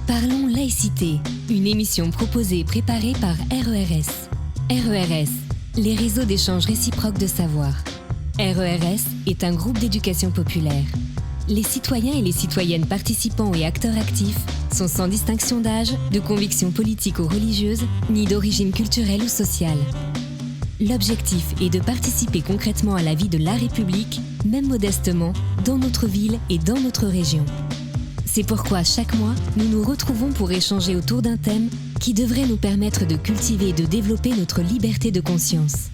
Parlons laïcité, une émission proposée et préparée par RERS. RERS, les réseaux d'échange réciproque de savoir. RERS est un groupe d'éducation populaire. Les citoyens et les citoyennes participants et acteurs actifs sont sans distinction d'âge, de conviction politique ou religieuse, ni d'origine culturelle ou sociale. L'objectif est de participer concrètement à la vie de la République, même modestement, dans notre ville et dans notre région. C'est pourquoi chaque mois, nous nous retrouvons pour échanger autour d'un thème qui devrait nous permettre de cultiver et de développer notre liberté de conscience.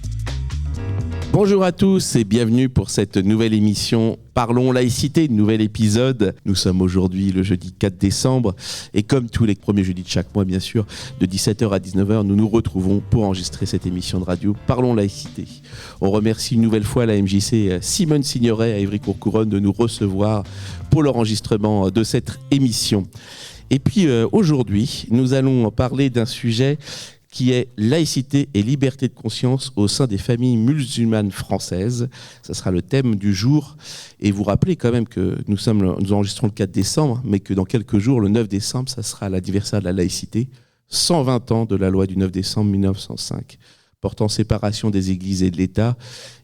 Bonjour à tous et bienvenue pour cette nouvelle émission Parlons laïcité, nouvel épisode. Nous sommes aujourd'hui le jeudi 4 décembre et comme tous les premiers jeudis de chaque mois, bien sûr, de 17h à 19h, nous nous retrouvons pour enregistrer cette émission de radio Parlons laïcité. On remercie une nouvelle fois la MJC Simone Signoret à Évry-Courcouronnes de nous recevoir pour l'enregistrement de cette émission. Et puis aujourd'hui, nous allons parler d'un sujet qui est laïcité et liberté de conscience au sein des familles musulmanes françaises. Ce sera le thème du jour. Et vous rappelez quand même que nous enregistrons le 4 décembre, mais que dans quelques jours, le 9 décembre, ça sera l'anniversaire de la laïcité. 120 ans de la loi du 9 décembre 1905, portant séparation des églises et de l'État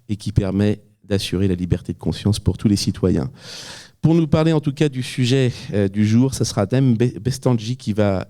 et qui permet d'assurer la liberté de conscience pour tous les citoyens. Pour nous parler en tout cas du sujet du jour, ça sera Naïm Bestanji qui va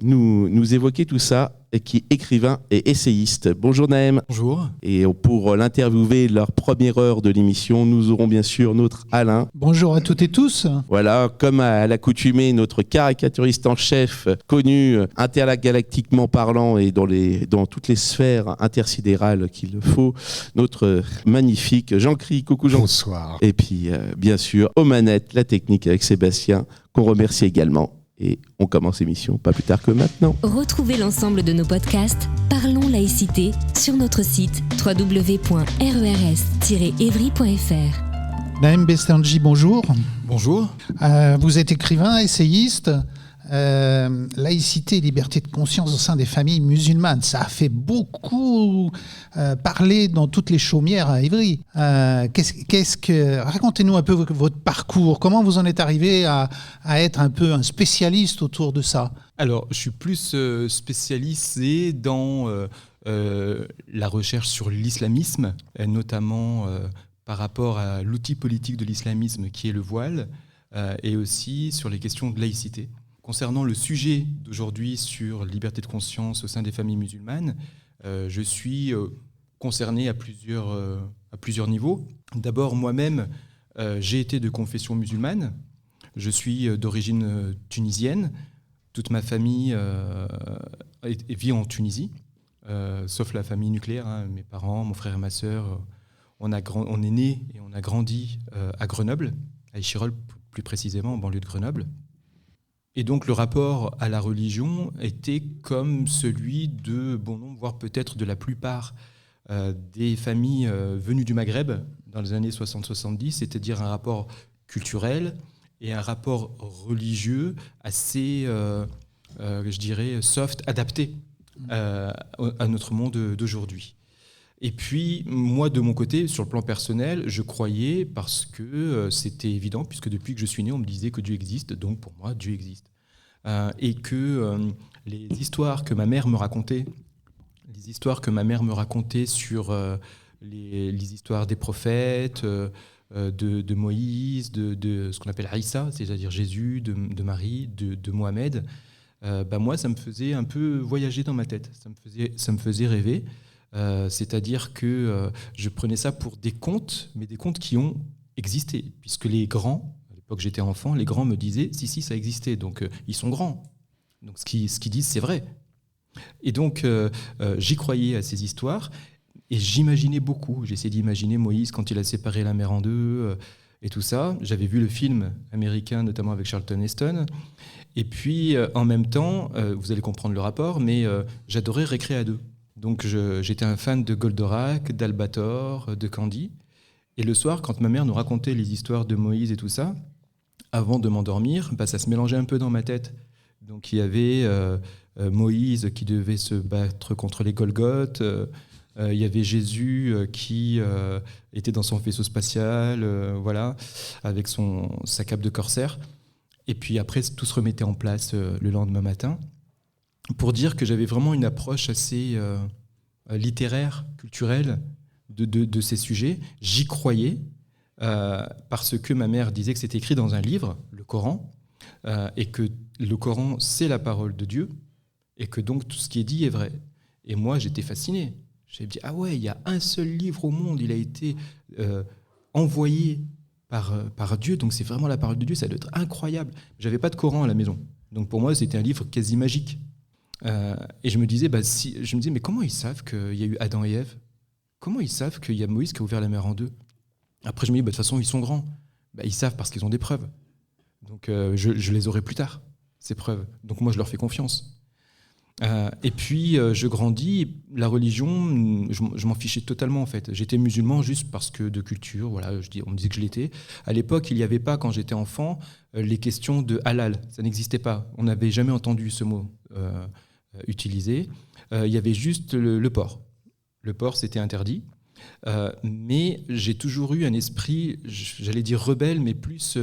nous évoquer tout ça, et qui est écrivain et essayiste. Bonjour Naïm. Bonjour. Et pour l'interviewer, leur première heure de l'émission, nous aurons bien sûr notre Alain. Bonjour à toutes et tous. Voilà, comme à l'accoutumée, notre caricaturiste en chef, connu intergalactiquement parlant et dans toutes les sphères intersidérales qu'il le faut, notre magnifique Jean-Cri. Coucou Jean. Bonsoir. Et puis, bien sûr, aux manettes, la technique avec Sébastien, qu'on remercie également. Et on commence l'émission pas plus tard que maintenant. Retrouvez l'ensemble de nos podcasts Parlons laïcité sur notre site www.rers-evry.fr. Naïm Bestanji, bonjour. Bonjour. Vous êtes écrivain, essayiste. Laïcité et liberté de conscience au sein des familles musulmanes. Ça a fait beaucoup parler dans toutes les chaumières à Évry. Racontez-nous un peu votre parcours. Comment vous en êtes arrivé à être un peu un spécialiste autour de ça ? Alors, je suis plus spécialisé dans la recherche sur l'islamisme, notamment par rapport à l'outil politique de l'islamisme qui est le voile, et aussi sur les questions de laïcité. Concernant le sujet d'aujourd'hui sur la liberté de conscience au sein des familles musulmanes, je suis concerné à plusieurs niveaux. D'abord, moi-même, j'ai été de confession musulmane. Je suis d'origine tunisienne. Toute ma famille vit en Tunisie, sauf la famille nucléaire, hein, mes parents, mon frère et ma sœur. On est nés et on a grandi à Grenoble, à Échirolles plus précisément, en banlieue de Grenoble. Et donc le rapport à la religion était comme celui de bon nombre, voire peut-être de la plupart des familles venues du Maghreb dans les années 60-70, c'est-à-dire un rapport culturel et un rapport religieux assez, je dirais, soft, adapté à notre monde d'aujourd'hui. Et puis, moi, de mon côté, sur le plan personnel, je croyais parce que c'était évident, puisque depuis que je suis né, on me disait que Dieu existe, donc pour moi, Dieu existe. Et que les histoires que ma mère me racontait, sur les histoires des prophètes, de Moïse, de ce qu'on appelle Aïssa, c'est-à-dire Jésus, de Marie, de Mohamed, moi, ça me faisait un peu voyager dans ma tête, ça me faisait rêver. C'est-à-dire que je prenais ça pour des contes, mais des contes qui ont existé, puisque les grands, à l'époque j'étais enfant, les grands me disaient si ça existait, donc ils sont grands, donc ce qu'ils disent c'est vrai. Et donc j'y croyais à ces histoires et j'imaginais beaucoup. J'essayais d'imaginer Moïse quand il a séparé la mer en deux et tout ça. J'avais vu le film américain, notamment avec Charlton Heston. Et puis en même temps, vous allez comprendre le rapport, mais j'adorais Récré à deux. Donc j'étais un fan de Goldorak, d'Albator, de Candy. Et le soir, quand ma mère nous racontait les histoires de Moïse et tout ça, avant de m'endormir, ça se mélangeait un peu dans ma tête. Donc il y avait Moïse qui devait se battre contre les Golgoths, il y avait Jésus qui était dans son vaisseau spatial, avec sa cape de corsaire. Et puis après, tout se remettait en place le lendemain matin, pour dire que j'avais vraiment une approche assez littéraire, culturelle de ces sujets. J'y croyais, parce que ma mère disait que c'était écrit dans un livre, le Coran, et que le Coran, c'est la parole de Dieu, et que donc tout ce qui est dit est vrai. Et moi, j'étais fasciné. J'ai dit, ah ouais, il y a un seul livre au monde, il a été envoyé par Dieu, donc c'est vraiment la parole de Dieu, ça doit être incroyable. J'avais pas de Coran à la maison, donc pour moi c'était un livre quasi magique. Et je me disais, mais comment ils savent qu'il y a eu Adam et Ève ? Comment ils savent qu'il y a Moïse qui a ouvert la mer en deux ? Après je me dis, de toute façon ils sont grands, ils savent parce qu'ils ont des preuves. Donc je les aurai plus tard, ces preuves. Donc moi je leur fais confiance. Et puis je grandis, la religion, je m'en fichais totalement en fait. J'étais musulman juste parce que de culture, voilà, on me disait que je l'étais. À l'époque, il n'y avait pas, quand j'étais enfant, les questions de halal, ça n'existait pas. On n'avait jamais entendu ce mot utilisé. Il y avait juste le porc. Le porc, c'était interdit. Mais j'ai toujours eu un esprit, j'allais dire rebelle, mais plus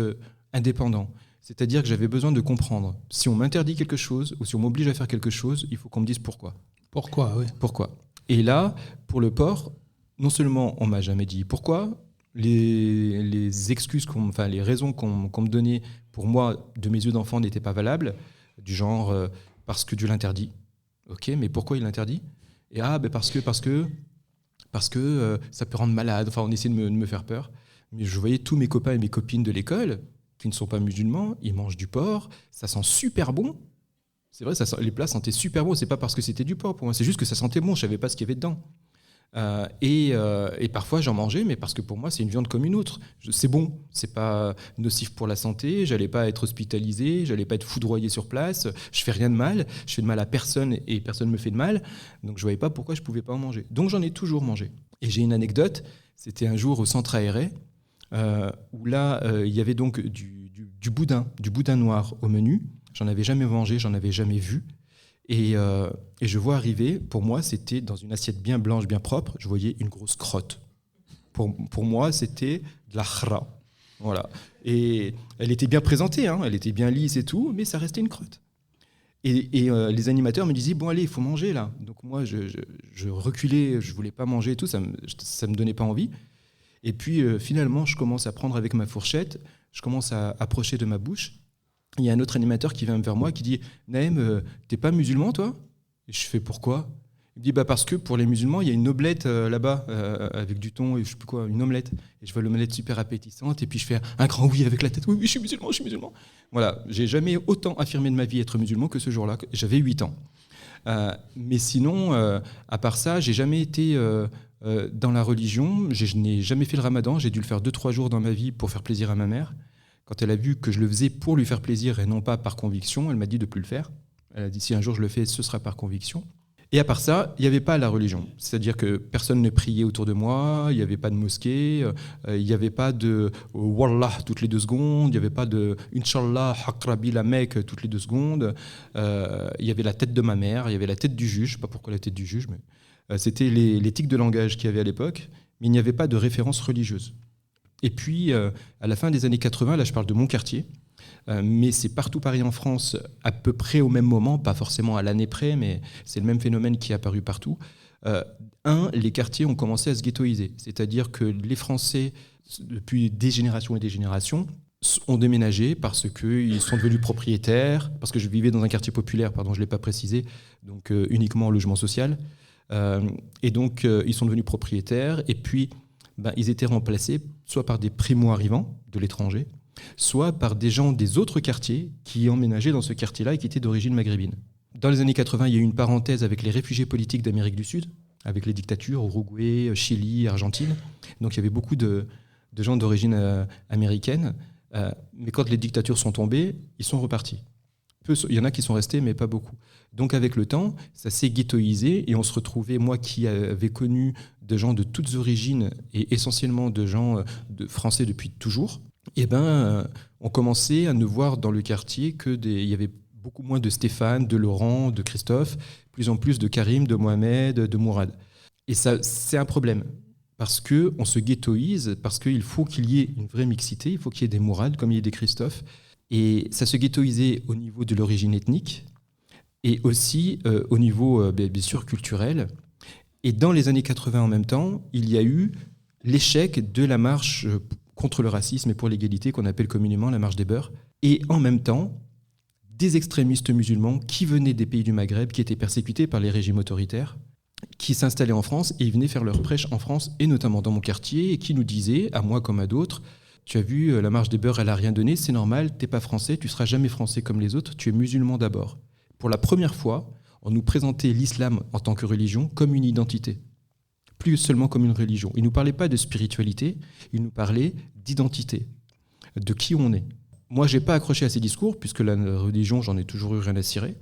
indépendant. C'est-à-dire que j'avais besoin de comprendre. Si on m'interdit quelque chose ou si on m'oblige à faire quelque chose, il faut qu'on me dise pourquoi. Pourquoi, oui. Pourquoi ? Et là, pour le porc, non seulement on m'a jamais dit pourquoi, les excuses, les raisons qu'on me donnait pour moi, de mes yeux d'enfant, n'étaient pas valables, du genre parce que Dieu l'interdit. Ok, mais pourquoi il l'interdit ? Et parce que ça peut rendre malade. Enfin, on essayait de me faire peur. Mais je voyais tous mes copains et mes copines de l'école qui ne sont pas musulmans, ils mangent du porc, ça sent super bon. C'est vrai, les plats sentaient super bon. C'est pas parce que c'était du porc pour moi, c'est juste que ça sentait bon. Je savais pas ce qu'il y avait dedans. Et parfois j'en mangeais, mais parce que pour moi c'est une viande comme une autre. C'est bon, c'est pas nocif pour la santé. J'allais pas être hospitalisé, j'allais pas être foudroyé sur place. Je fais rien de mal, je fais de mal à personne et personne me fait de mal. Donc je voyais pas pourquoi je pouvais pas en manger. Donc j'en ai toujours mangé. Et j'ai une anecdote. C'était un jour au centre aéré. Où là, il y avait donc du boudin noir au menu. J'en avais jamais mangé, j'en avais jamais vu. Et je vois arriver, pour moi, c'était dans une assiette bien blanche, bien propre, je voyais une grosse crotte. Pour moi, c'était de la khra. Voilà. Et elle était bien présentée, hein, elle était bien lisse et tout, mais ça restait une crotte. Et les animateurs me disaient, bon allez, il faut manger là. Donc moi, je reculais, je voulais pas manger et tout, ça me donnait pas envie. Et puis finalement, je commence à prendre avec ma fourchette, je commence à approcher de ma bouche. Il y a un autre animateur qui vient vers moi qui dit « Naëm, t'es pas musulman toi ?» Et je fais « Pourquoi ?» Il me dit parce que pour les musulmans, il y a une omelette là-bas, avec du thon et je sais plus quoi, une omelette. Et je vois l'omelette super appétissante et puis je fais un grand oui avec la tête. Oui, je suis musulman. Voilà, j'ai jamais autant affirmé de ma vie être musulman que ce jour-là. J'avais 8 ans. Mais sinon, à part ça, j'ai jamais été... dans la religion, je n'ai jamais fait le ramadan, j'ai dû le faire 2-3 jours dans ma vie pour faire plaisir à ma mère. Quand elle a vu que je le faisais pour lui faire plaisir et non pas par conviction, elle m'a dit de ne plus le faire. Elle a dit si un jour je le fais, ce sera par conviction. Et à part ça, il n'y avait pas la religion. C'est-à-dire que personne ne priait autour de moi, il n'y avait pas de mosquée, il n'y avait pas de « Wallah » toutes les 2 secondes, il n'y avait pas de « Inch'Allah, Hakrabi la Mecque » toutes les 2 secondes. Il y avait la tête de ma mère, il y avait la tête du juge, je ne sais pas pourquoi la tête du juge, mais c'était les tics de langage qu'il y avait à l'époque, mais il n'y avait pas de référence religieuse. Et puis, à la fin des années 80, là je parle de mon quartier, mais c'est partout pareil en France, à peu près au même moment, pas forcément à l'année près, mais c'est le même phénomène qui est apparu partout. Les quartiers ont commencé à se ghettoiser, c'est-à-dire que les Français, depuis des générations et des générations, ont déménagé parce qu'ils sont devenus propriétaires, parce que je vivais dans un quartier populaire, je ne l'ai pas précisé, donc uniquement en logement social. Et donc, ils sont devenus propriétaires, et puis ils étaient remplacés soit par des primo-arrivants de l'étranger, soit par des gens des autres quartiers qui emménageaient dans ce quartier-là et qui étaient d'origine maghrébine. Dans les années 80, il y a eu une parenthèse avec les réfugiés politiques d'Amérique du Sud, avec les dictatures, Uruguay, Chili, Argentine. Donc il y avait beaucoup de gens d'origine américaine. Mais quand les dictatures sont tombées, ils sont repartis. Il y en a qui sont restés, mais pas beaucoup. Donc avec le temps, ça s'est ghettoisé et on se retrouvait, moi qui avais connu de gens de toutes origines et essentiellement de gens français depuis toujours, on commençait à ne voir dans le quartier il y avait beaucoup moins de Stéphane, de Laurent, de Christophe, plus en plus de Karim, de Mohamed, de Mourad. Et ça, c'est un problème. Parce qu'on se ghettoise, parce qu'il faut qu'il y ait une vraie mixité, il faut qu'il y ait des Mourad comme il y ait des Christophe. Et ça se ghettoisait au niveau de l'origine ethnique et aussi au niveau, bien sûr, culturel. Et dans les années 80 en même temps, il y a eu l'échec de la marche contre le racisme et pour l'égalité qu'on appelle communément la marche des beurs. Et en même temps, des extrémistes musulmans qui venaient des pays du Maghreb, qui étaient persécutés par les régimes autoritaires, qui s'installaient en France et ils venaient faire leur prêche en France et notamment dans mon quartier et qui nous disaient, à moi comme à d'autres, tu as vu, la marche des beurs, elle n'a rien donné, c'est normal, t'es pas français, tu seras jamais français comme les autres, tu es musulman d'abord. Pour la première fois, on nous présentait l'islam en tant que religion comme une identité, plus seulement comme une religion. Il ne nous parlait pas de spiritualité, il nous parlait d'identité, de qui on est. Moi, je n'ai pas accroché à ces discours, puisque la religion, j'en ai toujours eu rien à cirer,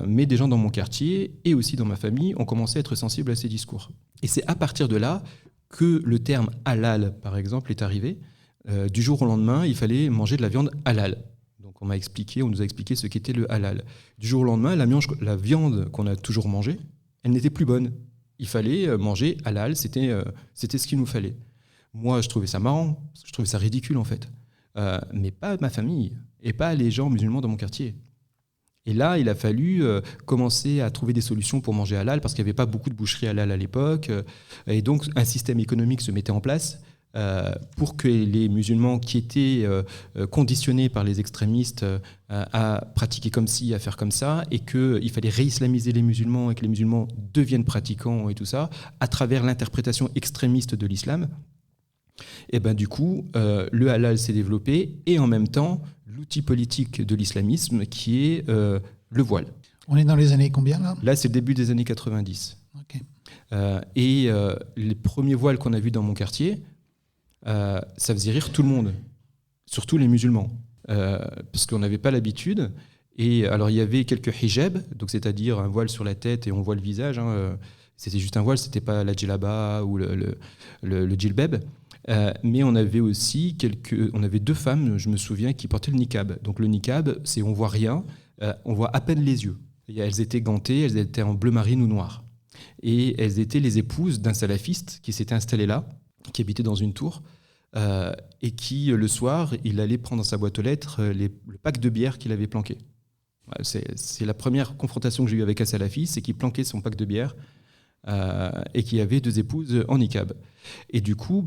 mais des gens dans mon quartier et aussi dans ma famille ont commencé à être sensibles à ces discours. Et c'est à partir de là que le terme halal, par exemple, est arrivé. Du jour au lendemain, il fallait manger de la viande halal. Donc on nous a expliqué ce qu'était le halal. Du jour au lendemain, la viande qu'on a toujours mangée, elle n'était plus bonne. Il fallait manger halal, c'était ce qu'il nous fallait. Moi, je trouvais ça marrant, parce que je trouvais ça ridicule en fait. Mais pas ma famille, et pas les gens musulmans dans mon quartier. Et là, il a fallu commencer à trouver des solutions pour manger halal, parce qu'il n'y avait pas beaucoup de boucheries halal à l'époque. Et donc, un système économique se mettait en place pour que les musulmans qui étaient conditionnés par les extrémistes à pratiquer comme ci, à faire comme ça, et qu'il fallait réislamiser les musulmans et que les musulmans deviennent pratiquants et tout ça, à travers l'interprétation extrémiste de l'islam. Et ben du coup, le halal s'est développé et en même temps, l'outil politique de l'islamisme qui est le voile. On est dans les années combien là ? Là, c'est le début des années 90. Okay. Et les premiers voiles qu'on a vus dans mon quartier, ça faisait rire tout le monde, surtout les musulmans, parce qu'on n'avait pas l'habitude. Et alors, il y avait quelques hijabs, donc c'est-à-dire un voile sur la tête et on voit le visage. C'était juste un voile, c'était pas la djellaba ou le djilbab. Mais on avait aussi on avait 2 femmes, je me souviens, qui portaient le niqab. Donc le niqab, c'est on voit rien, on voit à peine les yeux. Et elles étaient gantées, elles étaient en bleu marine ou noir. Et elles étaient les épouses d'un salafiste qui s'était installé là, qui habitait dans une tour, et qui, le soir, il allait prendre dans sa boîte aux lettres le pack de bière qu'il avait planqué. C'est la première confrontation que j'ai eue avec un salafiste, c'est qu'il planquait son pack de bière et qu'il y avait 2 épouses en niqab. Et du coup,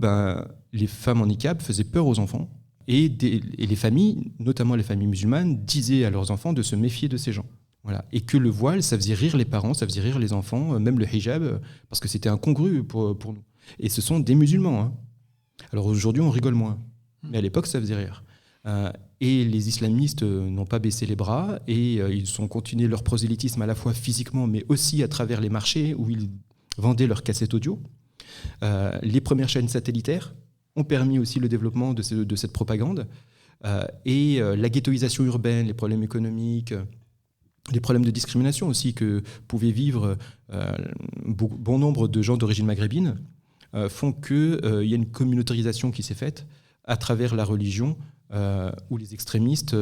les femmes en niqab faisaient peur aux enfants et les familles, notamment les familles musulmanes, disaient à leurs enfants de se méfier de ces gens. Voilà. Et que le voile, ça faisait rire les parents, ça faisait rire les enfants, même le hijab, parce que c'était incongru pour nous. Et ce sont des musulmans. Hein. Alors aujourd'hui, on rigole moins. Mais à l'époque, ça faisait rire. Et les islamistes n'ont pas baissé les bras et ils ont continué leur prosélytisme à la fois physiquement, mais aussi à travers les marchés où ils vendaient leurs cassettes audio. Les premières chaînes satellitaires ont permis aussi le développement de cette propagande. Et la ghettoisation urbaine, les problèmes économiques, les problèmes de discrimination aussi que pouvaient vivre bon nombre de gens d'origine maghrébine font qu'il y a une communautarisation qui s'est faite à travers la religion où les extrémistes,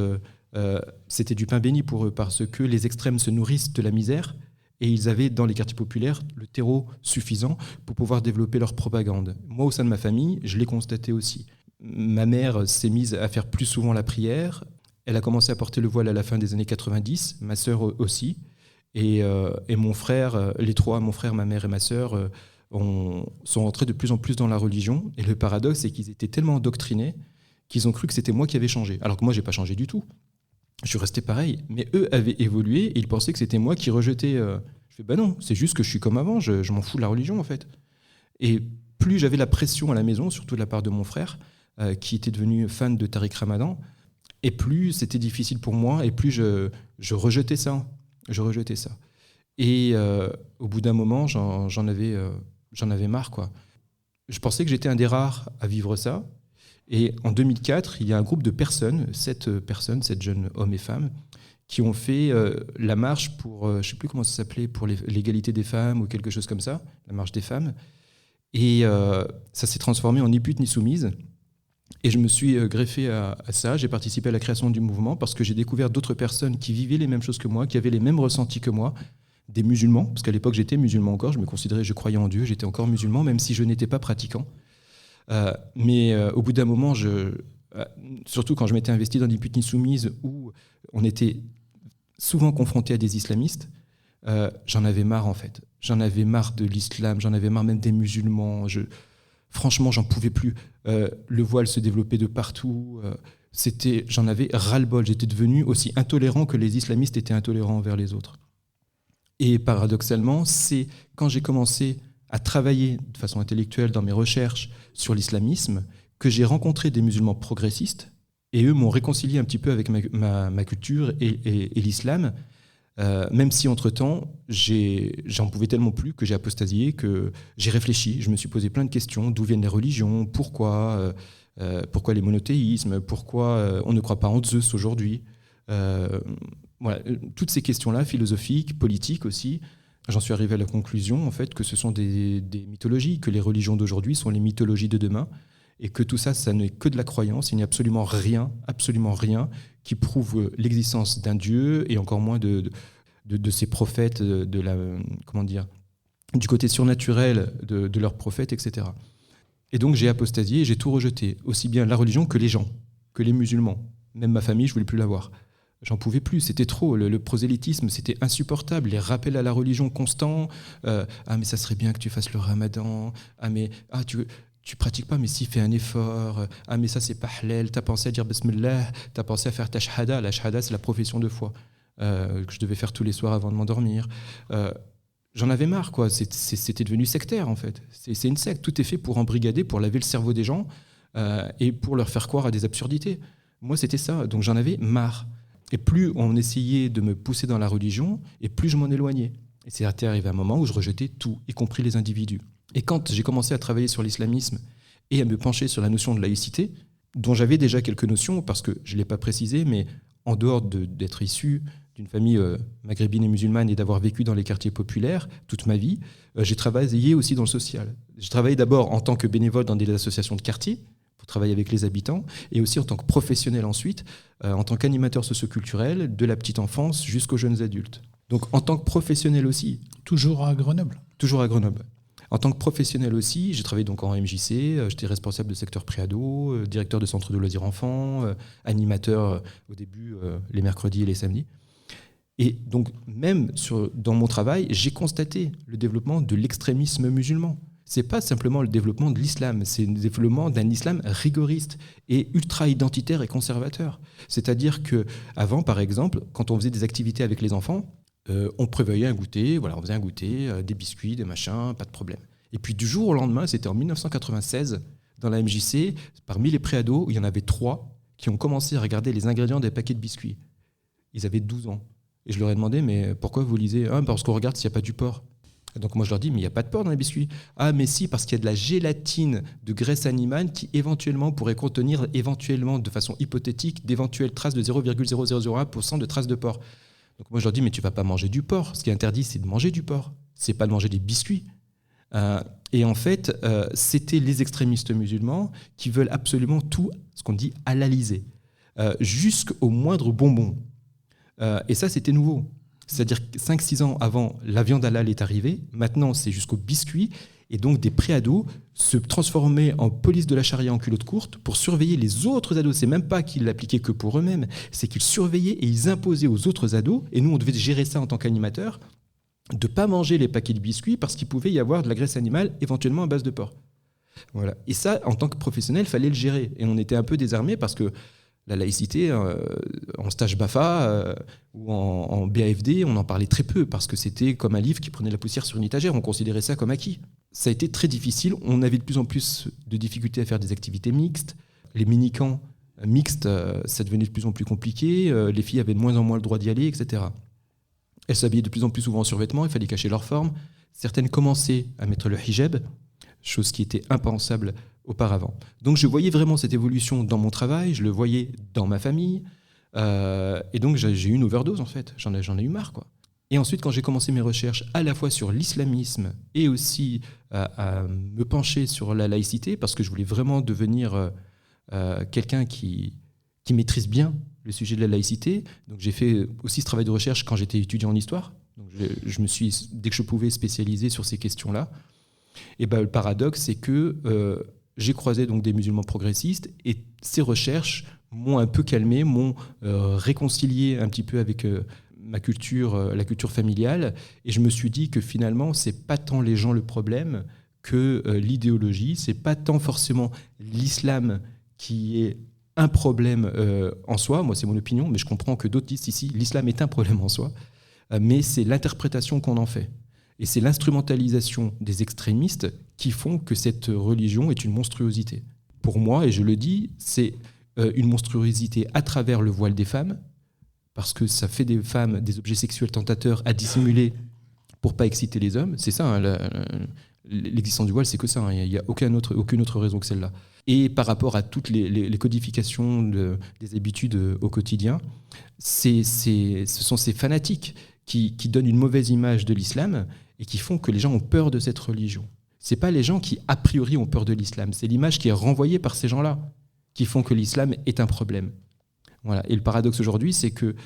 c'était du pain béni pour eux parce que les extrêmes se nourrissent de la misère et ils avaient dans les quartiers populaires le terreau suffisant pour pouvoir développer leur propagande. Moi, au sein de ma famille, je l'ai constaté aussi. Ma mère s'est mise à faire plus souvent la prière. Elle a commencé à porter le voile à la fin des années 90, ma sœur aussi. Et mon frère, les 3, mon frère, ma mère et ma sœur, sont entrés de plus en plus dans la religion. Et le paradoxe, c'est qu'ils étaient tellement endoctrinés qu'ils ont cru que c'était moi qui avais changé. Alors que moi, je n'ai pas changé du tout. Je suis resté pareil. Mais eux avaient évolué et ils pensaient que c'était moi qui rejetais. Je fais, non, c'est juste que je suis comme avant, je m'en fous de la religion en fait. Et plus j'avais la pression à la maison, surtout de la part de mon frère, qui était devenu fan de Tariq Ramadan, et plus c'était difficile pour moi, et plus je rejetais ça. Et au bout d'un moment, j'en avais marre, quoi. Je pensais que j'étais un des rares à vivre ça. Et en 2004, il y a un groupe de personnes, 7 jeunes hommes et femmes, qui ont fait la marche pour, je ne sais plus comment ça s'appelait, pour l'égalité des femmes ou quelque chose comme ça, la marche des femmes. Et ça s'est transformé en Ni pute ni soumise. Et je me suis greffé à ça, j'ai participé à la création du mouvement parce que j'ai découvert d'autres personnes qui vivaient les mêmes choses que moi, qui avaient les mêmes ressentis que moi, des musulmans, parce qu'à l'époque j'étais musulman encore, je croyais en Dieu, j'étais encore musulman, même si je n'étais pas pratiquant. Mais au bout d'un moment, surtout quand je m'étais investi dans des Ni Soumises où on était souvent confronté à des islamistes, j'en avais marre en fait. J'en avais marre de l'islam, j'en avais marre même des musulmans. Franchement, j'en pouvais plus. Le voile se développait de partout. J'en avais ras-le-bol. J'étais devenu aussi intolérant que les islamistes étaient intolérants envers les autres. Et paradoxalement, c'est quand j'ai commencé à travailler de façon intellectuelle dans mes recherches sur l'islamisme que j'ai rencontré des musulmans progressistes et eux m'ont réconcilié un petit peu avec ma culture et l'islam, même si entre-temps, j'en pouvais tellement plus que j'ai apostasié, que j'ai réfléchi, je me suis posé plein de questions, d'où viennent les religions, pourquoi les monothéismes, pourquoi on ne croit pas en Zeus aujourd'hui. Voilà, toutes ces questions-là, philosophiques, politiques aussi, j'en suis arrivé à la conclusion en fait, que ce sont des mythologies, que les religions d'aujourd'hui sont les mythologies de demain, et que tout ça, ça n'est que de la croyance. Il n'y a absolument rien qui prouve l'existence d'un Dieu, et encore moins de ses prophètes, du côté surnaturel de leurs prophètes, etc. Et donc j'ai apostasié, j'ai tout rejeté, aussi bien la religion que les gens, que les musulmans. Même ma famille, je ne voulais plus la voir. J'en pouvais plus, c'était trop. Le prosélytisme, c'était insupportable. Les rappels à la religion constants. Mais ça serait bien que tu fasses le ramadan. Tu pratiques pas, mais si, fais un effort. Mais ça, c'est pas halal. T'as pensé à dire Bismillah. T'as pensé à faire ta shahada. La shahada, c'est la profession de foi que je devais faire tous les soirs avant de m'endormir. J'en avais marre, quoi. C'était devenu sectaire, en fait. C'est une secte. Tout est fait pour embrigader, pour laver le cerveau des gens et pour leur faire croire à des absurdités. Moi, c'était ça. Donc, j'en avais marre. Et plus on essayait de me pousser dans la religion, et plus je m'en éloignais. Et c'est arrivé un moment où je rejetais tout, y compris les individus. Et quand j'ai commencé à travailler sur l'islamisme et à me pencher sur la notion de laïcité, dont j'avais déjà quelques notions, parce que je ne l'ai pas précisé, mais en dehors d'être issu d'une famille maghrébine et musulmane et d'avoir vécu dans les quartiers populaires toute ma vie, j'ai travaillé aussi dans le social. J'ai travaillé d'abord en tant que bénévole dans des associations de quartier, pour travailler avec les habitants, et aussi en tant que professionnel ensuite, en tant qu'animateur socioculturel, de la petite enfance jusqu'aux jeunes adultes. Donc en tant que professionnel aussi. Toujours à Grenoble. Toujours à Grenoble. En tant que professionnel aussi, j'ai travaillé donc en MJC, j'étais responsable de secteur préado, directeur de centre de loisirs enfants, animateur au début les mercredis et les samedis. Et donc même dans mon travail, j'ai constaté le développement de l'extrémisme musulman. C'est pas simplement le développement de l'islam, c'est le développement d'un islam rigoriste et ultra-identitaire et conservateur. C'est-à-dire qu'avant, par exemple, quand on faisait des activités avec les enfants, on prévoyait un goûter, on faisait un goûter, des biscuits, des machins, pas de problème. Et puis du jour au lendemain, c'était en 1996, dans la MJC, parmi les préados, il y en avait 3 qui ont commencé à regarder les ingrédients des paquets de biscuits. Ils avaient 12 ans. Et je leur ai demandé, mais pourquoi vous lisez ? Parce qu'on regarde s'il n'y a pas du porc. Donc moi je leur dis, mais il n'y a pas de porc dans les biscuits. Mais si, parce qu'il y a de la gélatine de graisse animale qui éventuellement pourrait contenir, de façon hypothétique, d'éventuelles traces de 0,0001% de traces de porc. Donc moi je leur dis, mais tu ne vas pas manger du porc. Ce qui est interdit, c'est de manger du porc. Ce n'est pas de manger des biscuits. Et en fait, c'était les extrémistes musulmans qui veulent absolument tout, ce qu'on dit, halaliser, jusqu'au moindre bonbon. Et ça, c'était nouveau. C'est-à-dire que 5-6 ans avant, la viande halal est arrivée. Maintenant, c'est jusqu'au biscuit. Et donc, des préados se transformaient en police de la charia en culotte courte pour surveiller les autres ados. C'est même pas qu'ils l'appliquaient que pour eux-mêmes. C'est qu'ils surveillaient et ils imposaient aux autres ados, et nous, on devait gérer ça en tant qu'animateurs, de ne pas manger les paquets de biscuits parce qu'il pouvait y avoir de la graisse animale, éventuellement à base de porc. Voilà. Et ça, en tant que professionnel, il fallait le gérer. Et on était un peu désarmés parce que la laïcité, en stage BAFA ou en BAFD, on en parlait très peu parce que c'était comme un livre qui prenait la poussière sur une étagère. On considérait ça comme acquis. Ça a été très difficile. On avait de plus en plus de difficultés à faire des activités mixtes. Les mini-camps mixtes, ça devenait de plus en plus compliqué. Les filles avaient de moins en moins le droit d'y aller, etc. Elles s'habillaient de plus en plus souvent en survêtement. Il fallait cacher leur forme. Certaines commençaient à mettre le hijab, chose qui était impensable auparavant. Donc je voyais vraiment cette évolution dans mon travail, je le voyais dans ma famille, et donc j'ai eu une overdose en fait, j'en ai eu marre, quoi. Et ensuite, quand j'ai commencé mes recherches à la fois sur l'islamisme et aussi à me pencher sur la laïcité, parce que je voulais vraiment devenir quelqu'un qui maîtrise bien le sujet de la laïcité, donc j'ai fait aussi ce travail de recherche quand j'étais étudiant en histoire, donc je me suis, dès que je pouvais, spécialisé sur ces questions-là. Et le paradoxe, c'est que j'ai croisé donc des musulmans progressistes et ces recherches m'ont un peu calmé, m'ont réconcilié un petit peu avec ma culture, la culture familiale, et je me suis dit que finalement, c'est pas tant les gens le problème que l'idéologie, c'est pas tant forcément l'islam qui est un problème en soi, moi c'est mon opinion, mais je comprends que d'autres disent ici, l'islam est un problème en soi, mais c'est l'interprétation qu'on en fait. Et c'est l'instrumentalisation des extrémistes qui font que cette religion est une monstruosité. Pour moi, et je le dis, c'est une monstruosité à travers le voile des femmes, parce que ça fait des femmes des objets sexuels tentateurs à dissimuler pour pas exciter les hommes. C'est ça, hein, l'existence du voile, c'est que ça. Il n'y a aucune autre raison que celle-là. Et par rapport à toutes les codifications des habitudes au quotidien, ce sont ces fanatiques qui donnent une mauvaise image de l'islam et qui font que les gens ont peur de cette religion. Ce n'est pas les gens qui, a priori, ont peur de l'islam. C'est l'image qui est renvoyée par ces gens-là qui font que l'islam est un problème. Voilà. Et le paradoxe aujourd'hui, c'est que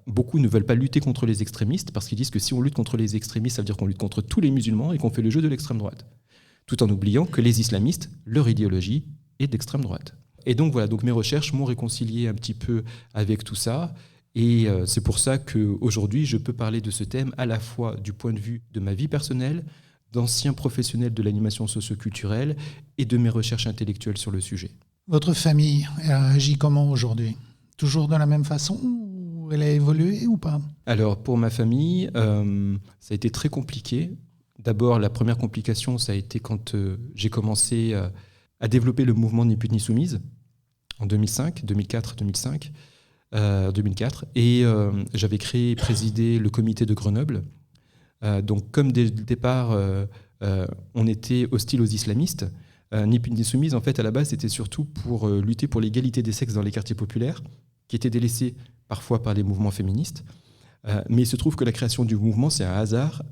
beaucoup ne veulent pas lutter contre les extrémistes parce qu'ils disent que si on lutte contre les extrémistes, ça veut dire qu'on lutte contre tous les musulmans et qu'on fait le jeu de l'extrême droite. Tout en oubliant que les islamistes, leur idéologie est d'extrême droite. Et donc voilà, donc mes recherches m'ont réconcilié un petit peu avec tout ça. Et c'est pour ça qu'aujourd'hui, je peux parler de ce thème à la fois du point de vue de ma vie personnelle, d'ancien professionnel de l'animation socio-culturelle et de mes recherches intellectuelles sur le sujet. Votre famille, elle agit comment aujourd'hui ? Toujours de la même façon ou elle a évolué ou pas ? Alors, pour ma famille, ça a été très compliqué. D'abord, la première complication, ça a été quand j'ai commencé à développer le mouvement Ni pute ni soumise en 2005, 2004. Et j'avais créé et présidé le comité de Grenoble. Donc, comme dès le départ, on était hostile aux islamistes, Ni pute ni soumise, en fait, à la base, c'était surtout pour lutter pour l'égalité des sexes dans les quartiers populaires, qui étaient délaissés parfois par les mouvements féministes. Mais il se trouve que la création du mouvement, c'est un hasard,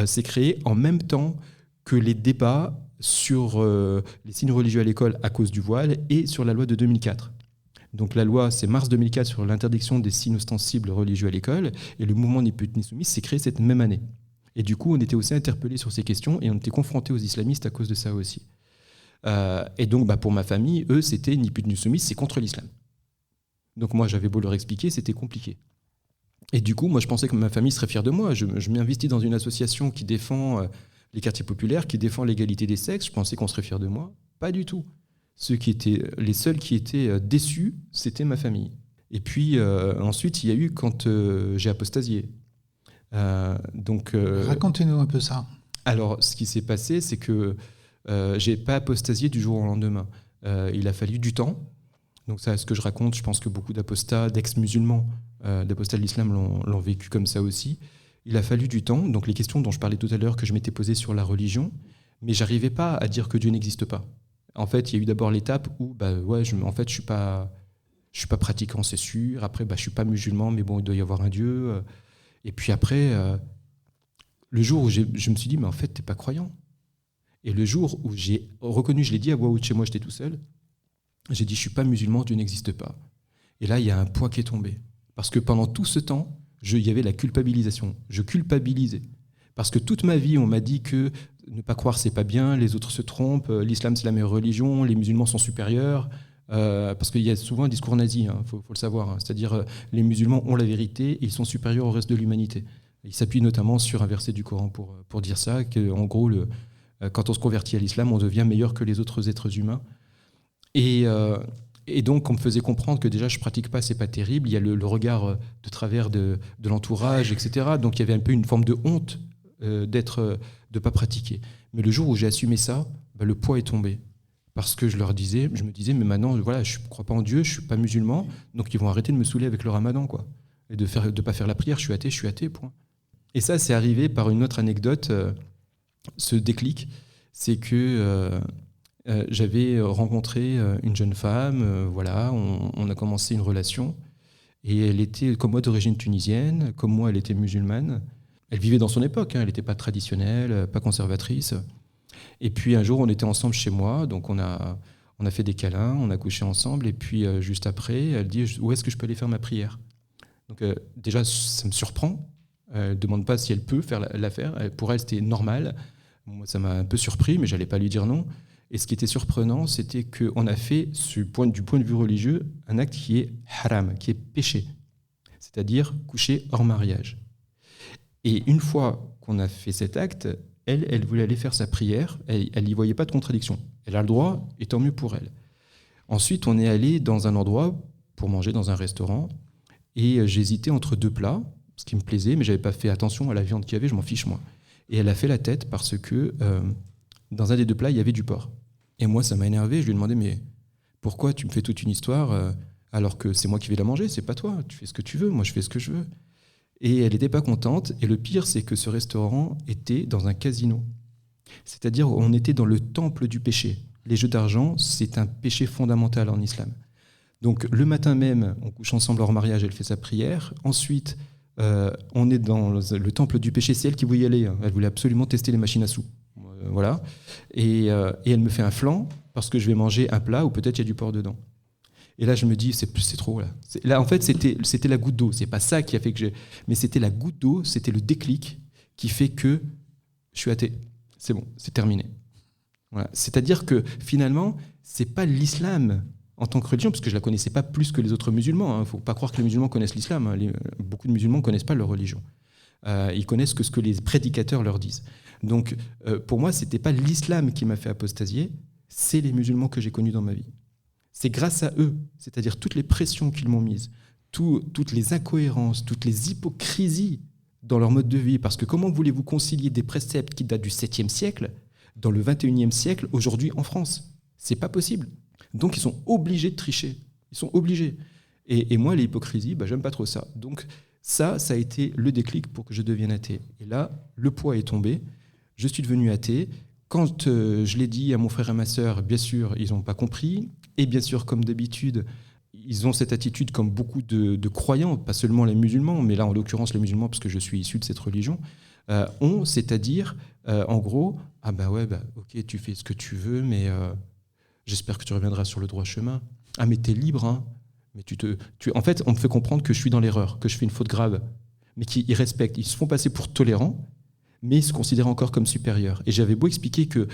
s'est créé en même temps que les débats sur les signes religieux à l'école à cause du voile et sur la loi de 2004. Donc la loi, c'est mars 2004 sur l'interdiction des signes ostensibles religieux à l'école, et le mouvement Ni pute ni soumise s'est créé cette même année. Et du coup, on était aussi interpellés sur ces questions et on était confrontés aux islamistes à cause de ça aussi. Et donc, pour ma famille, eux, c'était Ni pute ni soumise, c'est contre l'islam. Donc moi, j'avais beau leur expliquer, c'était compliqué. Et du coup, moi, je pensais que ma famille serait fière de moi. Je m'investis dans une association qui défend les quartiers populaires, qui défend l'égalité des sexes. Je pensais qu'on serait fiers de moi. Pas du tout. Les seuls qui étaient déçus, c'était ma famille. Et puis, ensuite, il y a eu quand j'ai apostasié. Racontez-nous un peu ça. Alors, ce qui s'est passé, c'est que j'ai pas apostasié du jour au lendemain. Il a fallu du temps. Donc ça, ce que je raconte, je pense que beaucoup d'apostats, d'ex-musulmans, d'apostats de l'islam l'ont vécu comme ça aussi. Il a fallu du temps. Donc les questions dont je parlais tout à l'heure, que je m'étais posées sur la religion, mais j'arrivais pas à dire que Dieu n'existe pas. En fait, il y a eu d'abord l'étape où, je suis pas pratiquant, c'est sûr. Après, je suis pas musulman, mais bon, il doit y avoir un Dieu. Et puis après, le jour où je me suis dit, mais en fait, t'es pas croyant. Et le jour où j'ai reconnu, je l'ai dit à voix haute chez moi, j'étais tout seul, j'ai dit, je suis pas musulman, Dieu n'existe pas. Et là, il y a un poids qui est tombé. Parce que pendant tout ce temps, il y avait la culpabilisation. Je culpabilisais. Parce que toute ma vie, on m'a dit que ne pas croire, c'est pas bien, les autres se trompent, l'islam, c'est la meilleure religion, les musulmans sont supérieurs. Parce qu'il y a souvent un discours nazi, faut le savoir. C'est-à-dire, les musulmans ont la vérité et ils sont supérieurs au reste de l'humanité. Ils s'appuient notamment sur un verset du Coran pour dire ça, qu'en gros, quand on se convertit à l'islam, on devient meilleur que les autres êtres humains. Et donc, on me faisait comprendre que déjà, je ne pratique pas, c'est pas terrible. Il y a le regard de travers de l'entourage, etc. Donc, il y avait un peu une forme de honte de ne pas pratiquer. Mais le jour où j'ai assumé ça, le poids est tombé. Parce que je me disais, mais maintenant, voilà, je ne crois pas en Dieu, je ne suis pas musulman, donc ils vont arrêter de me saouler avec le ramadan, quoi. Et de ne pas faire la prière, je suis athée, point. Et ça, c'est arrivé par une autre anecdote, ce déclic, c'est que j'avais rencontré une jeune femme, on a commencé une relation, et elle était, comme moi, d'origine tunisienne, comme moi, elle était musulmane. Elle vivait dans son époque, elle n'était pas traditionnelle, pas conservatrice. Et puis un jour, on était ensemble chez moi, donc on a fait des câlins, on a couché ensemble, et puis juste après, elle dit « Où est-ce que je peux aller faire ma prière ?» Donc déjà, ça me surprend. Elle ne demande pas si elle peut faire l'affaire. Pour elle, c'était normal. Moi, ça m'a un peu surpris, mais je n'allais pas lui dire non. Et ce qui était surprenant, c'était qu'on a fait, du point de vue religieux, un acte qui est haram, qui est péché, c'est-à-dire coucher hors mariage. Et une fois qu'on a fait cet acte, elle voulait aller faire sa prière, elle n'y voyait pas de contradiction. Elle a le droit, et tant mieux pour elle. Ensuite, on est allé dans un endroit pour manger dans un restaurant, et j'hésitais entre 2 plats, ce qui me plaisait, mais je n'avais pas fait attention à la viande qu'il y avait, je m'en fiche moi. Et elle a fait la tête parce que dans un des 2 plats, il y avait du porc. Et moi, ça m'a énervé, je lui ai demandé, mais pourquoi tu me fais toute une histoire alors que c'est moi qui vais la manger, c'est pas toi, tu fais ce que tu veux, moi je fais ce que je veux. Et elle n'était pas contente, et le pire, c'est que ce restaurant était dans un casino. C'est-à-dire, on était dans le temple du péché. Les jeux d'argent, c'est un péché fondamental en islam. Donc le matin même, on couche ensemble hors mariage, elle fait sa prière. Ensuite, on est dans le temple du péché, c'est elle qui voulait y aller. Elle voulait absolument tester les machines à sous. Voilà. Et elle me fait un flan parce que je vais manger un plat où peut-être il y a du porc dedans. Et là, je me dis, c'est trop. Là, en fait, c'était la goutte d'eau. C'est pas ça qui a fait que j'ai... Mais c'était la goutte d'eau, c'était le déclic qui fait que je suis athée. C'est bon, c'est terminé. Voilà. C'est-à-dire que finalement, c'est pas l'islam en tant que religion, parce que je la connaissais pas plus que les autres musulmans. Il ne faut pas croire que les musulmans connaissent l'islam. Beaucoup de musulmans ne connaissent pas leur religion. Ils connaissent que ce que les prédicateurs leur disent. Donc, pour moi, ce n'était pas l'islam qui m'a fait apostasier, c'est les musulmans que j'ai connus dans ma vie. C'est grâce à eux, c'est-à-dire toutes les pressions qu'ils m'ont mises, toutes les incohérences, toutes les hypocrisies dans leur mode de vie. Parce que comment voulez-vous concilier des préceptes qui datent du 7e siècle dans le 21e siècle, aujourd'hui en France ? C'est pas possible. Donc ils sont obligés de tricher. Ils sont obligés. Et moi, l'hypocrisie, j'aime pas trop ça. Donc ça a été le déclic pour que je devienne athée. Et là, le poids est tombé. Je suis devenu athée. Quand je l'ai dit à mon frère et à ma sœur, bien sûr, ils n'ont pas compris. Et bien sûr, comme d'habitude, ils ont cette attitude comme beaucoup de croyants, pas seulement les musulmans, mais là, en l'occurrence, les musulmans, parce que je suis issu de cette religion, ont, c'est-à-dire, en gros, ok, tu fais ce que tu veux, mais j'espère que tu reviendras sur le droit chemin. Ah, mais t'es libre, hein. Mais en fait, on me fait comprendre que je suis dans l'erreur, que je fais une faute grave, mais qu'ils respectent. Ils se font passer pour tolérants, mais ils se considèrent encore comme supérieurs. Et j'avais beau expliquer que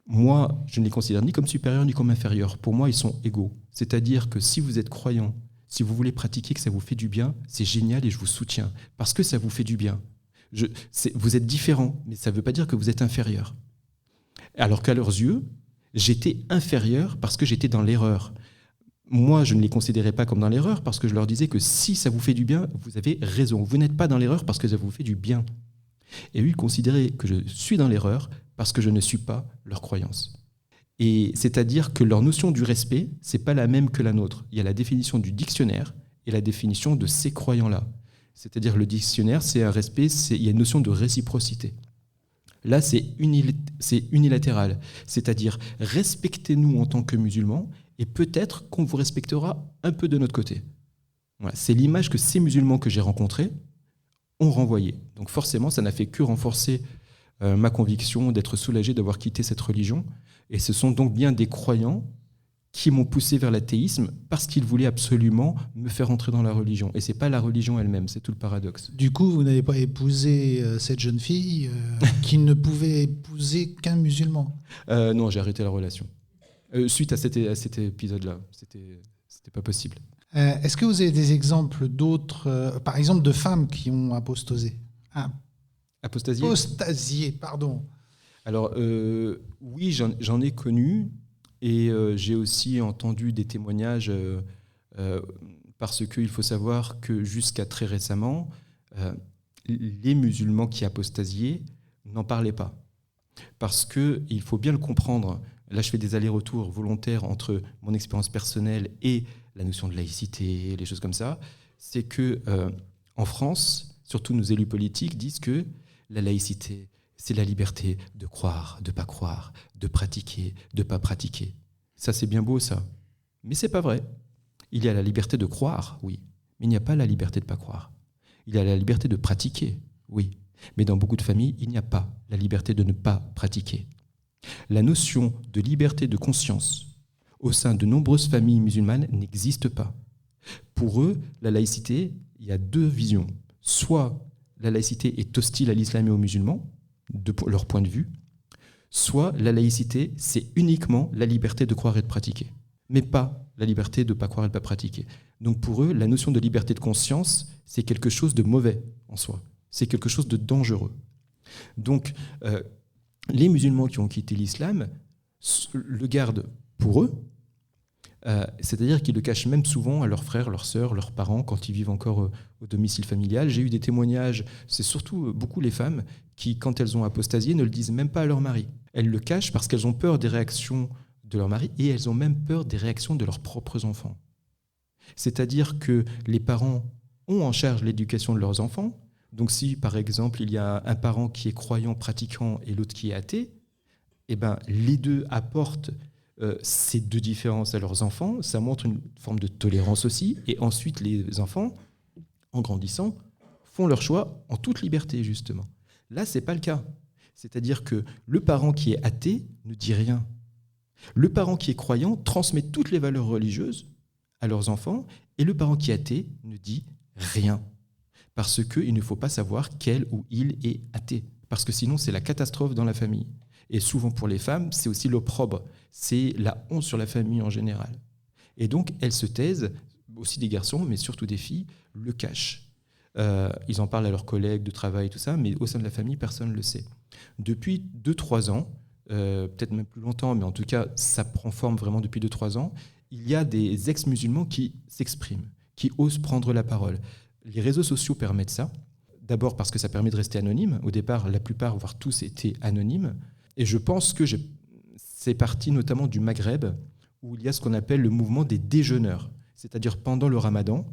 moi, je ne les considère ni comme supérieurs ni comme inférieurs. Pour moi, ils sont égaux. C'est-à-dire que si vous êtes croyant, si vous voulez pratiquer, que ça vous fait du bien, c'est génial et je vous soutiens. Parce que ça vous fait du bien. Vous êtes différents, mais ça ne veut pas dire que vous êtes inférieurs. Alors qu'à leurs yeux, j'étais inférieur parce que j'étais dans l'erreur. Moi, je ne les considérais pas comme dans l'erreur parce que je leur disais que si ça vous fait du bien, vous avez raison. Vous n'êtes pas dans l'erreur parce que ça vous fait du bien. Et eux, ils considéraient que je suis dans l'erreur parce que je ne suis pas leur croyance. Et c'est-à-dire que leur notion du respect, ce n'est pas la même que la nôtre. Il y a la définition du dictionnaire et la définition de ces croyants-là. C'est-à-dire le dictionnaire, c'est un respect, il y a une notion de réciprocité. Là, c'est unilatéral. C'est-à-dire, respectez-nous en tant que musulmans et peut-être qu'on vous respectera un peu de notre côté. Voilà. C'est l'image que ces musulmans que j'ai rencontrés ont renvoyée. Donc forcément, ça n'a fait que renforcer ma conviction d'être soulagé d'avoir quitté cette religion. Et ce sont donc bien des croyants qui m'ont poussé vers l'athéisme parce qu'ils voulaient absolument me faire entrer dans la religion. Et ce n'est pas la religion elle-même, c'est tout le paradoxe. Du coup, vous n'avez pas épousé cette jeune fille qui ne pouvait épouser qu'un musulman. Non, j'ai arrêté la relation. Suite à cet épisode-là, c'était pas possible. Est-ce que vous avez des exemples d'autres, par exemple de femmes qui ont apostasé ? Apostasié ? Apostasié, pardon. Alors, oui, j'en ai connu. Et j'ai aussi entendu des témoignages parce qu'il faut savoir que jusqu'à très récemment, les musulmans qui apostasiaient n'en parlaient pas. Parce qu'il faut bien le comprendre, là je fais des allers-retours volontaires entre mon expérience personnelle et la notion de laïcité, les choses comme ça, c'est qu'en France, surtout nos élus politiques disent que la laïcité, c'est la liberté de croire, de ne pas croire, de pratiquer, de ne pas pratiquer. Ça, c'est bien beau, ça. Mais ce n'est pas vrai. Il y a la liberté de croire, oui. Mais il n'y a pas la liberté de ne pas croire. Il y a la liberté de pratiquer, oui. Mais dans beaucoup de familles, il n'y a pas la liberté de ne pas pratiquer. La notion de liberté de conscience au sein de nombreuses familles musulmanes n'existe pas. Pour eux, la laïcité, il y a deux visions. Soit la laïcité est hostile à l'islam et aux musulmans, de leur point de vue, soit la laïcité, c'est uniquement la liberté de croire et de pratiquer, mais pas la liberté de ne pas croire et de ne pas pratiquer. Donc pour eux, la notion de liberté de conscience, c'est quelque chose de mauvais en soi, c'est quelque chose de dangereux. Donc les musulmans qui ont quitté l'islam le gardent pour eux, c'est-à-dire qu'ils le cachent même souvent à leurs frères, leurs sœurs, leurs parents, quand ils vivent encore au domicile familial. J'ai eu des témoignages, c'est surtout beaucoup les femmes qui, quand elles ont apostasié, ne le disent même pas à leur mari. Elles le cachent parce qu'elles ont peur des réactions de leur mari et elles ont même peur des réactions de leurs propres enfants. C'est-à-dire que les parents ont en charge l'éducation de leurs enfants. Donc si, par exemple, il y a un parent qui est croyant, pratiquant et l'autre qui est athée, eh ben, les deux apportent ces deux différences à leurs enfants. Ça montre une forme de tolérance aussi. Et ensuite, les enfants, en grandissant, font leur choix en toute liberté, justement. Là, ce n'est pas le cas. C'est-à-dire que le parent qui est athée ne dit rien. Le parent qui est croyant transmet toutes les valeurs religieuses à leurs enfants, et le parent qui est athée ne dit rien. Parce qu'il ne faut pas savoir qu'elle ou il est athée. Parce que sinon, c'est la catastrophe dans la famille. Et souvent pour les femmes, c'est aussi l'opprobre, c'est la honte sur la famille en général. Et donc, elles se taisent, aussi des garçons, mais surtout des filles, le cachent. Ils en parlent à leurs collègues de travail, tout ça, mais au sein de la famille, personne ne le sait. Depuis 2-3 ans, peut-être même plus longtemps, mais en tout cas, ça prend forme vraiment depuis 2-3 ans, il y a des ex-musulmans qui s'expriment, qui osent prendre la parole. Les réseaux sociaux permettent ça. D'abord parce que ça permet de rester anonyme. Au départ, la plupart, voire tous, étaient anonymes. Et je pense que c'est parti notamment du Maghreb, où il y a ce qu'on appelle le mouvement des déjeuneurs. C'est-à-dire pendant le ramadan,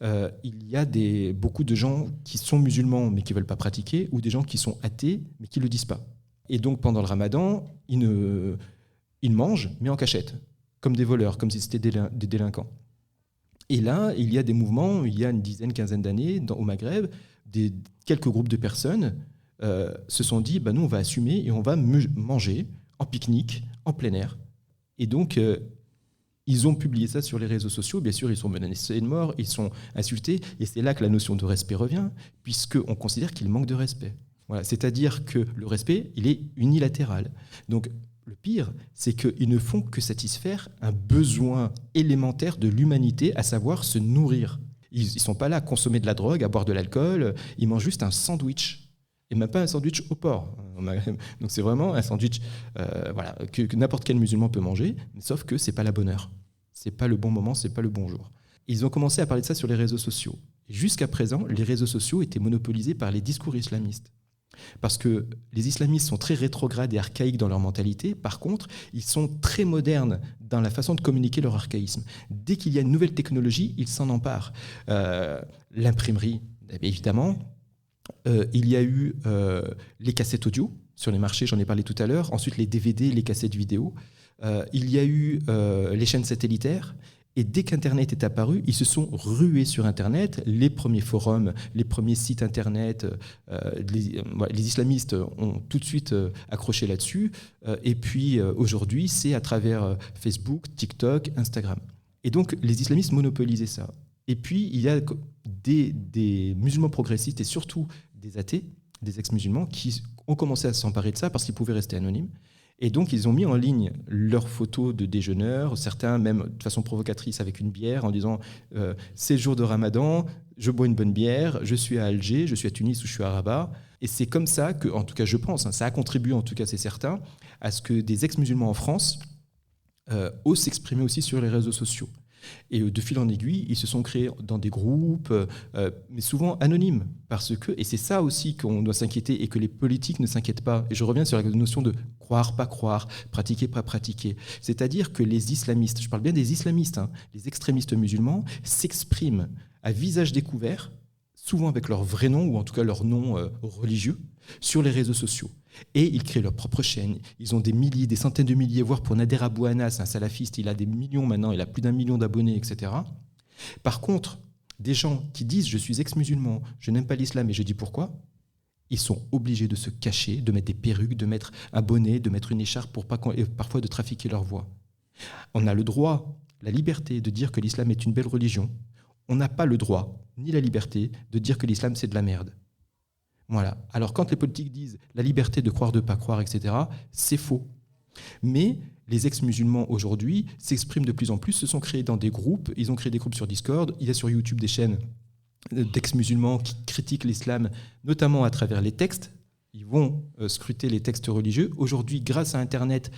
il y a beaucoup de gens qui sont musulmans mais qui ne veulent pas pratiquer, ou des gens qui sont athées mais qui ne le disent pas. Et donc pendant le ramadan, ils mangent mais en cachette, comme des voleurs, comme si c'était des délinquants. Et là, il y a des mouvements, il y a une dizaine, quinzaine d'années, au Maghreb, quelques groupes de personnes se sont dit, nous on va assumer et on va manger en pique-nique, en plein air. Et donc, ils ont publié ça sur les réseaux sociaux. Bien sûr, ils sont menacés de mort, ils sont insultés. Et c'est là que la notion de respect revient, puisqu'on considère qu'il manque de respect. Voilà. C'est-à-dire que le respect, il est unilatéral. Donc, le pire, c'est qu'ils ne font que satisfaire un besoin élémentaire de l'humanité, à savoir se nourrir. Ils ne sont pas là à consommer de la drogue, à boire de l'alcool. Ils mangent juste un sandwich. Et même pas un sandwich au porc. Donc c'est vraiment un sandwich que n'importe quel musulman peut manger, sauf que c'est pas la bonne heure. C'est pas le bon moment, c'est pas le bon jour. Ils ont commencé à parler de ça sur les réseaux sociaux. Et jusqu'à présent, les réseaux sociaux étaient monopolisés par les discours islamistes. Parce que les islamistes sont très rétrogrades et archaïques dans leur mentalité. Par contre, ils sont très modernes dans la façon de communiquer leur archaïsme. Dès qu'il y a une nouvelle technologie, ils s'en emparent. L'imprimerie, évidemment. Il y a eu les cassettes audio sur les marchés, j'en ai parlé tout à l'heure. Ensuite, les DVD, les cassettes vidéo. Il y a eu les chaînes satellitaires. Et dès qu'Internet est apparu, ils se sont rués sur Internet. Les premiers forums, les premiers sites Internet, les islamistes ont tout de suite accroché là-dessus. Et puis aujourd'hui, c'est à travers Facebook, TikTok, Instagram. Et donc, les islamistes monopolisaient ça. Et puis, il y a des musulmans progressistes et surtout des athées, des ex-musulmans, qui ont commencé à s'emparer de ça parce qu'ils pouvaient rester anonymes. Et donc, ils ont mis en ligne leurs photos de déjeuneurs, certains même de façon provocatrice avec une bière, en disant c'est le jour de Ramadan, je bois une bonne bière, je suis à Alger, je suis à Tunis ou je suis à Rabat. Et c'est comme ça que, en tout cas je pense, ça a contribué, en tout cas c'est certain, à ce que des ex-musulmans en France osent s'exprimer aussi sur les réseaux sociaux. Et de fil en aiguille, ils se sont créés dans des groupes, mais souvent anonymes. Et c'est ça aussi qu'on doit s'inquiéter et que les politiques ne s'inquiètent pas. Et je reviens sur la notion de croire, pas croire, pratiquer, pas pratiquer. C'est-à-dire que les islamistes, je parle bien des islamistes, les extrémistes musulmans, s'expriment à visage découvert, souvent avec leur vrai nom, ou en tout cas leur nom religieux, sur les réseaux sociaux. Et ils créent leur propre chaîne. Ils ont des milliers, des centaines de milliers, voire pour Nader Abou Anas, un salafiste, il a des millions maintenant, il a plus d'1 million d'abonnés, etc. Par contre, des gens qui disent « je suis ex-musulman, je n'aime pas l'islam et je dis pourquoi », ils sont obligés de se cacher, de mettre des perruques, de mettre un bonnet, de mettre une écharpe pour pas et parfois de trafiquer leur voix. On a le droit, la liberté de dire que l'islam est une belle religion. On n'a pas le droit, ni la liberté, de dire que l'islam c'est de la merde. Voilà. Alors quand les politiques disent la liberté de croire, de ne pas croire, etc., c'est faux. Mais les ex-musulmans aujourd'hui s'expriment de plus en plus, se sont créés dans des groupes, ils ont créé des groupes sur Discord, il y a sur YouTube des chaînes d'ex-musulmans qui critiquent l'islam, notamment à travers les textes. Ils vont scruter les textes religieux. Aujourd'hui, grâce à Internet,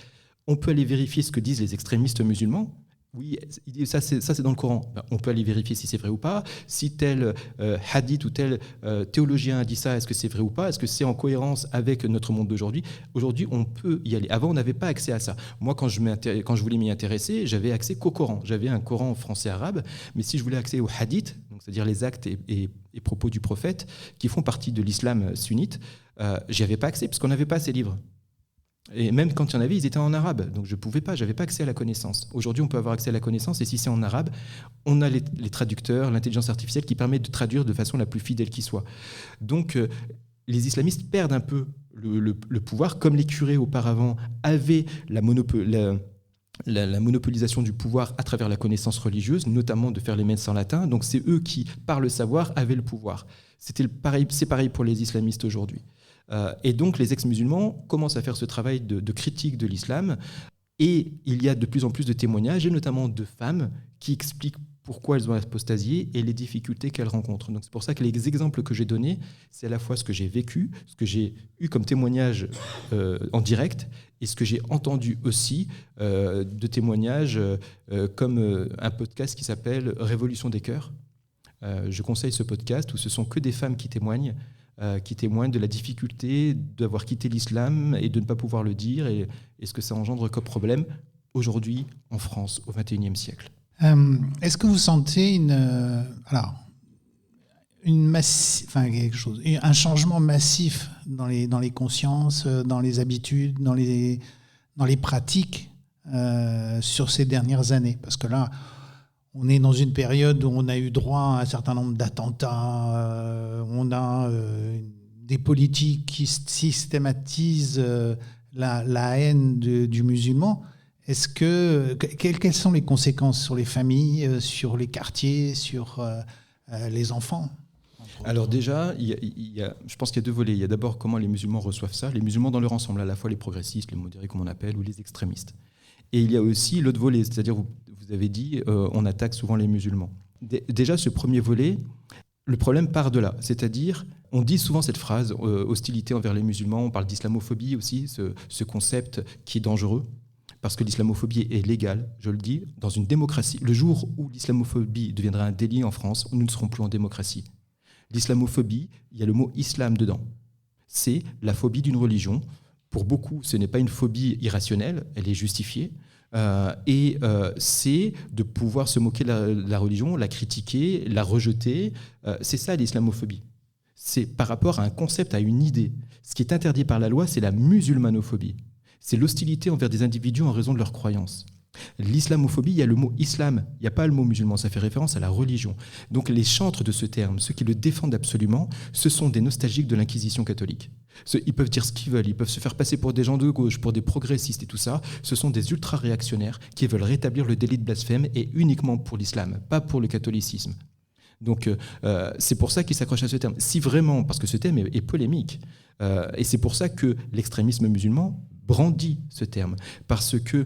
on peut aller vérifier ce que disent les extrémistes musulmans. Oui, ça c'est dans le Coran. On peut aller vérifier si c'est vrai ou pas. Si tel hadith ou tel théologien a dit ça, est-ce que c'est vrai ou pas? Est-ce que c'est en cohérence avec notre monde d'aujourd'hui? Aujourd'hui, on peut y aller. Avant, on n'avait pas accès à ça. Moi, quand je voulais m'y intéresser, j'avais accès qu'au Coran. J'avais un Coran français-arabe, mais si je voulais accéder aux hadiths, donc c'est-à-dire les actes et propos du prophète, qui font partie de l'islam sunnite, j'y avais pas accès parce qu'on n'avait pas ces livres. Et même quand il y en avait, ils étaient en arabe. Donc je ne pouvais pas, je n'avais pas accès à la connaissance. Aujourd'hui, on peut avoir accès à la connaissance, et si c'est en arabe, on a les traducteurs, l'intelligence artificielle qui permet de traduire de façon la plus fidèle qui soit. Donc les islamistes perdent un peu le pouvoir, comme les curés auparavant avaient la monopolisation du pouvoir à travers la connaissance religieuse, notamment de faire les messes en latin. Donc c'est eux qui, par le savoir, avaient le pouvoir. C'est pareil pour les islamistes aujourd'hui. Et donc les ex-musulmans commencent à faire ce travail de critique de l'islam, et il y a de plus en plus de témoignages, et notamment de femmes qui expliquent pourquoi elles ont apostasié et les difficultés qu'elles rencontrent. Donc c'est pour ça que les exemples que j'ai donnés, c'est à la fois ce que j'ai vécu, ce que j'ai eu comme témoignage en direct, et ce que j'ai entendu aussi de témoignages comme un podcast qui s'appelle Révolution des cœurs. Je conseille ce podcast où ce sont que des femmes qui témoignent de la difficulté d'avoir quitté l'islam et de ne pas pouvoir le dire, et ce que ça engendre comme problème aujourd'hui en France au XXIe siècle. Est-ce que vous sentez un changement massif dans les consciences, dans les habitudes, dans les pratiques sur ces dernières années? Parce que là, on est dans une période où on a eu droit à un certain nombre d'attentats, on a des politiques qui systématisent la haine du musulman. Quelles sont les conséquences sur les familles, sur les quartiers, sur les enfants? Alors déjà, je pense qu'il y a deux volets. Il y a d'abord comment les musulmans reçoivent ça. Les musulmans dans leur ensemble, à la fois les progressistes, les modérés comme on appelle, ou les extrémistes. Et il y a aussi l'autre volet, c'est-à-dire, vous avez dit, on attaque souvent les musulmans. Déjà, ce premier volet, le problème part de là. C'est-à-dire, on dit souvent cette phrase, hostilité envers les musulmans, on parle d'islamophobie aussi, ce concept qui est dangereux, parce que l'islamophobie est légale, je le dis, dans une démocratie. Le jour où l'islamophobie deviendra un délit en France, nous ne serons plus en démocratie. L'islamophobie, il y a le mot islam dedans. C'est la phobie d'une religion. Pour beaucoup, ce n'est pas une phobie irrationnelle, elle est justifiée. C'est de pouvoir se moquer de la religion, la critiquer, la rejeter. C'est ça l'islamophobie. C'est par rapport à un concept, à une idée. Ce qui est interdit par la loi, c'est la musulmanophobie. C'est l'hostilité envers des individus en raison de leurs croyances. L'islamophobie, il y a le mot islam, il n'y a pas le mot musulman, ça fait référence à la religion. Donc les chantres de ce terme, ceux qui le défendent absolument, ce sont des nostalgiques de l'Inquisition catholique. Ils peuvent dire ce qu'ils veulent, ils peuvent se faire passer pour des gens de gauche, pour des progressistes et tout ça. Ce sont des ultra-réactionnaires qui veulent rétablir le délit de blasphème, et uniquement pour l'islam, pas pour le catholicisme. Donc c'est pour ça qu'ils s'accrochent à ce terme. Si vraiment, parce que ce terme est polémique, et c'est pour ça que l'extrémisme musulman brandit ce terme, parce que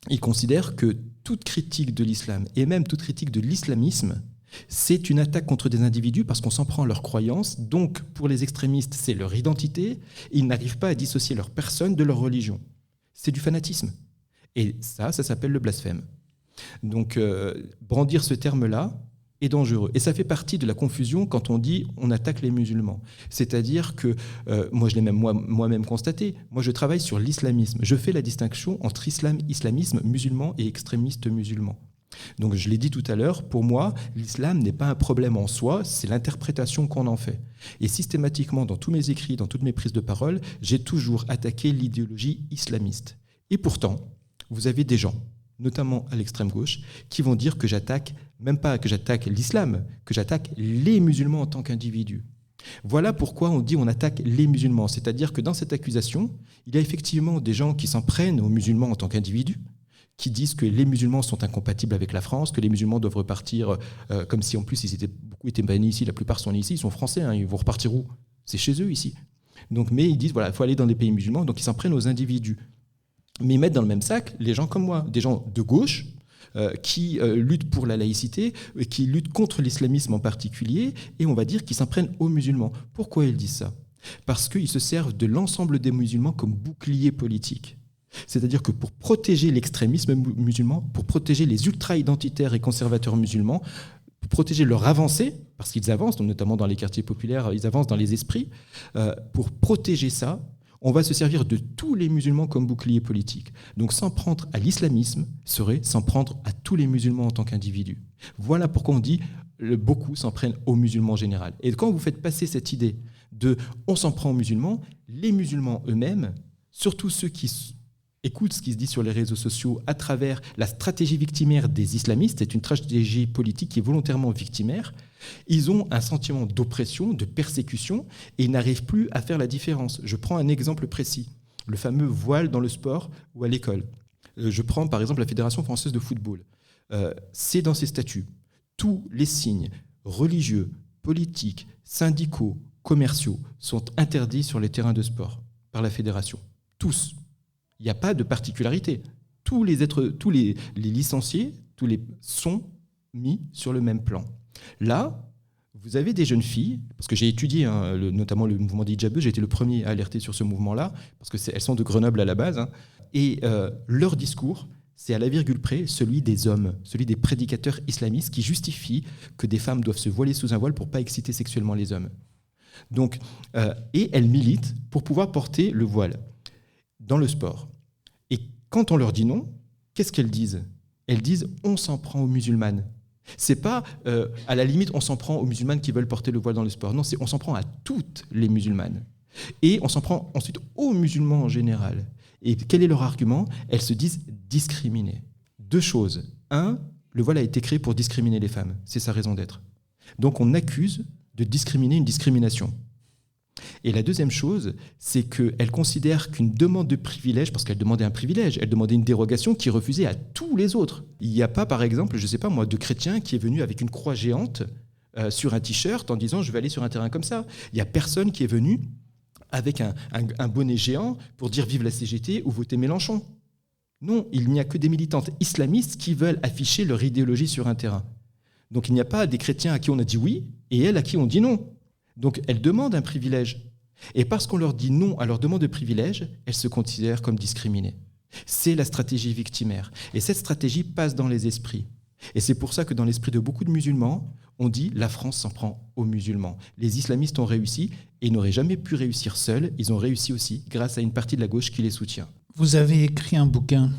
il considère que toute critique de l'islam, et même toute critique de l'islamisme, c'est une attaque contre des individus parce qu'on s'en prend à leurs croyances. Donc, pour les extrémistes, c'est leur identité. Ils n'arrivent pas à dissocier leur personne de leur religion. C'est du fanatisme. Et ça s'appelle le blasphème. Donc, brandir ce terme-là est dangereux. Et ça fait partie de la confusion quand on dit on attaque les musulmans. C'est-à-dire que, moi je l'ai même moi-même constaté, moi je travaille sur l'islamisme. Je fais la distinction entre islamisme musulman et extrémiste musulman. Donc je l'ai dit tout à l'heure, pour moi, l'islam n'est pas un problème en soi, c'est l'interprétation qu'on en fait. Et systématiquement, dans tous mes écrits, dans toutes mes prises de parole, j'ai toujours attaqué l'idéologie islamiste. Et pourtant, vous avez des gens, notamment à l'extrême gauche, qui vont dire que j'attaque, même pas que j'attaque l'islam, que j'attaque les musulmans en tant qu'individus. Voilà pourquoi on dit on attaque les musulmans. C'est-à-dire que dans cette accusation, il y a effectivement des gens qui s'en prennent aux musulmans en tant qu'individus, qui disent que les musulmans sont incompatibles avec la France, que les musulmans doivent repartir, comme si en plus beaucoup étaient bannis ici, la plupart sont nés ici, ils sont français, ils vont repartir où ? C'est chez eux ici. Donc, mais ils disent, voilà, il faut aller dans des pays musulmans, donc ils s'en prennent aux individus. Mais ils mettent dans le même sac les gens comme moi, des gens de gauche, qui luttent pour la laïcité, qui luttent contre l'islamisme en particulier, et on va dire qu'ils s'en prennent aux musulmans. Pourquoi ils disent ça ? Parce qu'ils se servent de l'ensemble des musulmans comme bouclier politique. C'est-à-dire que pour protéger l'extrémisme musulman, pour protéger les ultra-identitaires et conservateurs musulmans, pour protéger leur avancée, parce qu'ils avancent, notamment dans les quartiers populaires, ils avancent dans les esprits, pour protéger ça, on va se servir de tous les musulmans comme bouclier politique. Donc s'en prendre à l'islamisme serait s'en prendre à tous les musulmans en tant qu'individus. Voilà pourquoi on dit beaucoup s'en prennent aux musulmans en général. Et quand vous faites passer cette idée de on s'en prend aux musulmans, les musulmans eux-mêmes, surtout ceux qui écoutent ce qui se dit sur les réseaux sociaux à travers la stratégie victimaire des islamistes, c'est une stratégie politique qui est volontairement victimaire, ils ont un sentiment d'oppression, de persécution, et ils n'arrivent plus à faire la différence. Je prends un exemple précis, le fameux voile dans le sport ou à l'école. Je prends par exemple la Fédération française de football. C'est dans ses statuts. Tous les signes religieux, politiques, syndicaux, commerciaux sont interdits sur les terrains de sport par la fédération. Tous. Il n'y a pas de particularité. Tous les licenciés, sont mis sur le même plan. Là, vous avez des jeunes filles, parce que j'ai étudié notamment le mouvement des hijabeuses, j'ai été le premier à alerter sur ce mouvement-là, parce qu'elles sont de Grenoble à la base, et leur discours, c'est à la virgule près celui des hommes, celui des prédicateurs islamistes qui justifient que des femmes doivent se voiler sous un voile pour ne pas exciter sexuellement les hommes. Donc, et elles militent pour pouvoir porter le voile dans le sport. Et quand on leur dit non, qu'est-ce qu'elles disent ? Elles disent « on s'en prend aux musulmanes ». C'est pas, à la limite, on s'en prend aux musulmanes qui veulent porter le voile dans le sport. Non, c'est on s'en prend à toutes les musulmanes. Et on s'en prend ensuite aux musulmans en général. Et quel est leur argument ? Elles se disent discriminées. Deux choses. Un, le voile a été créé pour discriminer les femmes. C'est sa raison d'être. Donc on accuse de discriminer une discrimination. Et la deuxième chose, c'est qu'elle considère qu'une demande de privilège, parce qu'elle demandait un privilège, elle demandait une dérogation qui est refusée à tous les autres. Il n'y a pas, par exemple, je ne sais pas moi, de chrétien qui est venu avec une croix géante sur un t-shirt en disant « je vais aller sur un terrain comme ça ». Il n'y a personne qui est venu avec un bonnet géant pour dire « vive la CGT » ou « votez Mélenchon ». Non, il n'y a que des militantes islamistes qui veulent afficher leur idéologie sur un terrain. Donc il n'y a pas des chrétiens à qui on a dit oui et elles à qui on dit non. Donc elles demandent un privilège. Et parce qu'on leur dit non à leur demande de privilège, elles se considèrent comme discriminées. C'est la stratégie victimaire. Et cette stratégie passe dans les esprits. Et c'est pour ça que dans l'esprit de beaucoup de musulmans, on dit la France s'en prend aux musulmans. Les islamistes ont réussi et n'auraient jamais pu réussir seuls. Ils ont réussi aussi grâce à une partie de la gauche qui les soutient. Vous avez écrit un bouquin.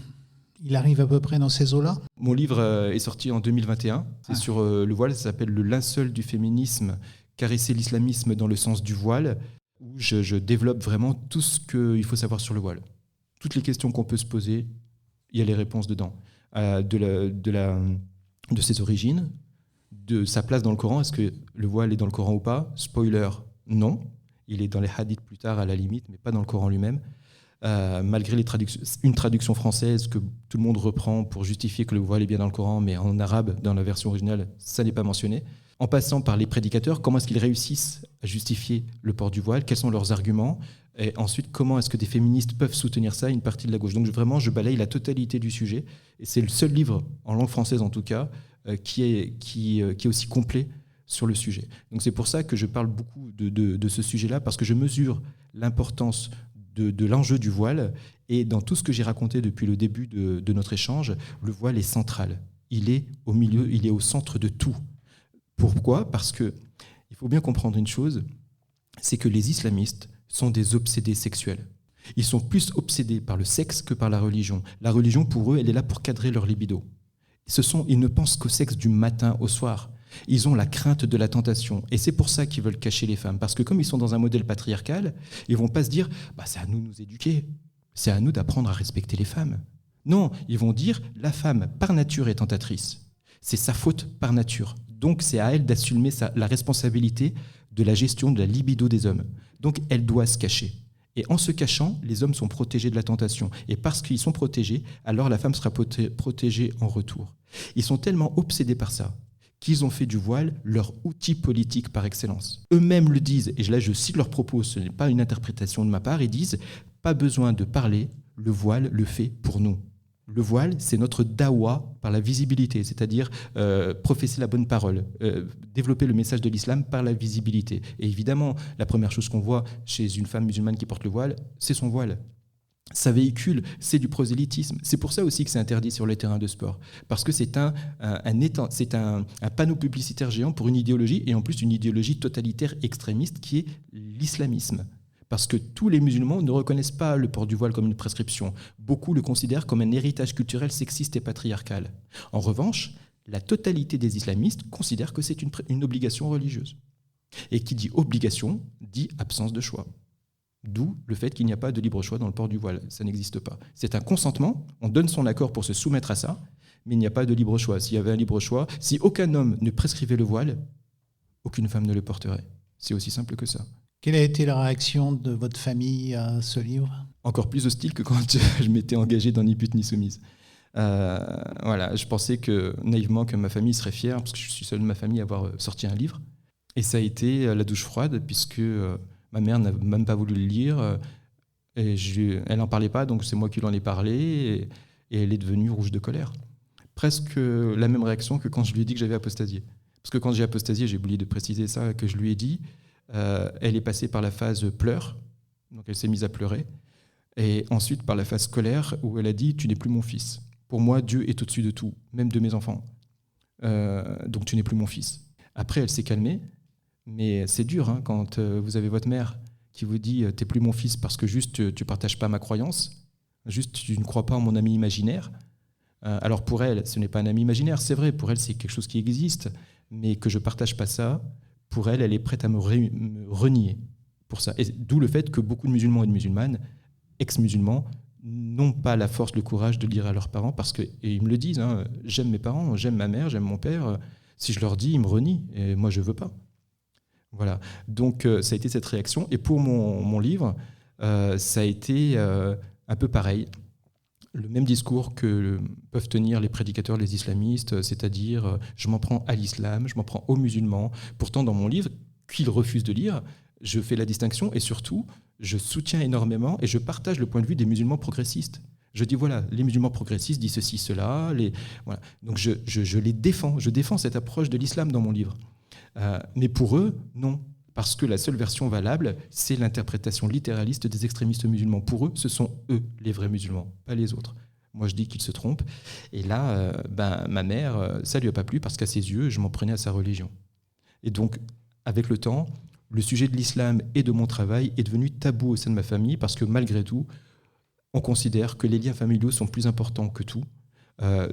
Il arrive à peu près dans ces eaux-là ? Mon livre est sorti en 2021. C'est sur le voile. Ça s'appelle « Le linceul du féminisme, caresser l'islamisme dans le sens du voile », où je développe vraiment tout ce qu'il faut savoir sur le voile. Toutes les questions qu'on peut se poser, il y a les réponses dedans. De ses origines, de sa place dans le Coran. Est-ce que le voile est dans le Coran ou pas ? Spoiler, non. Il est dans les hadiths plus tard, à la limite, mais pas dans le Coran lui-même. Malgré une traduction française que tout le monde reprend pour justifier que le voile est bien dans le Coran, mais en arabe, dans la version originale, ça n'est pas mentionné. En passant par les prédicateurs, comment est-ce qu'ils réussissent à justifier le port du voile ? Quels sont leurs arguments ? Et ensuite, comment est-ce que des féministes peuvent soutenir ça, une partie de la gauche ? Donc vraiment, je balaye la totalité du sujet. Et c'est le seul livre, en langue française en tout cas, qui est aussi complet sur le sujet. Donc c'est pour ça que je parle beaucoup de ce sujet-là, parce que je mesure l'importance de l'enjeu du voile. Et dans tout ce que j'ai raconté depuis le début de notre échange, le voile est central. Il est au milieu, il est au centre de tout. Pourquoi ? Parce qu'il faut bien comprendre une chose, c'est que les islamistes sont des obsédés sexuels. Ils sont plus obsédés par le sexe que par la religion. La religion, pour eux, elle est là pour cadrer leur libido. Ils ne pensent qu'au sexe du matin au soir. Ils ont la crainte de la tentation. Et c'est pour ça qu'ils veulent cacher les femmes. Parce que comme ils sont dans un modèle patriarcal, ils ne vont pas se dire « c'est à nous de nous éduquer, c'est à nous d'apprendre à respecter les femmes ». Non, ils vont dire « la femme, par nature, est tentatrice. C'est sa faute par nature. Donc c'est à elle d'assumer la responsabilité de la gestion de la libido des hommes. Donc elle doit se cacher. Et en se cachant, les hommes sont protégés de la tentation. Et parce qu'ils sont protégés, alors la femme sera protégée en retour. Ils sont tellement obsédés par ça qu'ils ont fait du voile leur outil politique par excellence. Eux-mêmes le disent, et là je cite leurs propos, ce n'est pas une interprétation de ma part, ils disent « Pas besoin de parler, le voile le fait pour nous ». Le voile, c'est notre dawa par la visibilité, c'est-à-dire professer la bonne parole, développer le message de l'islam par la visibilité. Et évidemment, la première chose qu'on voit chez une femme musulmane qui porte le voile, c'est son voile. Ça véhicule, c'est du prosélytisme. C'est pour ça aussi que c'est interdit sur les terrains de sport. Parce que c'est un panneau publicitaire géant pour une idéologie, et en plus une idéologie totalitaire extrémiste qui est l'islamisme. Parce que tous les musulmans ne reconnaissent pas le port du voile comme une prescription. Beaucoup le considèrent comme un héritage culturel sexiste et patriarcal. En revanche, la totalité des islamistes considèrent que c'est une obligation religieuse. Et qui dit obligation, dit absence de choix. D'où le fait qu'il n'y a pas de libre choix dans le port du voile. Ça n'existe pas. C'est un consentement, on donne son accord pour se soumettre à ça, mais il n'y a pas de libre choix. S'il y avait un libre choix, si aucun homme ne prescrivait le voile, aucune femme ne le porterait. C'est aussi simple que ça. Quelle a été la réaction de votre famille à ce livre ? Encore plus hostile que quand je m'étais engagé dans Ni pute ni soumise. Voilà, je pensais naïvement que ma famille serait fière, parce que je suis seul de ma famille à avoir sorti un livre. Et ça a été la douche froide, puisque ma mère n'a même pas voulu le lire. Et elle n'en parlait pas, donc c'est moi qui lui en ai parlé. Et elle est devenue rouge de colère. Presque la même réaction que quand je lui ai dit que j'avais apostasié. Parce que quand j'ai apostasié, j'ai oublié de préciser ça, que je lui ai dit... elle est passée par la phase pleurs, donc elle s'est mise à pleurer, et ensuite par la phase colère où elle a dit « tu n'es plus mon fils. Pour moi, Dieu est au-dessus de tout, même de mes enfants. Donc tu n'es plus mon fils. » Après, elle s'est calmée, mais c'est dur hein, quand vous avez votre mère qui vous dit « t'es plus mon fils parce que juste tu partages pas ma croyance, juste tu ne crois pas en mon ami imaginaire. » Alors pour elle, ce n'est pas un ami imaginaire, c'est vrai, pour elle c'est quelque chose qui existe, mais que je partage pas ça. Pour elle, elle est prête à me renier pour ça. Et d'où le fait que beaucoup de musulmans et de musulmanes, ex-musulmans, n'ont pas la force, le courage de dire à leurs parents, parce que, et ils me le disent, hein, j'aime mes parents, j'aime ma mère, j'aime mon père. Si je leur dis, ils me renient, et moi je veux pas. Voilà. Donc ça a été cette réaction. Et pour mon livre, ça a été un peu pareil. Le même discours que peuvent tenir les prédicateurs, les islamistes, c'est-à-dire je m'en prends à l'islam, je m'en prends aux musulmans. Pourtant, dans mon livre, qu'ils refusent de lire, je fais la distinction et surtout, je soutiens énormément et je partage le point de vue des musulmans progressistes. Je dis voilà, les musulmans progressistes disent ceci, cela. Voilà. Donc je les défends, je défends cette approche de l'islam dans mon livre. Mais pour eux, non. Parce que la seule version valable, c'est l'interprétation littéraliste des extrémistes musulmans. Pour eux, ce sont eux les vrais musulmans, pas les autres. Moi, je dis qu'ils se trompent. Et là, ma mère, ça ne lui a pas plu parce qu'à ses yeux, je m'en prenais à sa religion. Et donc, avec le temps, le sujet de l'islam et de mon travail est devenu tabou au sein de ma famille parce que malgré tout, on considère que les liens familiaux sont plus importants que tout.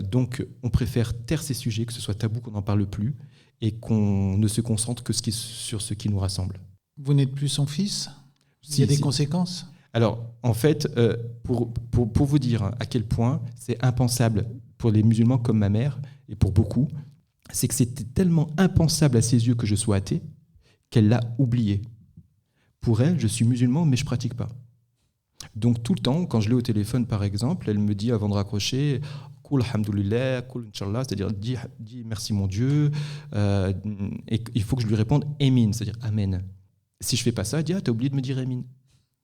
Donc, on préfère taire ces sujets, que ce soit tabou, qu'on n'en parle plus, et qu'on ne se concentre que sur ce qui nous rassemble. Vous n'êtes plus son fils ? Il y a des conséquences ? Alors, en fait, pour vous dire à quel point c'est impensable pour les musulmans comme ma mère, et pour beaucoup, c'est que c'était tellement impensable à ses yeux que je sois athée, qu'elle l'a oublié. Pour elle, je suis musulman, mais je ne pratique pas. Donc tout le temps, quand je l'ai au téléphone, par exemple, elle me dit avant de raccrocher « Kul alhamdoulilah, kul inshallah », c'est-à-dire « dis merci mon Dieu », et il faut que je lui réponde « Amin », c'est-à-dire « Amen ». Si je ne fais pas ça, elle dit « Ah, tu as oublié de me dire Amin ».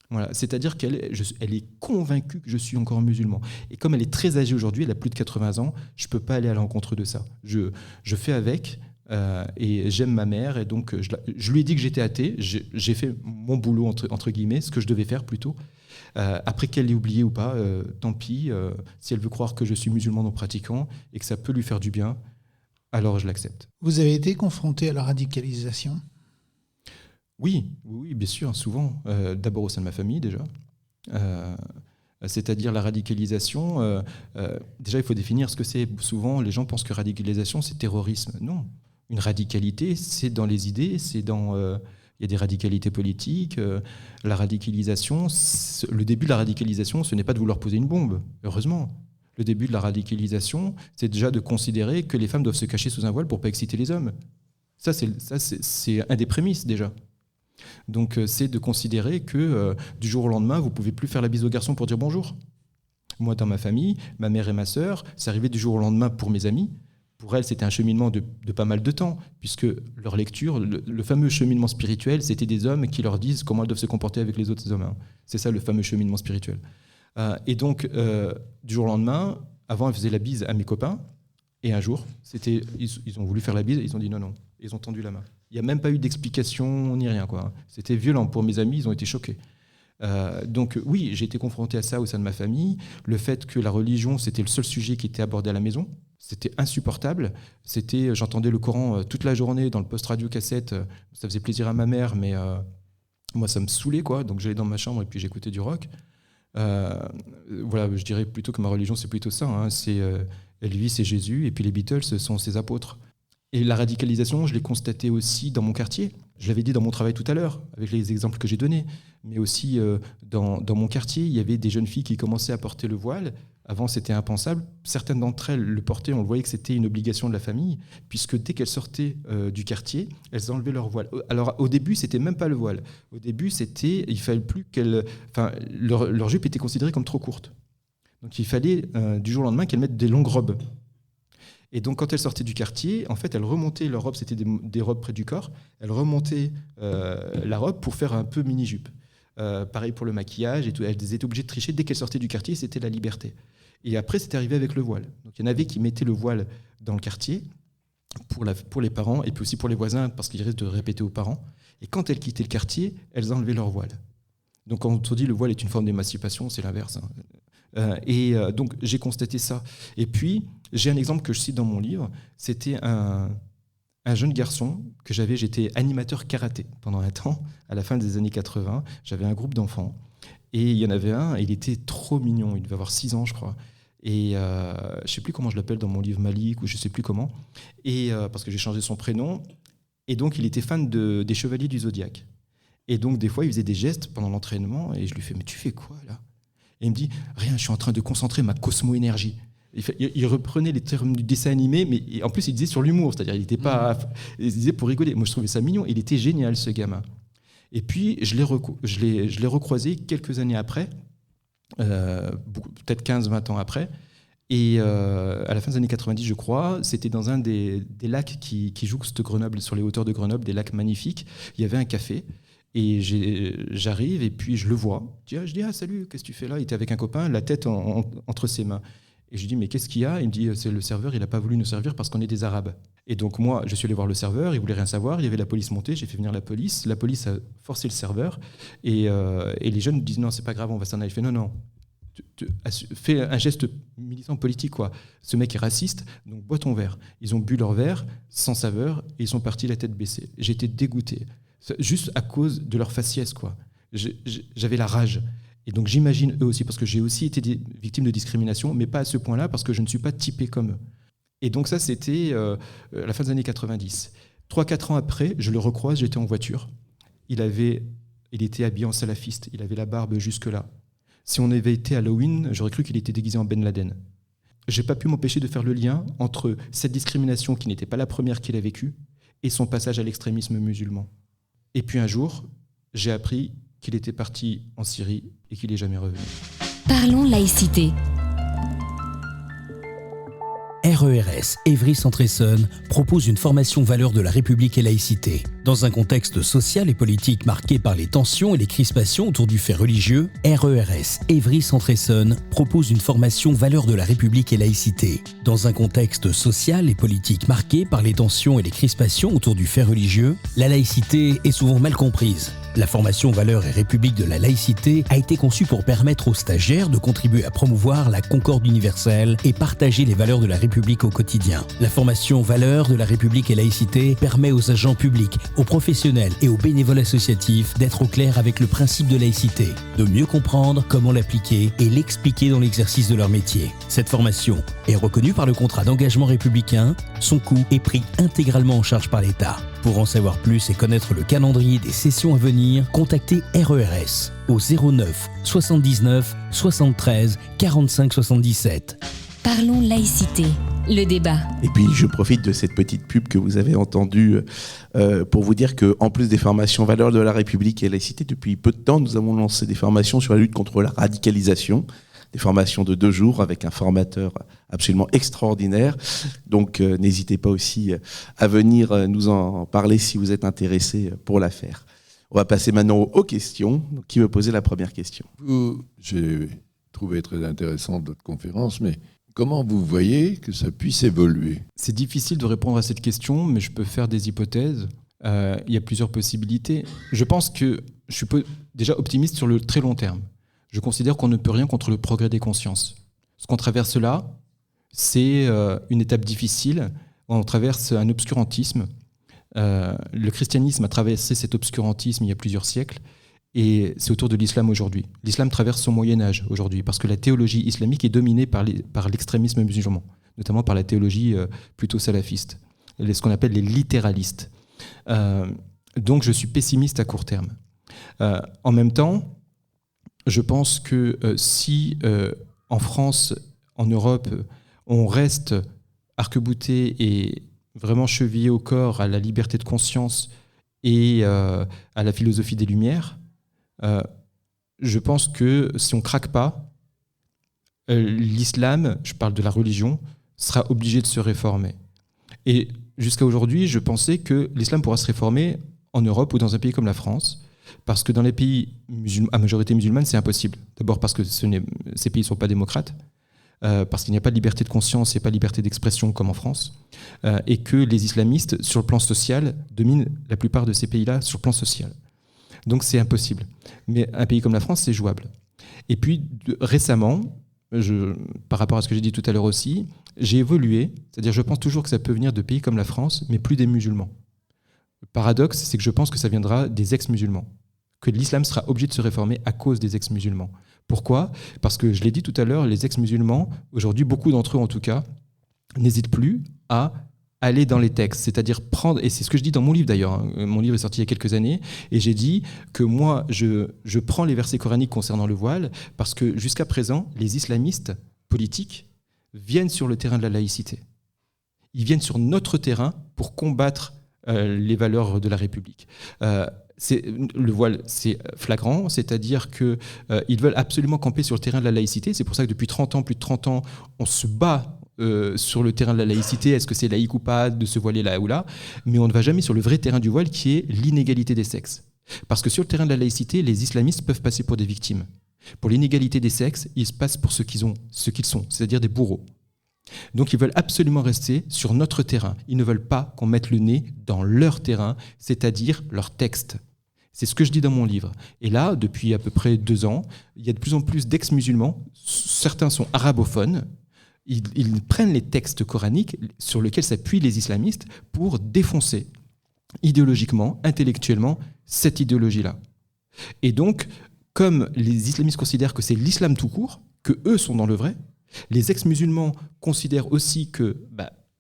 Voilà, c'est-à-dire qu'elle est convaincue que je suis encore musulman. Et comme elle est très âgée aujourd'hui, elle a plus de 80 ans, je ne peux pas aller à l'encontre de ça. Je fais avec, et j'aime ma mère, et donc je lui ai dit que j'étais athée, j'ai fait mon boulot, entre guillemets, ce que je devais faire plutôt. Après qu'elle l'ait oublié ou pas, tant pis, si elle veut croire que je suis musulman non pratiquant et que ça peut lui faire du bien, alors je l'accepte. Vous avez été confronté à la radicalisation ? Oui, bien sûr, souvent. D'abord au sein de ma famille, déjà. C'est-à-dire la radicalisation, déjà il faut définir ce que c'est. Souvent, les gens pensent que radicalisation, c'est terrorisme. Non. Une radicalité, c'est dans les idées, c'est dans... il y a des radicalités politiques. La radicalisation, le début de la radicalisation, ce n'est pas de vouloir poser une bombe, heureusement. Le début de la radicalisation, c'est déjà de considérer que les femmes doivent se cacher sous un voile pour ne pas exciter les hommes. Ça, c'est un des prémices, déjà. Donc, c'est de considérer que du jour au lendemain, vous ne pouvez plus faire la bise aux garçons pour dire bonjour. Moi, dans ma famille, ma mère et ma sœur, c'est arrivé du jour au lendemain pour mes amis. Pour elles, c'était un cheminement de pas mal de temps, puisque leur lecture, le fameux cheminement spirituel, c'était des hommes qui leur disent comment elles doivent se comporter avec les autres hommes. Hein. C'est ça le fameux cheminement spirituel. Et donc, du jour au lendemain, avant, elles faisaient la bise à mes copains, et un jour, ils ont voulu faire la bise, ils ont dit non, ils ont tendu la main. Il n'y a même pas eu d'explication ni rien, quoi. C'était violent pour mes amis, ils ont été choqués. Donc oui, j'ai été confronté à ça au sein de ma famille. Le fait que la religion, c'était le seul sujet qui était abordé à la maison, c'était insupportable. J'entendais le Coran toute la journée dans le post-radio cassette. Ça faisait plaisir à ma mère, mais moi, ça me saoulait, quoi. Donc j'allais dans ma chambre et puis j'écoutais du rock. Voilà, je dirais plutôt que ma religion, c'est plutôt ça. Hein. Elvis, c'est Jésus, et puis les Beatles, ce sont ses apôtres. Et la radicalisation, je l'ai constatée aussi dans mon quartier. Je l'avais dit dans mon travail tout à l'heure, avec les exemples que j'ai donnés. Mais aussi, dans mon quartier, il y avait des jeunes filles qui commençaient à porter le voile. Avant, c'était impensable. Certaines d'entre elles le portaient, on le voyait que c'était une obligation de la famille, puisque dès qu'elles sortaient du quartier, elles enlevaient leur voile. Alors, au début, c'était même pas le voile. Au début, il fallait plus leur jupe était considérée comme trop courte. Donc, il fallait, du jour au lendemain, qu'elles mettent des longues robes. Et donc, quand elles sortaient du quartier, en fait, elles remontaient leur robe, c'était des robes près du corps, elles remontaient la robe pour faire un peu mini-jupe. Pareil pour le maquillage, et tout. Elles étaient obligées de tricher. Dès qu'elles sortaient du quartier, c'était la liberté. Et après, c'était arrivé avec le voile. Donc, il y en avait qui mettaient le voile dans le quartier pour les parents, et puis aussi pour les voisins, parce qu'ils risquent de répéter aux parents. Et quand elles quittaient le quartier, elles enlevaient leur voile. Donc, quand on te dit le voile est une forme d'émancipation, c'est l'inverse. Hein. Donc, j'ai constaté ça. Et puis, j'ai un exemple que je cite dans mon livre. C'était un jeune garçon que j'étais animateur karaté pendant un temps, à la fin des années 80. J'avais un groupe d'enfants. Et il y en avait un, il était trop mignon. Il devait avoir 6 ans, je crois. Et je ne sais plus comment je l'appelle dans mon livre, Malik, ou je ne sais plus comment. Et parce que j'ai changé son prénom. Et donc, il était fan des Chevaliers du Zodiaque. Et donc, des fois, il faisait des gestes pendant l'entraînement. Et je lui fais, mais tu fais quoi, là ? Et il me dit, rien, je suis en train de concentrer ma cosmo-énergie. Il reprenait les termes du dessin animé, mais en plus, il disait sur l'humour. C'est-à-dire, il disait pour rigoler. Moi, je trouvais ça mignon. Il était génial, ce gamin. Et puis, je l'ai recroisé quelques années après, peut-être 15-20 ans après. Et à la fin des années 90, je crois, c'était dans un des lacs qui jouxtent Grenoble, sur les hauteurs de Grenoble, des lacs magnifiques. Il y avait un café. Et j'arrive et puis je le vois. Je dis, salut, qu'est-ce que tu fais là ? Il était avec un copain, la tête entre ses mains. Et je lui dis, mais qu'est-ce qu'il y a ? Il me dit, c'est le serveur, il n'a pas voulu nous servir parce qu'on est des Arabes. Et donc moi, je suis allé voir le serveur, il ne voulait rien savoir, il y avait la police montée, j'ai fait venir la police a forcé le serveur, et les jeunes me disent, non, c'est pas grave, on va s'en aller. Je fais, non, fais un geste militant politique, quoi. Ce mec est raciste, donc bois ton verre. Ils ont bu leur verre, sans saveur, et ils sont partis la tête baissée. J'étais dégoûté. Juste à cause de leur faciès, quoi. J'avais la rage. Et donc j'imagine eux aussi, parce que j'ai aussi été victime de discrimination, mais pas à ce point-là, parce que je ne suis pas typé comme eux. Et donc ça, c'était la fin des années 90. 3-4 ans après, je le recroise, j'étais en voiture. Il était habillé en salafiste, il avait la barbe jusque-là. Si on avait été à Halloween, j'aurais cru qu'il était déguisé en Ben Laden. Je n'ai pas pu m'empêcher de faire le lien entre cette discrimination, qui n'était pas la première qu'il a vécue, et son passage à l'extrémisme musulman. Et puis un jour, j'ai appris qu'il était parti en Syrie et qu'il n'est jamais revenu. Parlons laïcité. RERS Évry-Centre-Essonne propose une formation valeurs de la République et laïcité. Dans un contexte social et politique marqué par les tensions et les crispations autour du fait religieux, RERS Évry-Centre-Essonne propose une formation valeurs de la République et laïcité. Dans un contexte social et politique marqué par les tensions et les crispations autour du fait religieux, la laïcité est souvent mal comprise. La formation Valeurs et République de la laïcité a été conçue pour permettre aux stagiaires de contribuer à promouvoir la concorde universelle et partager les valeurs de la République au quotidien. La formation Valeurs de la République et laïcité permet aux agents publics, aux professionnels et aux bénévoles associatifs d'être au clair avec le principe de laïcité, de mieux comprendre comment l'appliquer et l'expliquer dans l'exercice de leur métier. Cette formation est reconnue par le contrat d'engagement républicain. Son coût est pris intégralement en charge par l'État. Pour en savoir plus et connaître le calendrier des sessions à venir, contactez RERS au 09 79 73 45 77. Parlons laïcité, le débat. Et puis je profite de cette petite pub que vous avez entendue pour vous dire qu'en plus des formations valeurs de la République et laïcité, depuis peu de temps, nous avons lancé des formations sur la lutte contre la radicalisation, des formations de 2 jours avec un formateur absolument extraordinaire. Donc n'hésitez pas aussi à venir nous en parler si vous êtes intéressé pour la faire. On va passer maintenant aux questions. Donc, qui veut poser la première question ? J'ai trouvé très intéressante votre conférence, mais comment vous voyez que ça puisse évoluer ? C'est difficile de répondre à cette question, mais je peux faire des hypothèses. Il y a plusieurs possibilités. Je pense que je suis déjà optimiste sur le très long terme. Je considère qu'on ne peut rien contre le progrès des consciences. Ce qu'on traverse là, c'est une étape difficile. On traverse un obscurantisme. Le christianisme a traversé cet obscurantisme il y a plusieurs siècles, et c'est autour de l'islam aujourd'hui. L'islam traverse son Moyen-Âge aujourd'hui, parce que la théologie islamique est dominée par l'extrémisme musulman, notamment par la théologie plutôt salafiste, ce qu'on appelle les littéralistes. Donc je suis pessimiste à court terme. En même temps, je pense que si en France, en Europe, on reste arc-bouté et vraiment chevillé au corps à la liberté de conscience et à la philosophie des Lumières, je pense que si on ne craque pas, l'islam, je parle de la religion, sera obligé de se réformer. Et jusqu'à aujourd'hui, je pensais que l'islam pourra se réformer en Europe ou dans un pays comme la France, parce que dans les pays à majorité musulmane, c'est impossible. D'abord parce que ces pays ne sont pas démocrates, parce qu'il n'y a pas de liberté de conscience et pas de liberté d'expression comme en France, et que les islamistes, sur le plan social, dominent la plupart de ces pays-là sur le plan social. Donc c'est impossible. Mais un pays comme la France, c'est jouable. Et puis récemment, par rapport à ce que j'ai dit tout à l'heure aussi, j'ai évolué, c'est-à-dire je pense toujours que ça peut venir de pays comme la France, mais plus des musulmans. Le paradoxe, c'est que je pense que ça viendra des ex-musulmans, que l'islam sera obligé de se réformer à cause des ex-musulmans. Pourquoi ? Parce que, je l'ai dit tout à l'heure, les ex-musulmans, aujourd'hui, beaucoup d'entre eux en tout cas, n'hésitent plus à aller dans les textes, c'est-à-dire prendre, et c'est ce que je dis dans mon livre d'ailleurs, hein, mon livre est sorti il y a quelques années, et j'ai dit que moi, je prends les versets coraniques concernant le voile, parce que jusqu'à présent, les islamistes politiques viennent sur le terrain de la laïcité. Ils viennent sur notre terrain pour combattre les valeurs de la République. Le voile, c'est flagrant, c'est-à-dire qu'ils veulent absolument camper sur le terrain de la laïcité. C'est pour ça que depuis 30 ans, plus de 30 ans, on se bat sur le terrain de la laïcité. Est-ce que c'est laïque ou pas de se voiler là ou là ? Mais on ne va jamais sur le vrai terrain du voile qui est l'inégalité des sexes. Parce que sur le terrain de la laïcité, les islamistes peuvent passer pour des victimes. Pour l'inégalité des sexes, ils se passent pour ce qu'ils sont, c'est-à-dire des bourreaux. Donc ils veulent absolument rester sur notre terrain. Ils ne veulent pas qu'on mette le nez dans leur terrain, c'est-à-dire leur texte. C'est ce que je dis dans mon livre. Et là, depuis à peu près 2 ans, il y a de plus en plus d'ex-musulmans. Certains sont arabophones. Ils prennent les textes coraniques sur lesquels s'appuient les islamistes pour défoncer idéologiquement, intellectuellement, cette idéologie-là. Et donc, comme les islamistes considèrent que c'est l'islam tout court, que eux sont dans le vrai, les ex-musulmans considèrent aussi que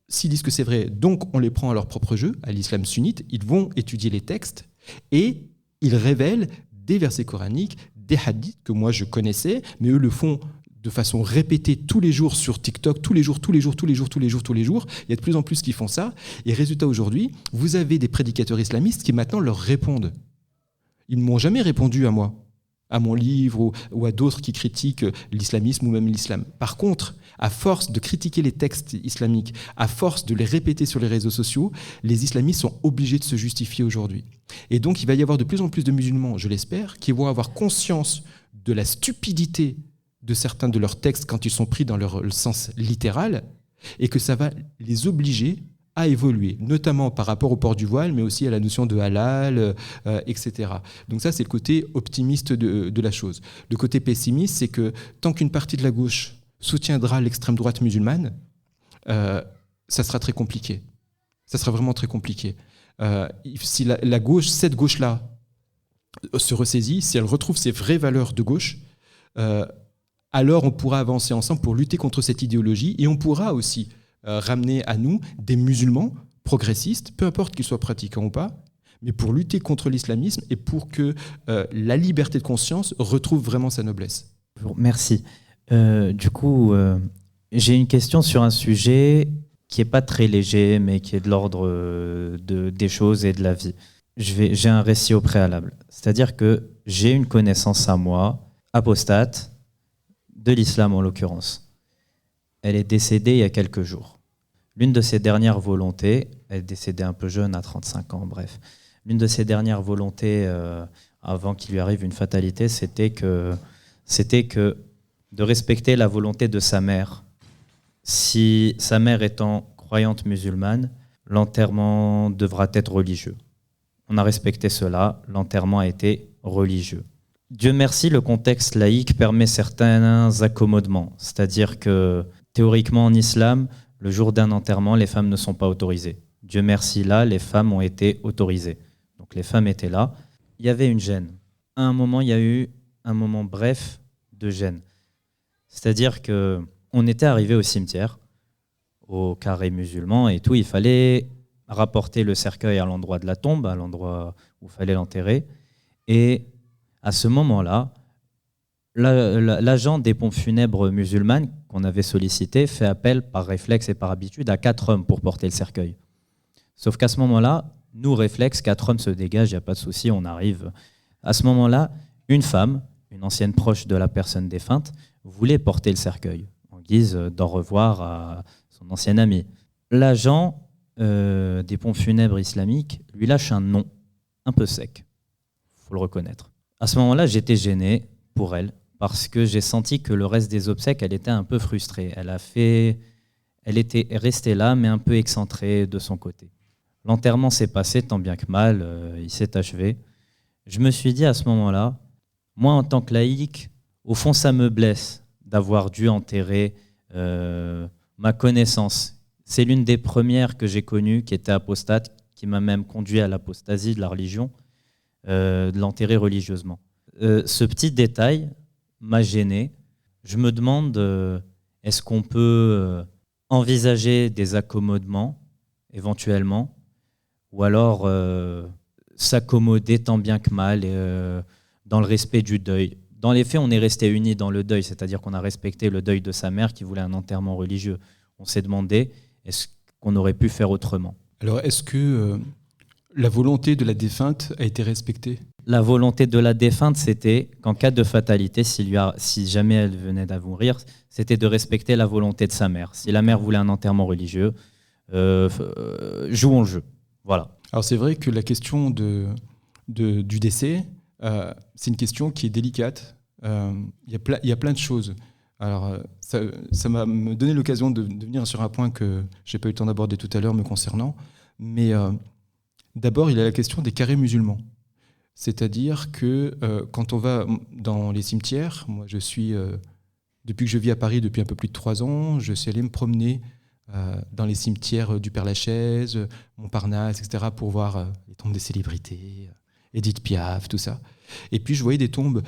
s'ils disent que c'est vrai, donc on les prend à leur propre jeu, à l'islam sunnite, ils vont étudier les textes et ils révèlent des versets coraniques, des hadiths que moi je connaissais, mais eux le font de façon répétée tous les jours sur TikTok, tous les jours. Il y a de plus en plus qui font ça. Et résultat, aujourd'hui, vous avez des prédicateurs islamistes qui maintenant leur répondent. Ils ne m'ont jamais répondu à moi, à mon livre ou à d'autres qui critiquent l'islamisme ou même l'islam. Par contre, à force de critiquer les textes islamiques, à force de les répéter sur les réseaux sociaux, les islamistes sont obligés de se justifier aujourd'hui. Et donc, il va y avoir de plus en plus de musulmans, je l'espère, qui vont avoir conscience de la stupidité de certains de leurs textes quand ils sont pris dans leur sens littéral, et que ça va les obliger à évoluer, notamment par rapport au port du voile, mais aussi à la notion de halal, etc. Donc ça, c'est le côté optimiste de la chose. Le côté pessimiste, c'est que tant qu'une partie de la gauche soutiendra l'extrême droite musulmane, ça sera très compliqué. Ça sera vraiment très compliqué. Si la gauche, cette gauche-là, se ressaisit, si elle retrouve ses vraies valeurs de gauche, alors on pourra avancer ensemble pour lutter contre cette idéologie, et on pourra aussi ramener à nous des musulmans progressistes, peu importe qu'ils soient pratiquants ou pas, mais pour lutter contre l'islamisme et pour que la liberté de conscience retrouve vraiment sa noblesse. Merci. Du coup, j'ai une question sur un sujet qui n'est pas très léger, mais qui est de l'ordre des choses et de la vie. J'ai un récit au préalable. C'est-à-dire que j'ai une connaissance à moi, apostate, de l'islam en l'occurrence. Elle est décédée il y a quelques jours. L'une de ses dernières volontés, elle est décédée un peu jeune, à 35 ans, bref. L'une de ses dernières volontés, avant qu'il lui arrive une fatalité, c'était que de respecter la volonté de sa mère. Si sa mère étant croyante musulmane, l'enterrement devra être religieux. On a respecté cela, l'enterrement a été religieux. Dieu merci, le contexte laïque permet certains accommodements, c'est-à-dire que théoriquement en islam, le jour d'un enterrement, les femmes ne sont pas autorisées. Dieu merci, là, les femmes ont été autorisées. Donc les femmes étaient là. Il y avait une gêne. À un moment, il y a eu un moment bref de gêne. C'est-à-dire qu'on était arrivé au cimetière, au carré musulman et tout, il fallait rapporter le cercueil à l'endroit de la tombe, à l'endroit où il fallait l'enterrer. Et à ce moment-là, l'agent des pompes funèbres musulmanes qu'on avait sollicité fait appel par réflexe et par habitude à 4 hommes pour porter le cercueil. Sauf qu'à ce moment-là, nous, réflexe, 4 hommes se dégagent, il n'y a pas de souci, on arrive. À ce moment-là, une femme, une ancienne proche de la personne défunte, voulait porter le cercueil en guise d'au revoir à son ancien ami. L'agent des pompes funèbres islamiques lui lâche un non un peu sec, il faut le reconnaître. À ce moment-là, j'étais gêné pour elle parce que j'ai senti que le reste des obsèques, elle était un peu frustrée. Elle était restée là, mais un peu excentrée de son côté. L'enterrement s'est passé tant bien que mal, il s'est achevé. Je me suis dit à ce moment-là, moi en tant que laïc, au fond ça me blesse d'avoir dû enterrer ma connaissance. C'est l'une des premières que j'ai connues qui était apostate, qui m'a même conduit à l'apostasie de la religion, de l'enterrer religieusement. Ce petit détail m'a gêné. Je me demande, est-ce qu'on peut envisager des accommodements, éventuellement, ou alors s'accommoder tant bien que mal dans le respect du deuil. Dans les faits, on est resté unis dans le deuil, c'est-à-dire qu'on a respecté le deuil de sa mère qui voulait un enterrement religieux. On s'est demandé, est-ce qu'on aurait pu faire autrement ? Alors, est-ce que la volonté de la défunte a été respectée ? La volonté de la défunte, c'était qu'en cas de fatalité, si jamais elle venait à mourir, c'était de respecter la volonté de sa mère. Si la mère voulait un enterrement religieux, jouons le jeu. Voilà. Alors c'est vrai que la question du décès, c'est une question qui est délicate. Il y a plein de choses. Alors ça m'a donné l'occasion de venir sur un point que je n'ai pas eu le temps d'aborder tout à l'heure me concernant. Mais d'abord, il y a la question des carrés musulmans. C'est-à-dire que quand on va dans les cimetières, moi depuis que je vis à Paris depuis un peu plus de 3 ans, je suis allé me promener dans les cimetières du Père-Lachaise, Montparnasse, etc., pour voir les tombes des célébrités, Édith Piaf, tout ça. Et puis je voyais des tombes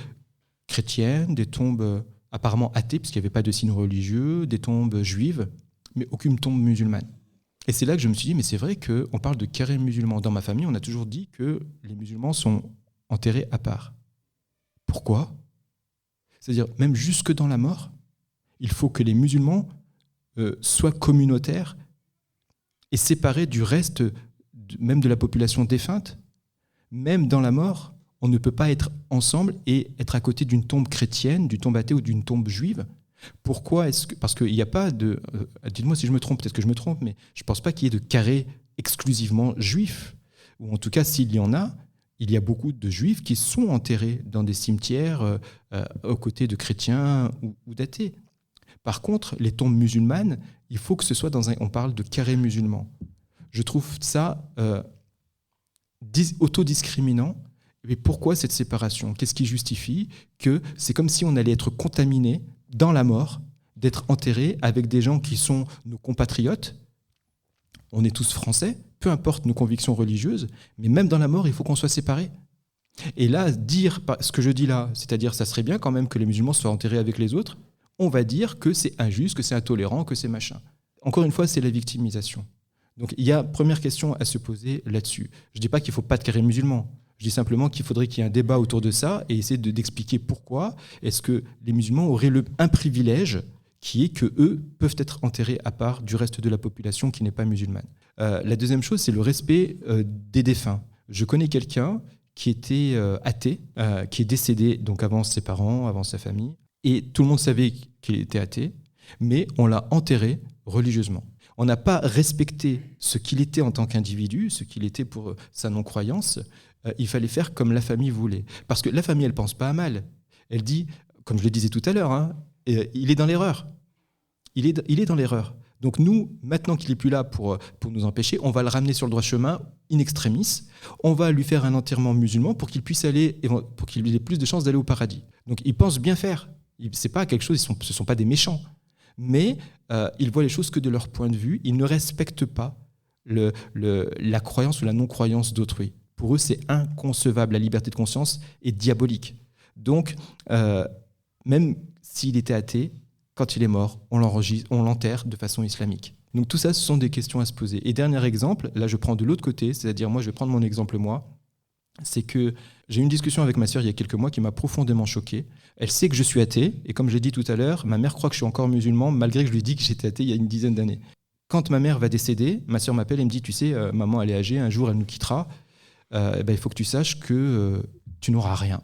chrétiennes, des tombes apparemment athées, puisqu'il n'y avait pas de signes religieux, des tombes juives, mais aucune tombe musulmane. Et c'est là que je me suis dit, mais c'est vrai qu'on parle de carré musulman. Dans ma famille, on a toujours dit que les musulmans sont enterrés à part. Pourquoi ? C'est-à-dire, même jusque dans la mort, il faut que les musulmans soient communautaires et séparés du reste, même de la population défunte. Même dans la mort, on ne peut pas être ensemble et être à côté d'une tombe chrétienne, d'une tombe athée ou d'une tombe juive. Pourquoi est-ce que... Parce qu'il n'y a pas de... dites-moi si je me trompe, peut-être que je me trompe, mais je ne pense pas qu'il y ait de carré exclusivement juif. Ou en tout cas, s'il y en a, il y a beaucoup de juifs qui sont enterrés dans des cimetières aux côtés de chrétiens ou d'athées. Par contre, les tombes musulmanes, il faut que ce soit on parle de carré musulman. Je trouve ça autodiscriminant. Mais pourquoi cette séparation ? Qu'est-ce qui justifie que c'est comme si on allait être contaminé dans la mort, d'être enterré avec des gens qui sont nos compatriotes. On est tous français, peu importe nos convictions religieuses, mais même dans la mort, il faut qu'on soit séparés. Et là, dire ce que je dis là, c'est-à-dire ça serait bien quand même que les musulmans soient enterrés avec les autres, on va dire que c'est injuste, que c'est intolérant, que c'est machin. Encore une fois, c'est la victimisation. Donc il y a première question à se poser là-dessus. Je ne dis pas qu'il ne faut pas de carré musulman. Je dis simplement qu'il faudrait qu'il y ait un débat autour de ça et essayer d'expliquer pourquoi est-ce que les musulmans auraient un privilège qui est qu'eux peuvent être enterrés à part du reste de la population qui n'est pas musulmane. La deuxième chose, c'est le respect des défunts. Je connais quelqu'un qui était athée, qui est décédé donc avant ses parents, avant sa famille. et tout le monde savait qu'il était athée, mais on l'a enterré religieusement. On n'a pas respecté ce qu'il était en tant qu'individu, ce qu'il était pour sa non-croyance. Il fallait faire comme la famille voulait. Parce que la famille, elle ne pense pas à mal. Elle dit, comme je le disais tout à l'heure, il est dans l'erreur. Il est dans l'erreur. Donc nous, maintenant qu'il n'est plus là pour nous empêcher, on va le ramener sur le droit chemin, in extremis. On va lui faire un enterrement musulman pour qu'il puisse aller, pour qu'il ait plus de chances d'aller au paradis. Donc ils pensent bien faire. C'est pas quelque chose, ce ne sont pas des méchants. Mais ils voient les choses que de leur point de vue. Ils ne respectent pas la croyance ou la non-croyance d'autrui. Pour eux, c'est inconcevable. La liberté de conscience est diabolique. Donc, même s'il était athée, quand il est mort, on l'enterre de façon islamique. Donc tout ça, ce sont des questions à se poser. Et dernier exemple, là je prends de l'autre côté, c'est-à-dire moi je vais prendre mon exemple moi, c'est que j'ai eu une discussion avec ma sœur il y a quelques mois qui m'a profondément choqué. Elle sait que je suis athée, et comme j'ai dit tout à l'heure, ma mère croit que je suis encore musulman, malgré que je lui ai dit que j'étais athée il y a une dizaine d'années. Quand ma mère va décéder, ma sœur m'appelle et me dit, tu sais, maman elle est âgée, un jour elle nous quittera, il faut que tu saches que tu n'auras rien.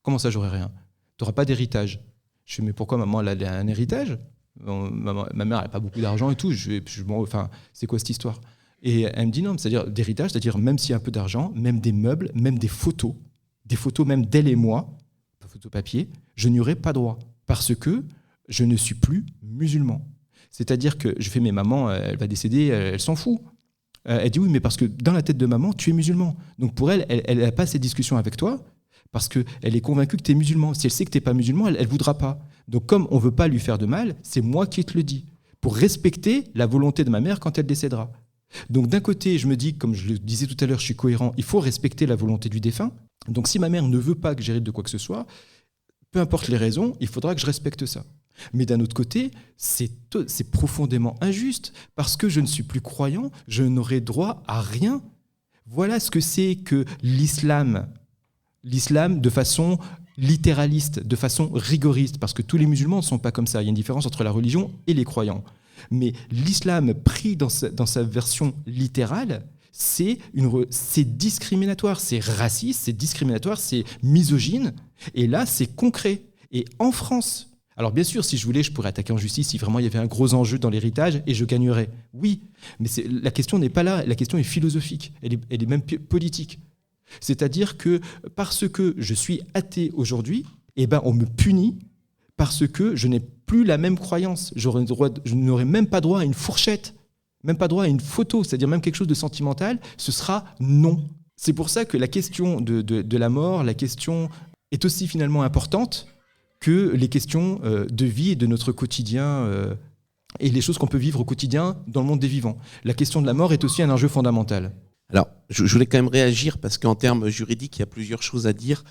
Comment ça j'aurai rien ? Tu n'auras pas d'héritage. Je fais, mais pourquoi maman elle a un héritage ? Ma mère n'a pas beaucoup d'argent et tout, c'est quoi cette histoire ? Et elle me dit non, c'est-à-dire d'héritage, c'est-à-dire même s'il y a un peu d'argent, même des meubles, même des photos même d'elle et moi, photos papier, je n'y aurai pas droit parce que je ne suis plus musulman. C'est-à-dire que je fais, mais maman, elle va décéder, elle s'en fout. Elle dit oui, mais parce que dans la tête de maman, tu es musulman. Donc pour elle n'a pas cette discussion avec toi parce qu'elle est convaincue que tu es musulman. Si elle sait que tu n'es pas musulman, elle ne voudra pas. Donc comme on ne veut pas lui faire de mal, c'est moi qui te le dis, pour respecter la volonté de ma mère quand elle décédera. Donc d'un côté, je me dis, comme je le disais tout à l'heure, je suis cohérent, il faut respecter la volonté du défunt. Donc si ma mère ne veut pas que j'hérite de quoi que ce soit, peu importe les raisons, il faudra que je respecte ça. Mais d'un autre côté, c'est profondément injuste, parce que je ne suis plus croyant, je n'aurai droit à rien. Voilà ce que c'est que l'islam de façon littéraliste, de façon rigoriste, parce que tous les musulmans ne sont pas comme ça. Il y a une différence entre la religion et les croyants. Mais l'islam pris dans sa version littérale, c'est discriminatoire, c'est raciste, c'est discriminatoire, c'est misogyne. Et là, c'est concret. Et en France, alors bien sûr, si je voulais, je pourrais attaquer en justice si vraiment il y avait un gros enjeu dans l'héritage et je gagnerais. Oui, mais la question n'est pas là, la question est philosophique, elle est même politique. C'est-à-dire que parce que je suis athée aujourd'hui, on me punit parce que je n'ai plus la même croyance. Je n'aurai même pas droit à une fourchette, même pas droit à une photo, c'est-à-dire même quelque chose de sentimental, ce sera non. C'est pour ça que la question de la mort, la question est aussi finalement importante que les questions de vie et de notre quotidien et les choses qu'on peut vivre au quotidien dans le monde des vivants. La question de la mort est aussi un enjeu fondamental. Alors, je voulais quand même réagir parce qu'en termes juridiques, il y a plusieurs choses à dire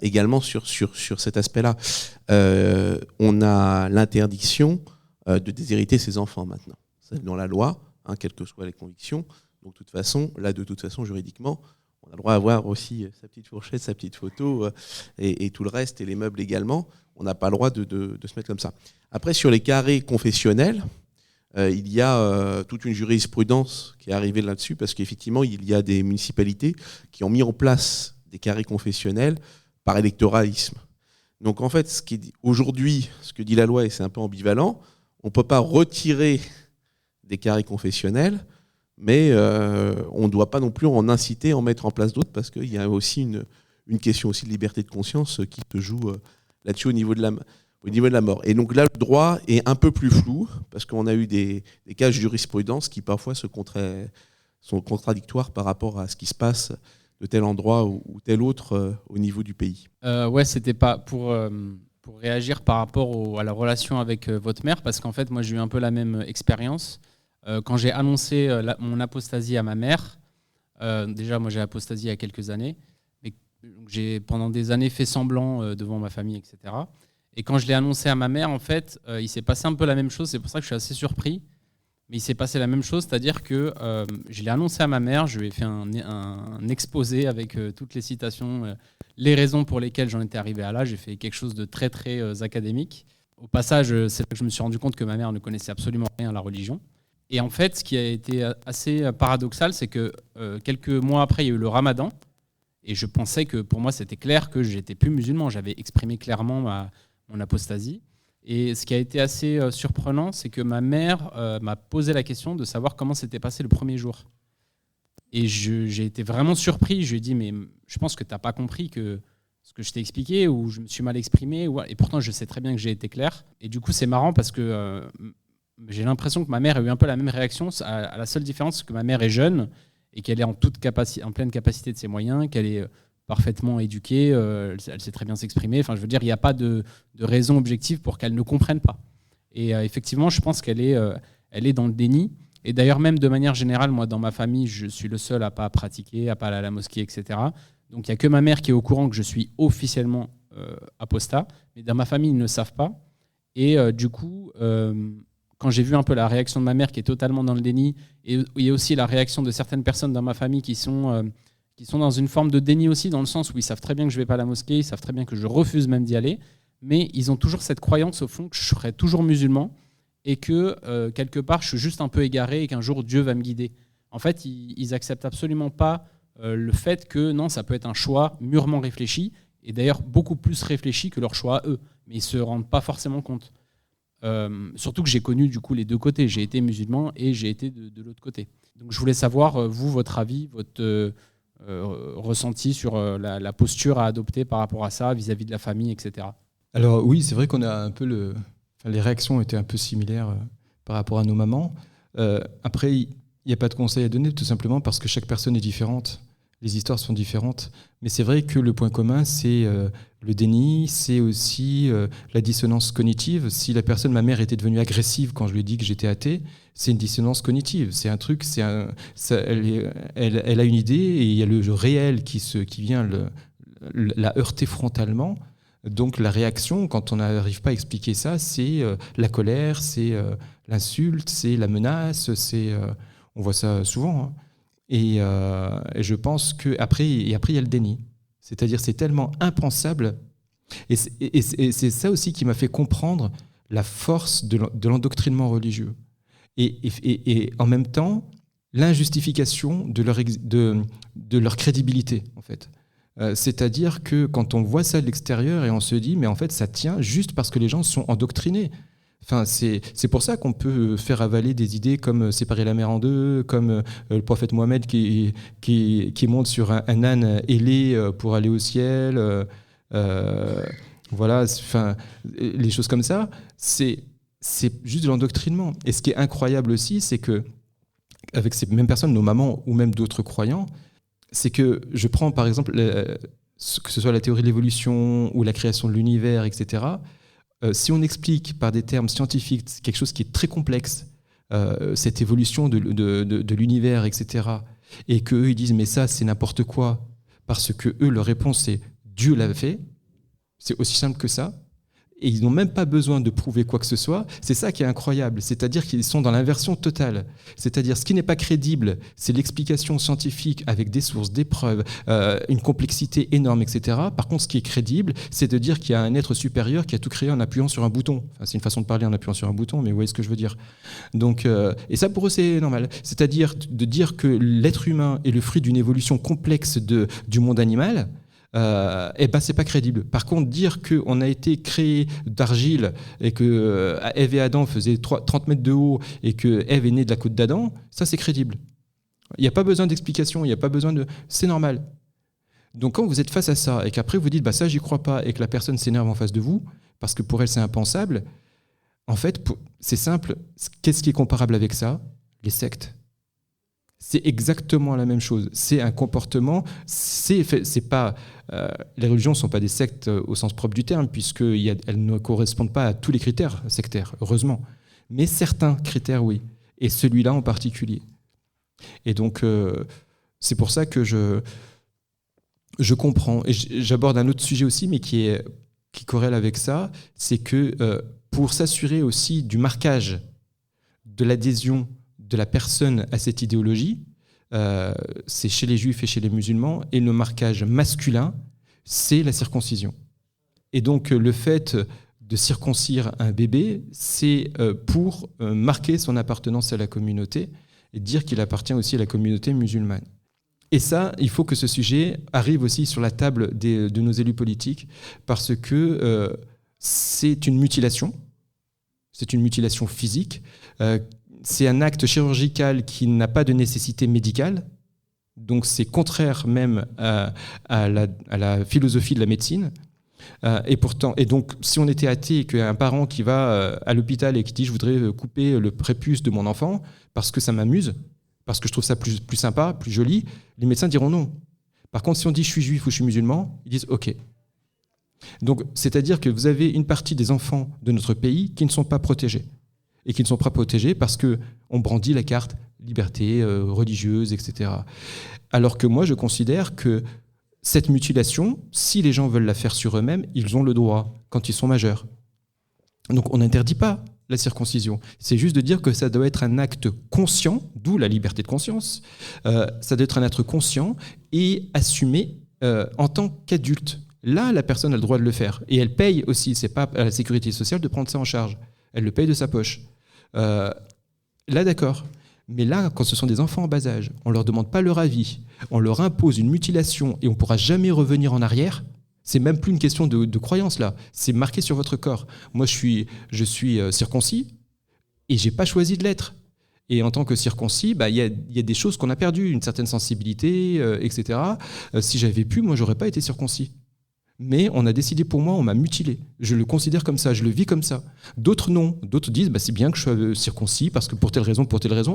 également sur cet aspect-là. On a l'interdiction de déshériter ses enfants maintenant. C'est dans la loi, quelles que soient les convictions. Donc, de toute façon, juridiquement, on a le droit à avoir aussi sa petite fourchette, sa petite photo et tout le reste, et les meubles également. On n'a pas le droit de se mettre comme ça. Après, sur les carrés confessionnels, il y a toute une jurisprudence qui est arrivée là-dessus parce qu'effectivement, il y a des municipalités qui ont mis en place des carrés confessionnels par électoralisme. Donc en fait, aujourd'hui, ce que dit la loi, et c'est un peu ambivalent, on ne peut pas retirer des carrés confessionnels, mais on ne doit pas non plus en inciter, en mettre en place d'autres parce qu'il y a aussi une question aussi de liberté de conscience qui se joue là-dessus au niveau de la mort. Et donc là, le droit est un peu plus flou, parce qu'on a eu des cas de jurisprudence qui parfois sont contradictoires par rapport à ce qui se passe de tel endroit ou tel autre au niveau du pays. C'était pas pour réagir par rapport à la relation avec votre mère, parce qu'en fait, moi, j'ai eu un peu la même expérience. Quand j'ai annoncé mon apostasie à ma mère, déjà, moi, j'ai apostasié il y a quelques années, mais j'ai pendant des années fait semblant devant ma famille, etc. Et quand je l'ai annoncé à ma mère, en fait, il s'est passé un peu la même chose. C'est pour ça que je suis assez surpris. Mais il s'est passé la même chose, c'est-à-dire que je l'ai annoncé à ma mère, je lui ai fait un exposé avec toutes les citations, les raisons pour lesquelles j'en étais arrivé à là. J'ai fait quelque chose de très, très académique. Au passage, c'est là que je me suis rendu compte que ma mère ne connaissait absolument rien à la religion. Et en fait, ce qui a été assez paradoxal, c'est que quelques mois après, il y a eu le Ramadan. Et je pensais que pour moi, c'était clair que j'étais plus musulman. J'avais exprimé clairement mon apostasie. Et ce qui a été assez surprenant, c'est que ma mère m'a posé la question de savoir comment s'était passé le premier jour. Et j'ai été vraiment surpris. Je lui ai dit, mais je pense que tu n'as pas compris ce que je t'ai expliqué, ou je me suis mal exprimé. Et pourtant, je sais très bien que j'ai été clair. Et du coup, c'est marrant parce que j'ai l'impression que ma mère a eu un peu la même réaction, à la seule différence que ma mère est jeune et qu'elle est en pleine capacité de ses moyens, qu'elle est parfaitement éduquée, elle sait très bien s'exprimer. Enfin, je veux dire, il n'y a pas de raison objective pour qu'elle ne comprenne pas. Et effectivement, je pense qu'elle est dans le déni. Et d'ailleurs, même de manière générale, moi, dans ma famille, je suis le seul à pas pratiquer, à pas aller à la mosquée, etc. Donc, il n'y a que ma mère qui est au courant que je suis officiellement apostat. Mais dans ma famille, ils ne le savent pas. Et du coup, quand j'ai vu un peu la réaction de ma mère qui est totalement dans le déni, et il y a aussi la réaction de certaines personnes dans ma famille qui sont dans une forme de déni aussi, dans le sens où ils savent très bien que je ne vais pas à la mosquée, ils savent très bien que je refuse même d'y aller, mais ils ont toujours cette croyance au fond que je serai toujours musulman et que quelque part je suis juste un peu égaré et qu'un jour Dieu va me guider. En fait, ils n'acceptent absolument pas le fait que non, ça peut être un choix mûrement réfléchi, et d'ailleurs beaucoup plus réfléchi que leur choix à eux, mais ils ne se rendent pas forcément compte. Surtout que j'ai connu du coup les deux côtés, j'ai été musulman et j'ai été de l'autre côté. Donc je voulais savoir, vous, votre avis, votre ressenti sur la posture à adopter par rapport à ça, vis-à-vis de la famille, etc. Alors oui, c'est vrai qu'on a un peu les réactions étaient un peu similaires par rapport à nos mamans. Après, il n'y a pas de conseil à donner, tout simplement parce que chaque personne est différente. Les histoires sont différentes. Mais c'est vrai que le point commun, c'est le déni, c'est aussi la dissonance cognitive. Si ma mère était devenue agressive quand je lui ai dit que j'étais athée, c'est une dissonance cognitive. C'est un truc, elle a une idée et il y a le réel qui vient la heurter frontalement. Donc la réaction, quand on n'arrive pas à expliquer ça, c'est la colère, c'est l'insulte, c'est la menace, on voit ça souvent. Hein. Et je pense qu'après, il y a le déni. C'est-à-dire c'est tellement impensable. Et c'est ça aussi qui m'a fait comprendre la force de l'endoctrinement religieux. Et en même temps, l'injustification de leur crédibilité, en fait. C'est-à-dire que quand on voit ça de l'extérieur et on se dit, mais en fait, ça tient juste parce que les gens sont endoctrinés. Enfin, c'est pour ça qu'on peut faire avaler des idées comme séparer la mer en deux, comme le prophète Mohammed qui monte sur un âne ailé pour aller au ciel. Voilà, enfin, les choses comme ça, c'est juste de l'endoctrinement. Et ce qui est incroyable aussi, c'est que avec ces mêmes personnes, nos mamans ou même d'autres croyants, c'est que je prends par exemple, que ce soit la théorie de l'évolution ou la création de l'univers, etc., si on explique par des termes scientifiques quelque chose qui est très complexe, cette évolution de l'univers, etc., et qu'eux, ils disent « mais ça, c'est n'importe quoi », parce que eux, leur réponse, c'est « Dieu l'a fait », c'est aussi simple que ça, et ils n'ont même pas besoin de prouver quoi que ce soit. C'est ça qui est incroyable, c'est-à-dire qu'ils sont dans l'inversion totale. C'est-à-dire ce qui n'est pas crédible, c'est l'explication scientifique avec des sources, des preuves, une complexité énorme, etc. Par contre, ce qui est crédible, c'est de dire qu'il y a un être supérieur qui a tout créé en appuyant sur un bouton. Enfin, c'est une façon de parler en appuyant sur un bouton, mais vous voyez ce que je veux dire. Donc, et ça, pour eux, c'est normal. C'est-à-dire de dire que l'être humain est le fruit d'une évolution complexe du monde animal, c'est pas crédible. Par contre, dire qu'on a été créé d'argile et que Ève et Adam faisaient 30 mètres de haut et que Ève est née de la côte d'Adam, ça c'est crédible. Il n'y a pas besoin d'explication, il n'y a pas besoin de... C'est normal. Donc quand vous êtes face à ça et qu'après vous dites ça j'y crois pas et que la personne s'énerve en face de vous parce que pour elle c'est impensable, en fait c'est simple. Qu'est-ce qui est comparable avec ça ? Les sectes. C'est exactement la même chose. C'est un comportement. C'est pas. Les religions ne sont pas des sectes au sens propre du terme, puisqu'elles ne correspondent pas à tous les critères sectaires, heureusement. Mais certains critères, oui. Et celui-là en particulier. Et donc, c'est pour ça que je comprends. Et j'aborde un autre sujet aussi, mais qui corrèle avec ça. C'est que pour s'assurer aussi du marquage de l'adhésion de la personne à cette idéologie, c'est chez les juifs et chez les musulmans, et le marquage masculin, c'est la circoncision. Et donc le fait de circoncire un bébé, c'est pour marquer son appartenance à la communauté et dire qu'il appartient aussi à la communauté musulmane. Et ça, il faut que ce sujet arrive aussi sur la table de nos élus politiques, parce que c'est une mutilation. C'est une mutilation physique. C'est un acte chirurgical qui n'a pas de nécessité médicale. Donc c'est contraire même à la philosophie de la médecine. Et donc si on était athée et qu'il y a un parent qui va à l'hôpital et qui dit je voudrais couper le prépuce de mon enfant parce que ça m'amuse, parce que je trouve ça plus sympa, plus joli, les médecins diront non. Par contre, si on dit je suis juif ou je suis musulman, ils disent ok. Donc c'est-à-dire que vous avez une partie des enfants de notre pays qui ne sont pas protégés. Et qui ne sont pas protégés parce qu'on brandit la carte liberté religieuse, etc. Alors que moi, je considère que cette mutilation, si les gens veulent la faire sur eux-mêmes, ils ont le droit quand ils sont majeurs. Donc on n'interdit pas la circoncision. C'est juste de dire que ça doit être un acte conscient, d'où la liberté de conscience. Ça doit être un acte conscient et assumé en tant qu'adulte. Là, la personne a le droit de le faire. Et elle paye aussi. C'est pas à la sécurité sociale de prendre ça en charge. Elle le paye de sa poche. Là, d'accord. Mais là, quand ce sont des enfants en bas âge, on ne leur demande pas leur avis, on leur impose une mutilation et on ne pourra jamais revenir en arrière. C'est même plus une question de croyance, là. C'est marqué sur votre corps. Moi, je suis circoncis et je n'ai pas choisi de l'être. Et en tant que circoncis, y a des choses qu'on a perdues, une certaine sensibilité, etc. Si j'avais pu, moi, je n'aurais pas été circoncis. Mais on a décidé pour moi, on m'a mutilé. Je le considère comme ça, je le vis comme ça. D'autres non. D'autres disent c'est bien que je sois circoncis parce que pour telle raison,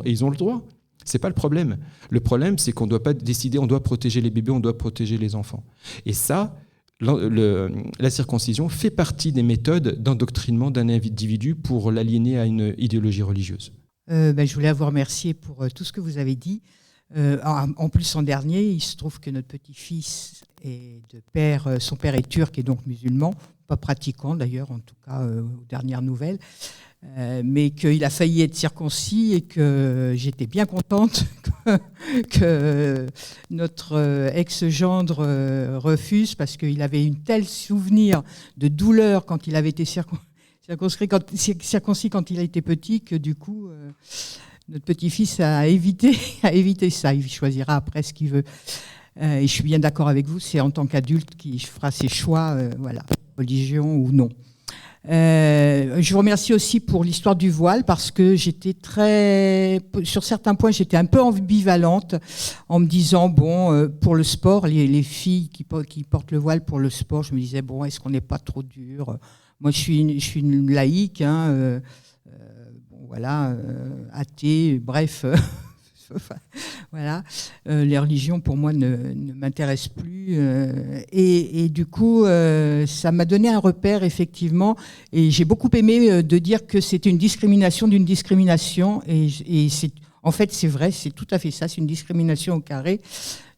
et ils ont le droit. C'est pas le problème. Le problème, c'est qu'on ne doit pas décider, on doit protéger les bébés, on doit protéger les enfants. Et ça, la circoncision fait partie des méthodes d'endoctrinement d'un individu pour l'aliéner à une idéologie religieuse. Je voulais vous remercier pour tout ce que vous avez dit. En plus, en dernier, il se trouve que notre petit-fils son père est turc et donc musulman, pas pratiquant d'ailleurs, en tout cas aux dernières nouvelles, mais qu'il a failli être circoncis et que j'étais bien contente que notre ex-gendre refuse parce qu'il avait une telle souvenir de douleur quand il avait été circoncis quand il a été petit que du coup... Notre petit-fils a évité ça. Il choisira après ce qu'il veut. Et je suis bien d'accord avec vous, c'est en tant qu'adulte qu'il fera ses choix, religion ou non. Je vous remercie aussi pour l'histoire du voile parce que sur certains points, j'étais un peu ambivalente en me disant, pour le sport, les filles qui portent le voile pour le sport, je me disais, est-ce qu'on n'est pas trop dur ? Moi, je suis une laïque, athée, bref, voilà. Les religions pour moi ne m'intéressent plus et du coup ça m'a donné un repère effectivement et j'ai beaucoup aimé de dire que c'était une discrimination d'une discrimination et c'est vrai, c'est tout à fait ça, c'est une discrimination au carré.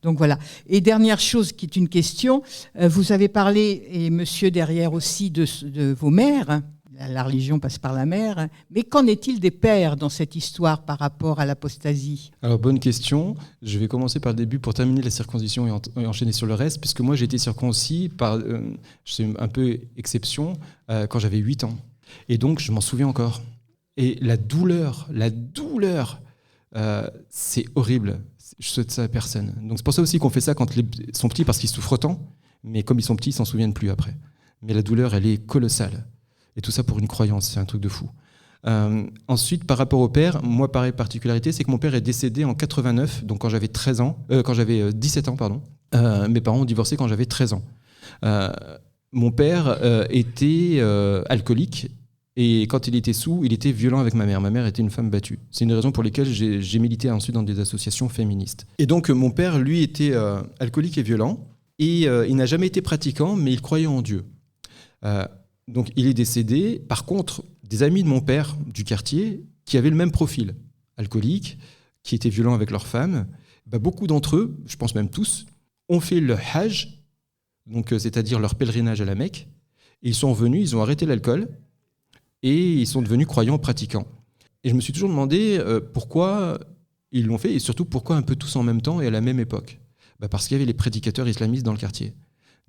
Donc voilà. Et dernière chose qui est une question, vous avez parlé, et monsieur derrière aussi, de vos mères. La religion passe par la mère. Mais qu'en est-il des pères dans cette histoire par rapport à l'apostasie ? Alors, bonne question. Je vais commencer par le début pour terminer la circoncision et enchaîner sur le reste, puisque moi, j'ai été circoncis c'est un peu exception, quand j'avais 8 ans. Et donc, je m'en souviens encore. Et la douleur, c'est horrible. Je souhaite ça à personne. Donc, c'est pour ça aussi qu'on fait ça quand ils sont petits, parce qu'ils souffrent tant. Mais comme ils sont petits, ils ne s'en souviennent plus après. Mais la douleur, elle est colossale. Et tout ça pour une croyance, c'est un truc de fou. Ensuite, par rapport au père, moi, pareille particularité, c'est que mon père est décédé en 89, donc quand j'avais 17 ans, pardon. Mes parents ont divorcé quand j'avais 13 ans. Mon père était alcoolique, et quand il était sous, il était violent avec ma mère. Ma mère était une femme battue. C'est une raison pour laquelle j'ai milité ensuite dans des associations féministes. Et donc, mon père, lui, était alcoolique et violent, et il n'a jamais été pratiquant, mais il croyait en Dieu. Donc il est décédé. Par contre, des amis de mon père du quartier qui avaient le même profil, alcoolique, qui étaient violents avec leurs femmes, beaucoup d'entre eux, je pense même tous, ont fait le Hajj, donc c'est-à-dire leur pèlerinage à la Mecque, et ils sont venus, ils ont arrêté l'alcool, et ils sont devenus croyants pratiquants. Et je me suis toujours demandé pourquoi ils l'ont fait, et surtout pourquoi un peu tous en même temps et à la même époque. Parce qu'il y avait les prédicateurs islamistes dans le quartier.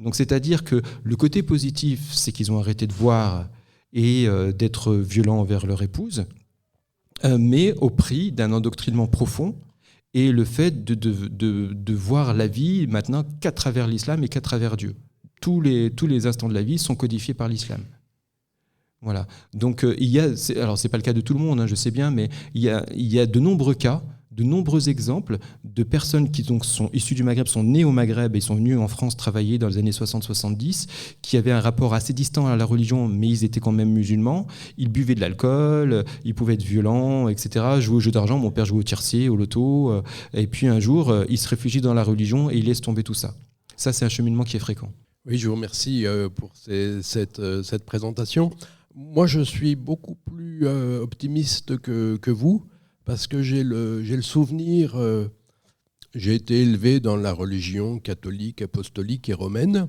Donc c'est-à-dire que le côté positif, c'est qu'ils ont arrêté de boire et d'être violents envers leur épouse, mais au prix d'un endoctrinement profond et le fait de voir la vie maintenant qu'à travers l'islam et qu'à travers Dieu. Tous les instants de la vie sont codifiés par l'islam. Voilà. Donc alors c'est pas le cas de tout le monde, hein, je sais bien, mais il y a de nombreux cas, de nombreux exemples de personnes qui donc sont issues du Maghreb, sont nées au Maghreb et sont venues en France travailler dans les années 60-70, qui avaient un rapport assez distant à la religion, mais ils étaient quand même musulmans. Ils buvaient de l'alcool, ils pouvaient être violents, etc. Jouaient au jeu d'argent, mon père jouait au tiercé, au loto, et puis un jour, ils se réfugient dans la religion et ils laissent tomber tout ça. Ça, c'est un cheminement qui est fréquent. Oui, je vous remercie pour cette présentation. Moi, je suis beaucoup plus optimiste que vous, parce que j'ai le souvenir, j'ai été élevé dans la religion catholique, apostolique et romaine,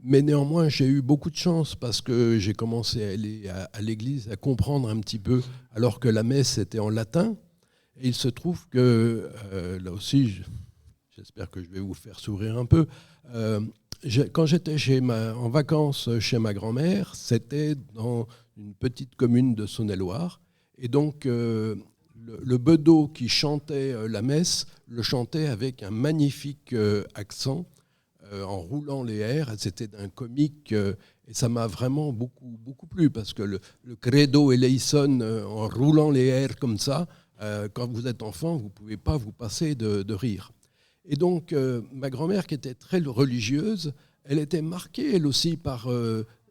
mais néanmoins, j'ai eu beaucoup de chance, parce que j'ai commencé à aller à l'église, à comprendre un petit peu, alors que la messe était en latin. Et il se trouve que, là aussi, j'espère que je vais vous faire sourire un peu, quand j'étais en vacances chez ma grand-mère, c'était dans une petite commune de Saône-et-Loire. Et donc, le bedeau qui chantait la messe le chantait avec un magnifique accent, en roulant les R. C'était d'un comique, et ça m'a vraiment beaucoup, beaucoup plu, parce que le credo eleison, en roulant les R comme ça, quand vous êtes enfant, vous ne pouvez pas vous passer de rire. Et donc, ma grand-mère, qui était très religieuse, elle était marquée, elle aussi, par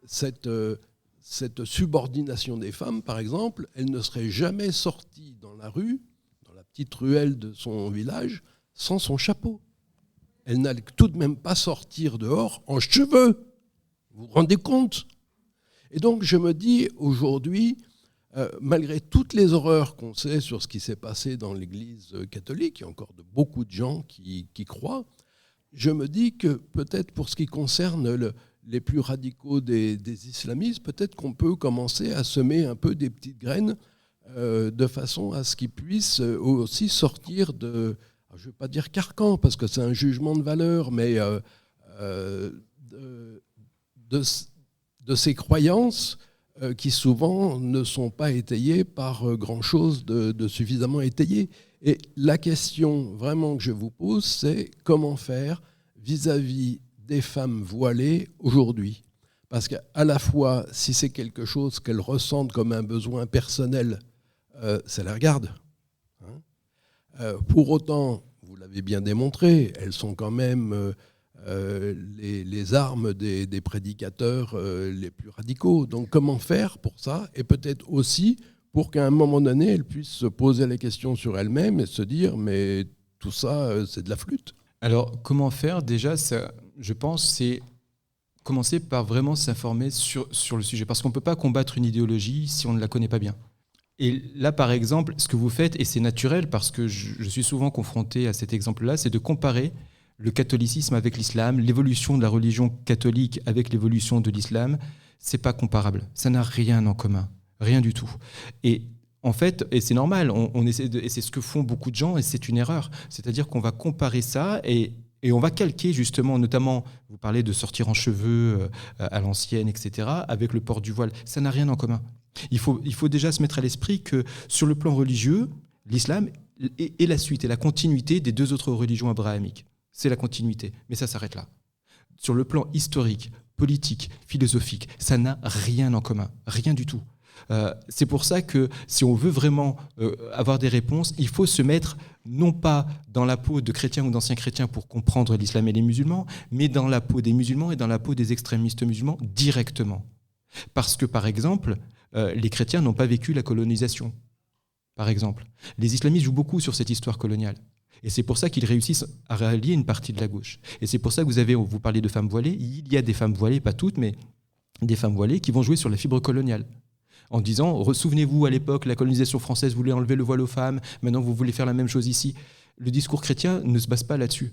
cette subordination des femmes, par exemple. Elle ne serait jamais sortie dans la rue, dans la petite ruelle de son village, sans son chapeau. Elle n'allait tout de même pas sortir dehors en cheveux. Vous vous rendez compte ? Et donc, je me dis, aujourd'hui, malgré toutes les horreurs qu'on sait sur ce qui s'est passé dans l'Église catholique, il y a encore beaucoup de gens qui croient, je me dis que peut-être pour ce qui concerne les plus radicaux des islamistes, peut-être qu'on peut commencer à semer un peu des petites graines de façon à ce qu'ils puissent aussi sortir de, je ne veux pas dire carcan, parce que c'est un jugement de valeur, mais de ces croyances qui souvent ne sont pas étayées par grand-chose de suffisamment étayé. Et la question vraiment que je vous pose, c'est comment faire vis-à-vis des femmes voilées aujourd'hui ? Parce qu'à la fois, si c'est quelque chose qu'elles ressentent comme un besoin personnel, ça les regarde. Pour autant, vous l'avez bien démontré, elles sont quand même les armes des prédicateurs les plus radicaux. Donc comment faire pour ça ? Et peut-être aussi pour qu'à un moment donné, elles puissent se poser la question sur elles-mêmes et se dire « mais tout ça, c'est de la flûte ». Alors, comment faire ? Déjà, ça, je pense, c'est commencer par vraiment s'informer sur le sujet. Parce qu'on ne peut pas combattre une idéologie si on ne la connaît pas bien. Et là, par exemple, ce que vous faites, et c'est naturel parce que je suis souvent confronté à cet exemple-là, c'est de comparer le catholicisme avec l'islam, l'évolution de la religion catholique avec l'évolution de l'islam. Ce n'est pas comparable. Ça n'a rien en commun. Rien du tout. Et en fait, et c'est normal, on essaie et c'est ce que font beaucoup de gens, et c'est une erreur. C'est-à-dire qu'on va comparer ça et on va calquer justement, notamment, vous parlez de sortir en cheveux à l'ancienne, etc., avec le port du voile. Ça n'a rien en commun. Il faut déjà se mettre à l'esprit que sur le plan religieux, l'islam est la suite et la continuité des deux autres religions abrahamiques. C'est la continuité, mais ça s'arrête là. Sur le plan historique, politique, philosophique, ça n'a rien en commun, rien du tout. C'est pour ça que si on veut vraiment avoir des réponses, il faut se mettre non pas dans la peau de chrétiens ou d'anciens chrétiens pour comprendre l'islam et les musulmans, mais dans la peau des musulmans et dans la peau des extrémistes musulmans directement. Parce que, par exemple, les chrétiens n'ont pas vécu la colonisation. Par exemple, les islamistes jouent beaucoup sur cette histoire coloniale. Et c'est pour ça qu'ils réussissent à rallier une partie de la gauche. Et c'est pour ça que vous parlez de femmes voilées, il y a des femmes voilées, pas toutes, mais des femmes voilées qui vont jouer sur la fibre coloniale. En disant, souvenez-vous, à l'époque, la colonisation française voulait enlever le voile aux femmes, maintenant vous voulez faire la même chose ici. Le discours chrétien ne se base pas là-dessus.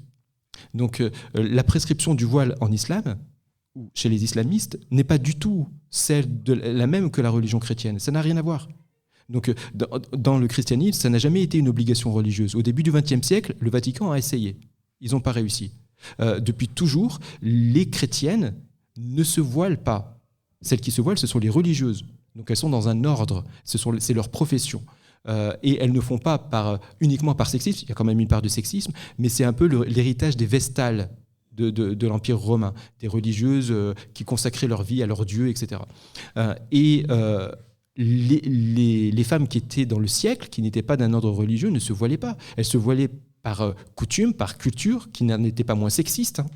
Donc la prescription du voile en islam, ou chez les islamistes, n'est pas du tout la même que la religion chrétienne. Ça n'a rien à voir. Donc dans le christianisme, ça n'a jamais été une obligation religieuse. Au début du XXe siècle, le Vatican a essayé. Ils n'ont pas réussi. Depuis toujours, les chrétiennes ne se voilent pas. Celles qui se voilent, ce sont les religieuses. Donc elles sont dans un ordre, c'est leur profession. Et elles ne font pas uniquement par sexisme, il y a quand même une part de sexisme, mais c'est un peu l'héritage des Vestales de l'Empire romain, des religieuses qui consacraient leur vie à leur Dieu, etc. Les femmes qui étaient dans le siècle, qui n'étaient pas d'un ordre religieux, ne se voilaient pas. Elles se voilaient par coutume, par culture, qui n'en était pas moins sexiste. Hein.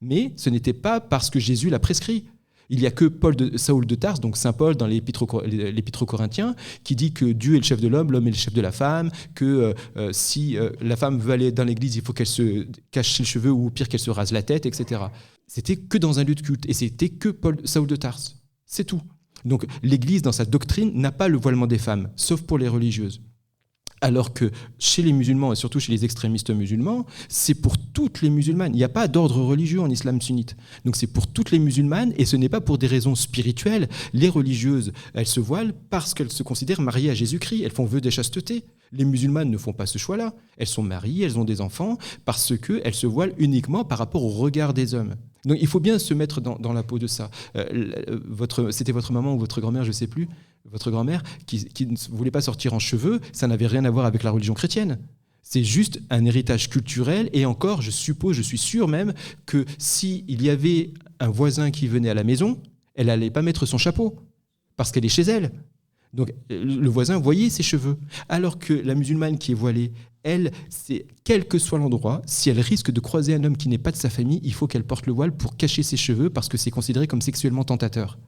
Mais ce n'était pas parce que Jésus l'a prescrit. Il n'y a que Saül de Tarse, donc saint Paul dans l'Épître aux Corinthiens, qui dit que Dieu est le chef de l'homme est le chef de la femme, que si la femme veut aller dans l'église, il faut qu'elle se cache les cheveux ou pire qu'elle se rase la tête, etc. C'était que dans un lieu de culte et c'était que Saül de Tarse. C'est tout. Donc l'église, dans sa doctrine, n'a pas le voilement des femmes, sauf pour les religieuses. Alors que chez les musulmans, et surtout chez les extrémistes musulmans, c'est pour toutes les musulmanes. Il n'y a pas d'ordre religieux en islam sunnite. Donc c'est pour toutes les musulmanes, et ce n'est pas pour des raisons spirituelles. Les religieuses, elles se voilent parce qu'elles se considèrent mariées à Jésus-Christ. Elles font vœu de chasteté. Les musulmanes ne font pas ce choix-là. Elles sont mariées, elles ont des enfants, parce qu'elles se voilent uniquement par rapport au regard des hommes. Donc il faut bien se mettre dans la peau de ça. C'était votre maman ou votre grand-mère, je ne sais plus, votre grand-mère, qui ne voulait pas sortir en cheveux, ça n'avait rien à voir avec la religion chrétienne. C'est juste un héritage culturel, et encore, je suis sûr même, que s'il y avait un voisin qui venait à la maison, elle n'allait pas mettre son chapeau, parce qu'elle est chez elle. Donc le voisin voyait ses cheveux. Alors que la musulmane qui est voilée, elle, c'est quel que soit l'endroit, si elle risque de croiser un homme qui n'est pas de sa famille, il faut qu'elle porte le voile pour cacher ses cheveux parce que c'est considéré comme sexuellement tentateur.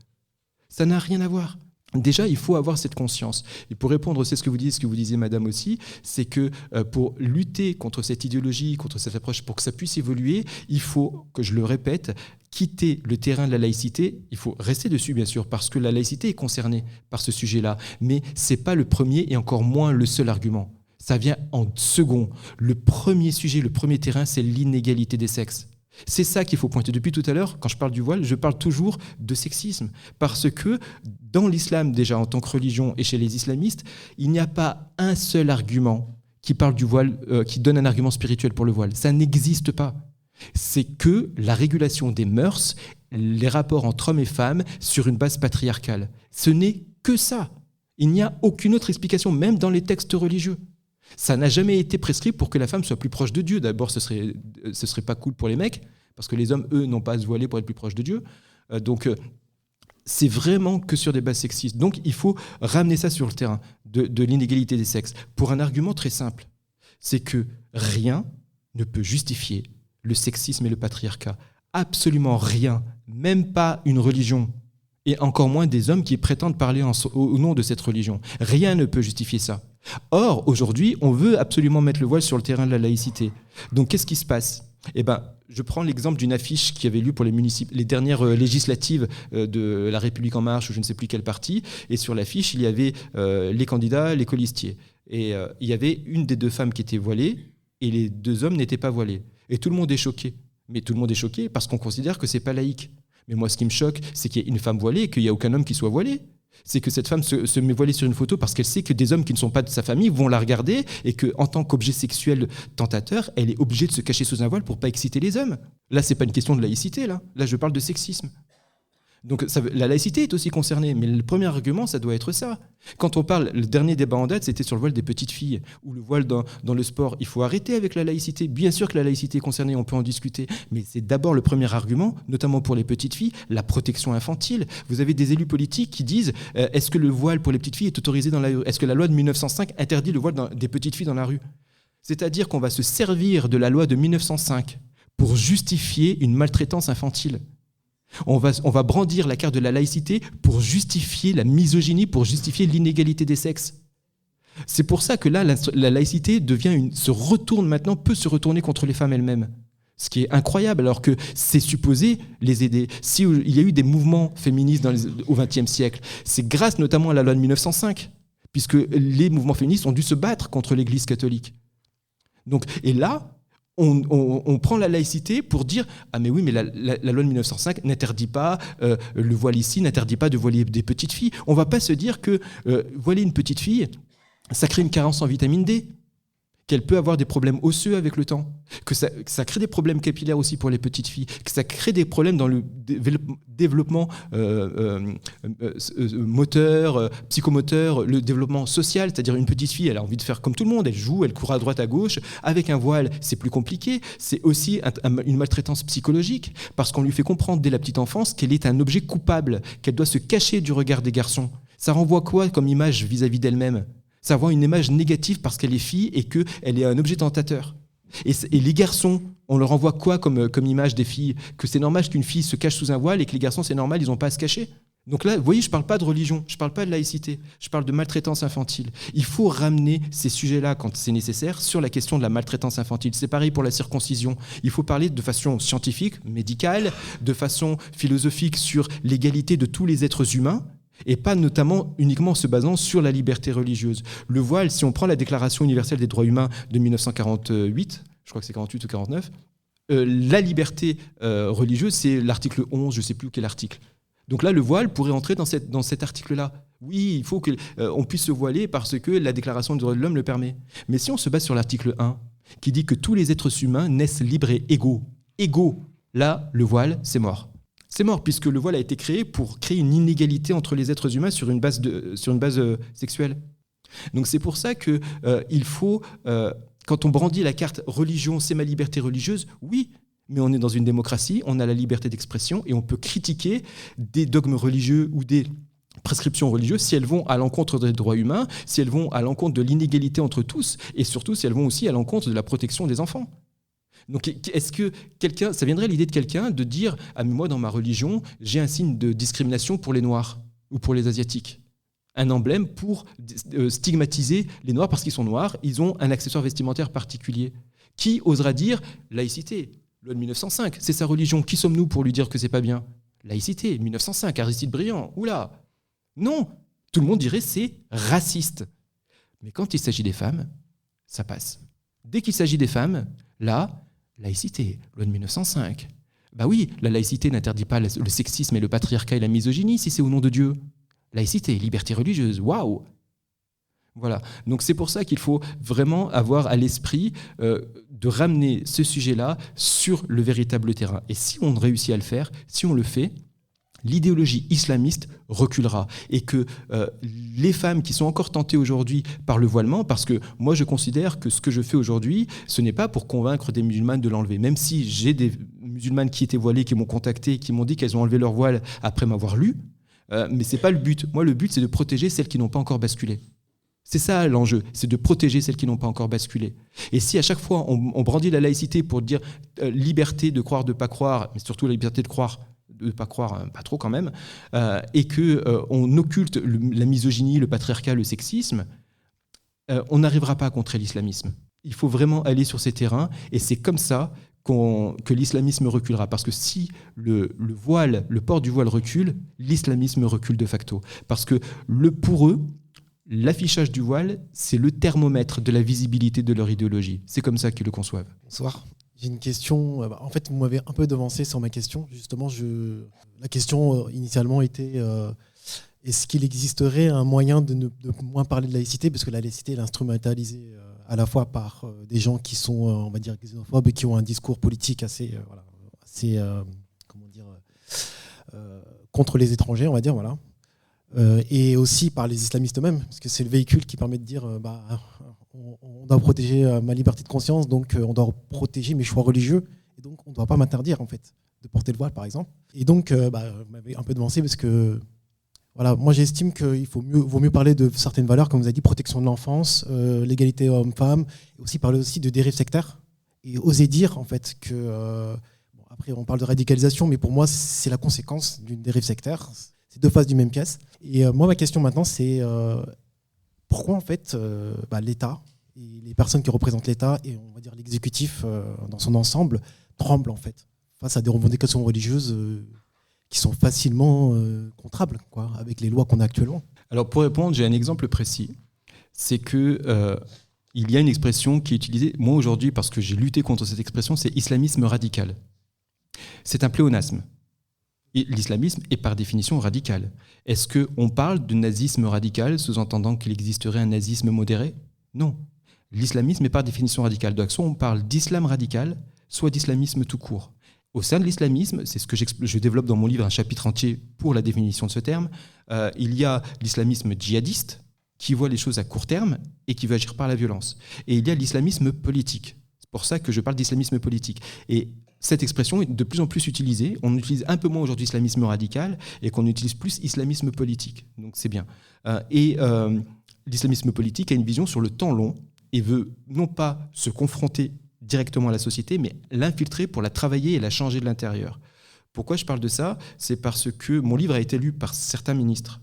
Ça n'a rien à voir. Déjà, il faut avoir cette conscience. Et pour répondre, c'est ce que vous disiez madame aussi, c'est que pour lutter contre cette idéologie, contre cette approche, pour que ça puisse évoluer, il faut, que je le répète, quitter le terrain de la laïcité. Il faut rester dessus, bien sûr, parce que la laïcité est concernée par ce sujet-là. Mais ce n'est pas le premier et encore moins le seul argument. Ça vient en second. Le premier sujet, le premier terrain, c'est l'inégalité des sexes. C'est ça qu'il faut pointer. Depuis tout à l'heure, quand je parle du voile, je parle toujours de sexisme. Parce que dans l'islam, déjà en tant que religion, et chez les islamistes, il n'y a pas un seul argument qui parle du voile, qui donne un argument spirituel pour le voile. Ça n'existe pas. C'est que la régulation des mœurs, les rapports entre hommes et femmes sur une base patriarcale. Ce n'est que ça. Il n'y a aucune autre explication, même dans les textes religieux. Ça n'a jamais été prescrit pour que la femme soit plus proche de Dieu. D'abord, ce serait pas cool pour les mecs, parce que les hommes, eux, n'ont pas à se voiler pour être plus proches de Dieu. Donc, c'est vraiment que sur des bases sexistes. Donc, il faut ramener ça sur le terrain de l'inégalité des sexes. Pour un argument très simple, c'est que rien ne peut justifier le sexisme et le patriarcat. Absolument rien, même pas une religion, et encore moins des hommes qui prétendent parler au nom de cette religion. Rien ne peut justifier ça. Or, aujourd'hui, on veut absolument mettre le voile sur le terrain de la laïcité. Donc, qu'est-ce qui se passe ? Je prends l'exemple d'une affiche qui avait lieu pour les dernières législatives de La République En Marche, ou je ne sais plus quel parti, et sur l'affiche, il y avait les candidats, les colistiers. Et il y avait une des deux femmes qui était voilée, et les deux hommes n'étaient pas voilés. Et tout le monde est choqué. Mais tout le monde est choqué parce qu'on considère que ce n'est pas laïque. Mais moi, ce qui me choque, c'est qu'il y ait une femme voilée et qu'il n'y a aucun homme qui soit voilé. C'est que cette femme se met voilée sur une photo parce qu'elle sait que des hommes qui ne sont pas de sa famille vont la regarder et qu'en tant qu'objet sexuel tentateur, elle est obligée de se cacher sous un voile pour ne pas exciter les hommes. Là, ce n'est pas une question de laïcité, là je parle de sexisme. Donc la laïcité est aussi concernée, mais le premier argument, ça doit être ça. Quand on parle, le dernier débat en date, c'était sur le voile des petites filles, ou le voile dans le sport. Il faut arrêter avec la laïcité. Bien sûr que la laïcité est concernée, on peut en discuter, mais c'est d'abord le premier argument, notamment pour les petites filles, la protection infantile. Vous avez des élus politiques qui disent est-ce que le voile pour les petites filles est autorisé dans la rue ? Est-ce que la loi de 1905 interdit le voile des petites filles dans la rue ? C'est-à-dire qu'on va se servir de la loi de 1905 pour justifier une maltraitance infantile. On va brandir la carte de la laïcité pour justifier la misogynie, pour justifier l'inégalité des sexes. C'est pour ça que là, la laïcité peut se retourner contre les femmes elles-mêmes. Ce qui est incroyable, alors que c'est supposé les aider. Il y a eu des mouvements féministes au XXe siècle, c'est grâce notamment à la loi de 1905, puisque les mouvements féministes ont dû se battre contre l'Église catholique. Et là, on prend la laïcité pour dire « Ah mais oui, mais la loi de 1905 n'interdit pas le voile ici, n'interdit pas de voiler des petites filles. » On ne va pas se dire que voiler une petite fille, ça crée une carence en vitamine D. qu'elle peut avoir des problèmes osseux avec le temps, que ça crée des problèmes capillaires aussi pour les petites filles, que ça crée des problèmes dans le développement moteur, psychomoteur, le développement social, c'est-à-dire une petite fille, elle a envie de faire comme tout le monde, elle joue, elle court à droite, à gauche, avec un voile, c'est plus compliqué, c'est aussi une maltraitance psychologique, parce qu'on lui fait comprendre dès la petite enfance qu'elle est un objet coupable, qu'elle doit se cacher du regard des garçons. Ça renvoie quoi comme image vis-à-vis d'elle-même ? Ça renvoie une image négative parce qu'elle est fille et qu'elle est un objet tentateur. Et les garçons, on leur envoie quoi comme image des filles ? Que c'est normal qu'une fille se cache sous un voile et que les garçons, c'est normal, ils n'ont pas à se cacher. Donc là, vous voyez, je ne parle pas de religion, je ne parle pas de laïcité, je parle de maltraitance infantile. Il faut ramener ces sujets-là, quand c'est nécessaire, sur la question de la maltraitance infantile. C'est pareil pour la circoncision. Il faut parler de façon scientifique, médicale, de façon philosophique sur l'égalité de tous les êtres humains, et pas notamment uniquement en se basant sur la liberté religieuse. Le voile, si on prend la Déclaration universelle des droits humains de 1948, je crois que c'est 48 ou 49, la liberté religieuse, c'est l'article 11, je ne sais plus quel article. Donc là, le voile pourrait entrer dans cet article-là. Oui, il faut qu'on puisse se voiler parce que la Déclaration des droits de l'homme le permet. Mais si on se base sur l'article 1, qui dit que tous les êtres humains naissent libres et égaux, là, le voile, c'est mort. C'est mort, puisque le voile a été créé pour créer une inégalité entre les êtres humains sur une base sexuelle. Donc c'est pour ça qu'il faut, quand on brandit la carte religion, c'est ma liberté religieuse, oui, mais on est dans une démocratie, on a la liberté d'expression et on peut critiquer des dogmes religieux ou des prescriptions religieuses si elles vont à l'encontre des droits humains, si elles vont à l'encontre de l'inégalité entre tous et surtout si elles vont aussi à l'encontre de la protection des enfants. Donc, est-ce que ça viendrait l'idée de quelqu'un de dire « Ah, mais moi, dans ma religion, j'ai un signe de discrimination pour les Noirs ou pour les Asiatiques. Un emblème pour stigmatiser les Noirs parce qu'ils sont noirs, ils ont un accessoire vestimentaire particulier. » Qui osera dire « Laïcité, loi de 1905, c'est sa religion. Qui sommes-nous pour lui dire que c'est pas bien ? Laïcité, 1905, Aristide Briand, oula !» Non, tout le monde dirait « c'est raciste ». Mais quand il s'agit des femmes, ça passe. Dès qu'il s'agit des femmes, là, laïcité, loi de 1905. Bah oui, la laïcité n'interdit pas le sexisme et le patriarcat et la misogynie si c'est au nom de Dieu. Laïcité, liberté religieuse, waouh ! Voilà, donc c'est pour ça qu'il faut vraiment avoir à l'esprit de ramener ce sujet-là sur le véritable terrain. Et si on réussit à le faire, si on le fait, l'idéologie islamiste reculera et que les femmes qui sont encore tentées aujourd'hui par le voilement, parce que moi je considère que ce que je fais aujourd'hui, ce n'est pas pour convaincre des musulmanes de l'enlever, même si j'ai des musulmanes qui étaient voilées, qui m'ont contacté, qui m'ont dit qu'elles ont enlevé leur voile après m'avoir lu, mais ce n'est pas le but. Moi le but c'est de protéger celles qui n'ont pas encore basculé. C'est ça l'enjeu, c'est de protéger celles qui n'ont pas encore basculé. Et si à chaque fois on brandit la laïcité pour dire liberté de croire, de ne pas croire, mais surtout la liberté de croire, de ne pas croire, pas trop quand même, et qu'on occulte la misogynie, le patriarcat, le sexisme, on n'arrivera pas à contrer l'islamisme. Il faut vraiment aller sur ces terrains, et c'est comme ça que l'islamisme reculera. Parce que si le port du voile recule, l'islamisme recule de facto. Parce que pour eux, l'affichage du voile, c'est le thermomètre de la visibilité de leur idéologie. C'est comme ça qu'ils le conçoivent. Bonsoir. J'ai une question. En fait, vous m'avez un peu devancé sur ma question. Justement, la question initialement était est-ce qu'il existerait un moyen de moins parler de laïcité, parce que la laïcité est instrumentalisée à la fois par des gens qui sont, on va dire, xénophobes et qui ont un discours politique assez contre les étrangers, on va dire, voilà. Et aussi par les islamistes eux-mêmes, parce que c'est le véhicule qui permet de dire on doit protéger ma liberté de conscience, donc on doit protéger mes choix religieux, et donc on ne doit pas m'interdire en fait de porter le voile par exemple. Et donc vous m'avez un peu devancé parce que voilà, moi j'estime qu'il vaut mieux parler de certaines valeurs, comme vous avez dit, protection de l'enfance, l'égalité homme-femme, et aussi parler aussi de dérives sectaires, et oser dire en fait que après on parle de radicalisation, mais pour moi c'est la conséquence d'une dérive sectaire. C'est deux faces du même pièce. Et moi, ma question maintenant, c'est pourquoi en fait l'État et les personnes qui représentent l'État et on va dire l'exécutif dans son ensemble tremblent en fait face à des revendications religieuses qui sont facilement contrables avec les lois qu'on a actuellement. Alors pour répondre, j'ai un exemple précis. C'est que il y a une expression qui est utilisée, moi aujourd'hui, parce que j'ai lutté contre cette expression, c'est islamisme radical. C'est un pléonasme. Et l'islamisme est par définition radical. Est-ce qu'on parle de nazisme radical, sous-entendant qu'il existerait un nazisme modéré ? Non. l'islamisme est par définition radical. Donc soit on parle d'islam radical, soit d'islamisme tout court. Au sein de l'islamisme, c'est ce que je développe dans mon livre, un chapitre entier pour la définition de ce terme, il y a l'islamisme djihadiste, qui voit les choses à court terme et qui veut agir par la violence. Et il y a l'islamisme politique. C'est pour ça que je parle d'islamisme politique. Et cette expression est de plus en plus utilisée. On utilise un peu moins aujourd'hui islamisme radical et qu'on utilise plus islamisme politique. Donc c'est bien. L'islamisme politique a une vision sur le temps long et veut non pas se confronter directement à la société, mais l'infiltrer pour la travailler et la changer de l'intérieur. Pourquoi je parle de ça ? C'est parce que mon livre a été lu par certains ministres.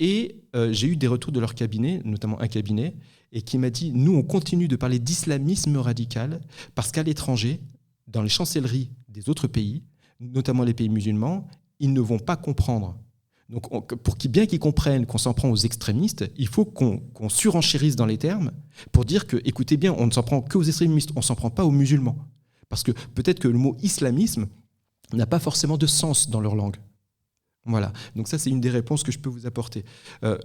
J'ai eu des retours de leur cabinet, notamment un cabinet, et qui m'a dit « Nous, on continue de parler d'islamisme radical parce qu'à l'étranger, dans les chancelleries des autres pays, notamment les pays musulmans, ils ne vont pas comprendre. Donc, bien qu'ils comprennent qu'on s'en prend aux extrémistes, il faut qu'on surenchérisse dans les termes pour dire que, écoutez bien, on ne s'en prend qu'aux extrémistes, on ne s'en prend pas aux musulmans. Parce que peut-être que le mot islamisme n'a pas forcément de sens dans leur langue. Voilà, donc ça c'est une des réponses que je peux vous apporter.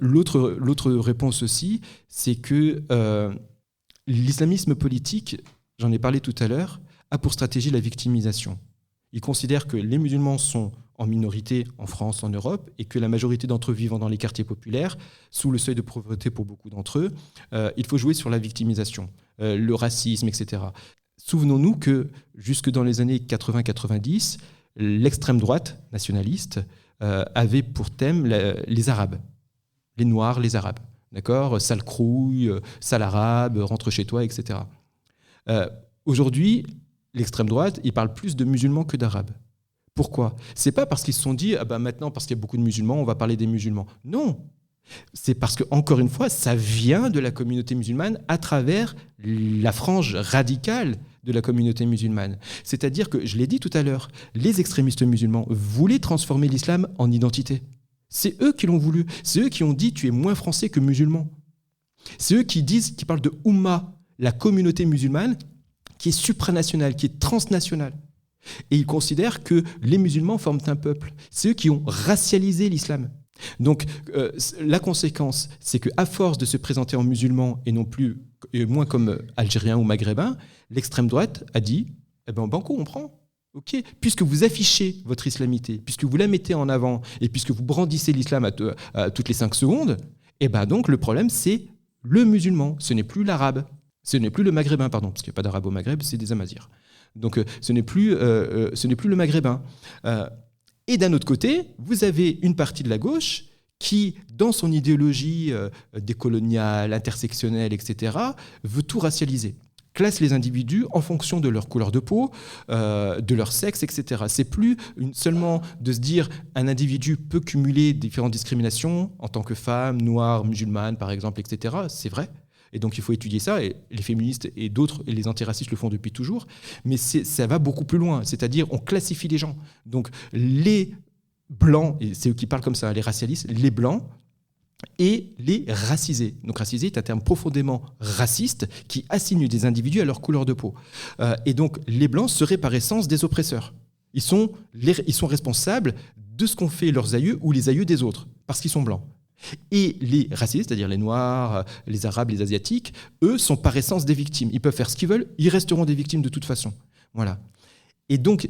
L'autre réponse aussi, c'est que l'islamisme politique, j'en ai parlé tout à l'heure, a pour stratégie la victimisation. Il considère que les musulmans sont en minorité en France, en Europe, et que la majorité d'entre eux vivant dans les quartiers populaires, sous le seuil de pauvreté pour beaucoup d'entre eux, il faut jouer sur la victimisation, le racisme, etc. Souvenons-nous que jusque dans les années 80-90, l'extrême droite nationaliste avait pour thème les Arabes, les Noirs, les Arabes. D'accord ? Sale crouille, sale arabe, rentre chez toi, etc. Aujourd'hui, l'extrême droite, il parle plus de musulmans que d'arabes. Pourquoi ? C'est pas parce qu'ils se sont dit maintenant, parce qu'il y a beaucoup de musulmans, on va parler des musulmans. Non. C'est parce que, encore une fois, ça vient de la communauté musulmane à travers la frange radicale de la communauté musulmane. C'est-à-dire que, je l'ai dit tout à l'heure, les extrémistes musulmans voulaient transformer l'islam en identité. C'est eux qui l'ont voulu. C'est eux qui ont dit « tu es moins français que musulman ». C'est eux qui parlent de Ummah, la communauté musulmane, qui est supranationale, qui est transnationale. Et ils considèrent que les musulmans forment un peuple. C'est eux qui ont racialisé l'islam. Donc, la conséquence, c'est qu'à force de se présenter en musulmans et non plus, moins comme algériens ou maghrébins, l'extrême droite a dit banco, on prend. Ok, puisque vous affichez votre islamité, puisque vous la mettez en avant et puisque vous brandissez l'islam à toutes les 5 secondes, donc le problème, c'est le musulman. Ce n'est plus l'arabe. Ce n'est plus le maghrébin, pardon, parce qu'il n'y a pas d'arabe au Maghreb, c'est des amazirs. Donc ce n'est plus le maghrébin. Et d'un autre côté, vous avez une partie de la gauche qui, dans son idéologie décoloniale, intersectionnelle, etc., veut tout racialiser. Classe les individus en fonction de leur couleur de peau, de leur sexe, etc. C'est plus seulement de se dire un individu peut cumuler différentes discriminations en tant que femme, noire, musulmane, par exemple, etc. C'est vrai. Et donc, il faut étudier ça, et les féministes et d'autres, et les antiracistes le font depuis toujours, mais ça va beaucoup plus loin, c'est-à-dire on classifie les gens. Donc, les blancs, et c'est eux qui parlent comme ça, les racialistes, les blancs et les racisés. Donc, racisé est un terme profondément raciste qui assigne des individus à leur couleur de peau. Et donc, les blancs seraient par essence des oppresseurs. Ils sont responsables de ce qu'ont fait leurs aïeux ou les aïeux des autres, parce qu'ils sont blancs. Et les racistes, c'est-à-dire les Noirs, les Arabes, les Asiatiques, eux sont par essence des victimes. Ils peuvent faire ce qu'ils veulent, ils resteront des victimes de toute façon. Voilà. Et donc,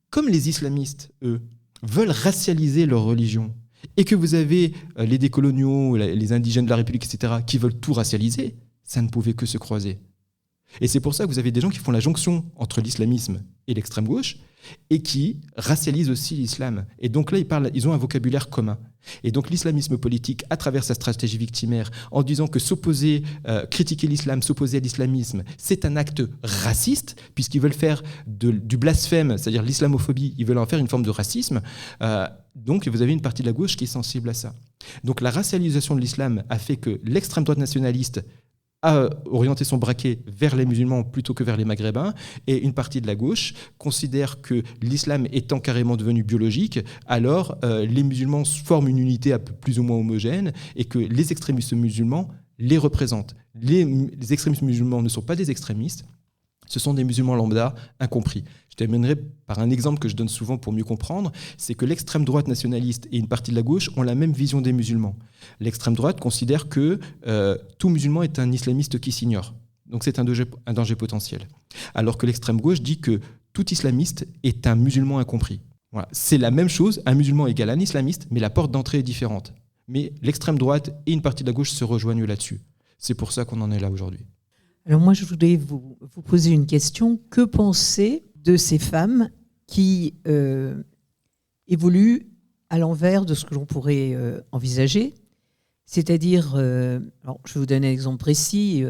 comme les islamistes, eux, veulent racialiser leur religion, et que vous avez les décoloniaux, les indigènes de la République, etc., qui veulent tout racialiser, ça ne pouvait que se croiser. Et c'est pour ça que vous avez des gens qui font la jonction entre l'islamisme et l'extrême gauche, et qui racialisent aussi l'islam. Et donc là, ils ont un vocabulaire commun. Et donc l'islamisme politique, à travers sa stratégie victimaire, en disant que critiquer l'islam, s'opposer à l'islamisme, c'est un acte raciste, puisqu'ils veulent faire du blasphème, c'est-à-dire l'islamophobie, ils veulent en faire une forme de racisme. Donc vous avez une partie de la gauche qui est sensible à ça. Donc la racialisation de l'islam a fait que l'extrême droite nationaliste a orienté son braquet vers les musulmans plutôt que vers les maghrébins, et une partie de la gauche considère que l'islam étant carrément devenu biologique, alors les musulmans forment une unité plus ou moins homogène, et que les extrémistes musulmans les représentent. Les extrémistes musulmans ne sont pas des extrémistes, Ce sont des musulmans lambda incompris. Je terminerai par un exemple que je donne souvent pour mieux comprendre, c'est que l'extrême droite nationaliste et une partie de la gauche ont la même vision des musulmans. L'extrême droite considère que tout musulman est un islamiste qui s'ignore. Donc c'est un danger potentiel. Alors que l'extrême gauche dit que tout islamiste est un musulman incompris. Voilà. C'est la même chose, un musulman égale un islamiste, mais la porte d'entrée est différente. Mais l'extrême droite et une partie de la gauche se rejoignent là-dessus. C'est pour ça qu'on en est là aujourd'hui. Alors moi, je voudrais vous poser une question. Que penser de ces femmes qui évoluent à l'envers de ce que l'on pourrait envisager ? C'est-à-dire, alors je vais vous donner un exemple précis.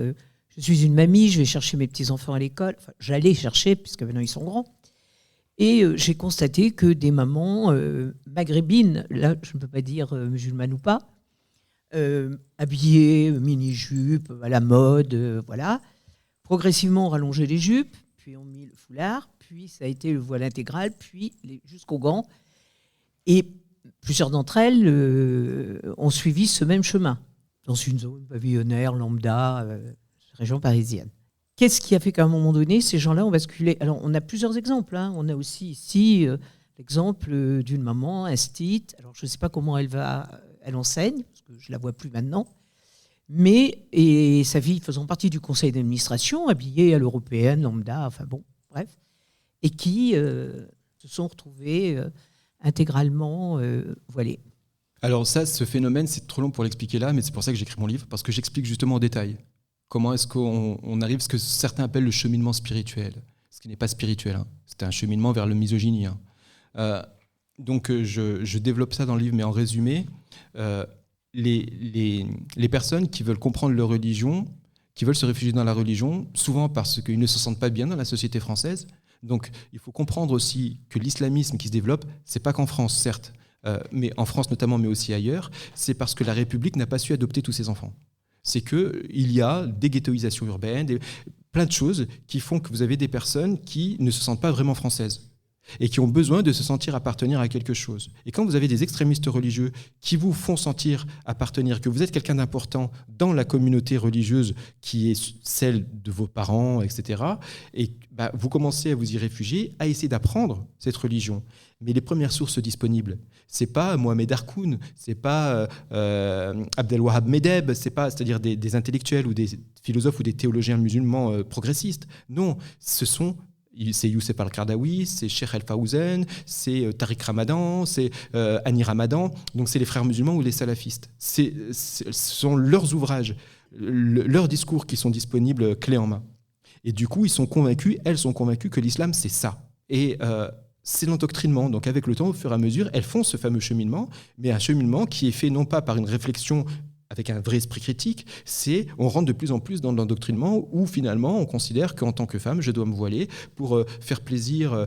Je suis une mamie, je vais chercher mes petits-enfants à l'école. Enfin, j'allais chercher, puisque maintenant ils sont grands. Et j'ai constaté que des mamans maghrébines, là je ne peux pas dire musulmanes ou pas, habillées, mini-jupes, à la mode, voilà. Progressivement on rallongeait les jupes, puis on mit le foulard, puis ça a été le voile intégral, puis jusqu'aux gants. Et plusieurs d'entre elles ont suivi ce même chemin, dans une zone pavillonnaire, lambda, région parisienne. Qu'est-ce qui a fait qu'à un moment donné, ces gens-là ont basculé ? Alors, on a plusieurs exemples. Hein. On a aussi ici l'exemple d'une maman, instite. Alors, je ne sais pas comment elle enseigne, parce que je ne la vois plus maintenant. Mais, et sa fille faisant partie du conseil d'administration, habillée à l'européenne, lambda, enfin bon, bref, et qui se sont retrouvées intégralement voilées. Alors ça, ce phénomène, c'est trop long pour l'expliquer là, mais c'est pour ça que j'écris mon livre, parce que j'explique justement en détail. Comment est-ce qu'on arrive à ce que certains appellent le cheminement spirituel, ce qui n'est pas spirituel, hein. C'est un cheminement vers le misogynie. Hein. Donc je développe ça dans le livre, mais en résumé, les personnes qui veulent comprendre leur religion, qui veulent se réfugier dans la religion, souvent parce qu'ils ne se sentent pas bien dans la société française. Donc il faut comprendre aussi que l'islamisme qui se développe, c'est pas qu'en France, certes, mais en France notamment, mais aussi ailleurs, c'est parce que la République n'a pas su adopter tous ses enfants. C'est qu'il y a des ghettoisations urbaines, plein de choses qui font que vous avez des personnes qui ne se sentent pas vraiment françaises et qui ont besoin de se sentir appartenir à quelque chose. Et quand vous avez des extrémistes religieux qui vous font sentir appartenir, que vous êtes quelqu'un d'important dans la communauté religieuse qui est celle de vos parents, etc., et vous commencez à vous y réfugier, à essayer d'apprendre cette religion. Mais les premières sources disponibles, c'est pas Mohamed Harkoun, c'est pas Abdelwahab Medeb, c'est-à-dire des intellectuels ou des philosophes ou des théologiens musulmans progressistes. Non, c'est Youssef al-Qaradawi, c'est Cheikh El-Fawzen, c'est Tariq Ramadan, c'est Annie Ramadan, donc c'est les frères musulmans ou les salafistes. Ce sont leurs ouvrages, leurs discours qui sont disponibles clé en main. Et du coup, elles sont convaincues que l'islam, c'est ça. Et c'est l'endoctrinement. Donc avec le temps, au fur et à mesure, elles font ce fameux cheminement, mais un cheminement qui est fait non pas par une réflexion avec un vrai esprit critique, on rentre de plus en plus dans l'endoctrinement où finalement on considère qu'en tant que femme, je dois me voiler pour faire plaisir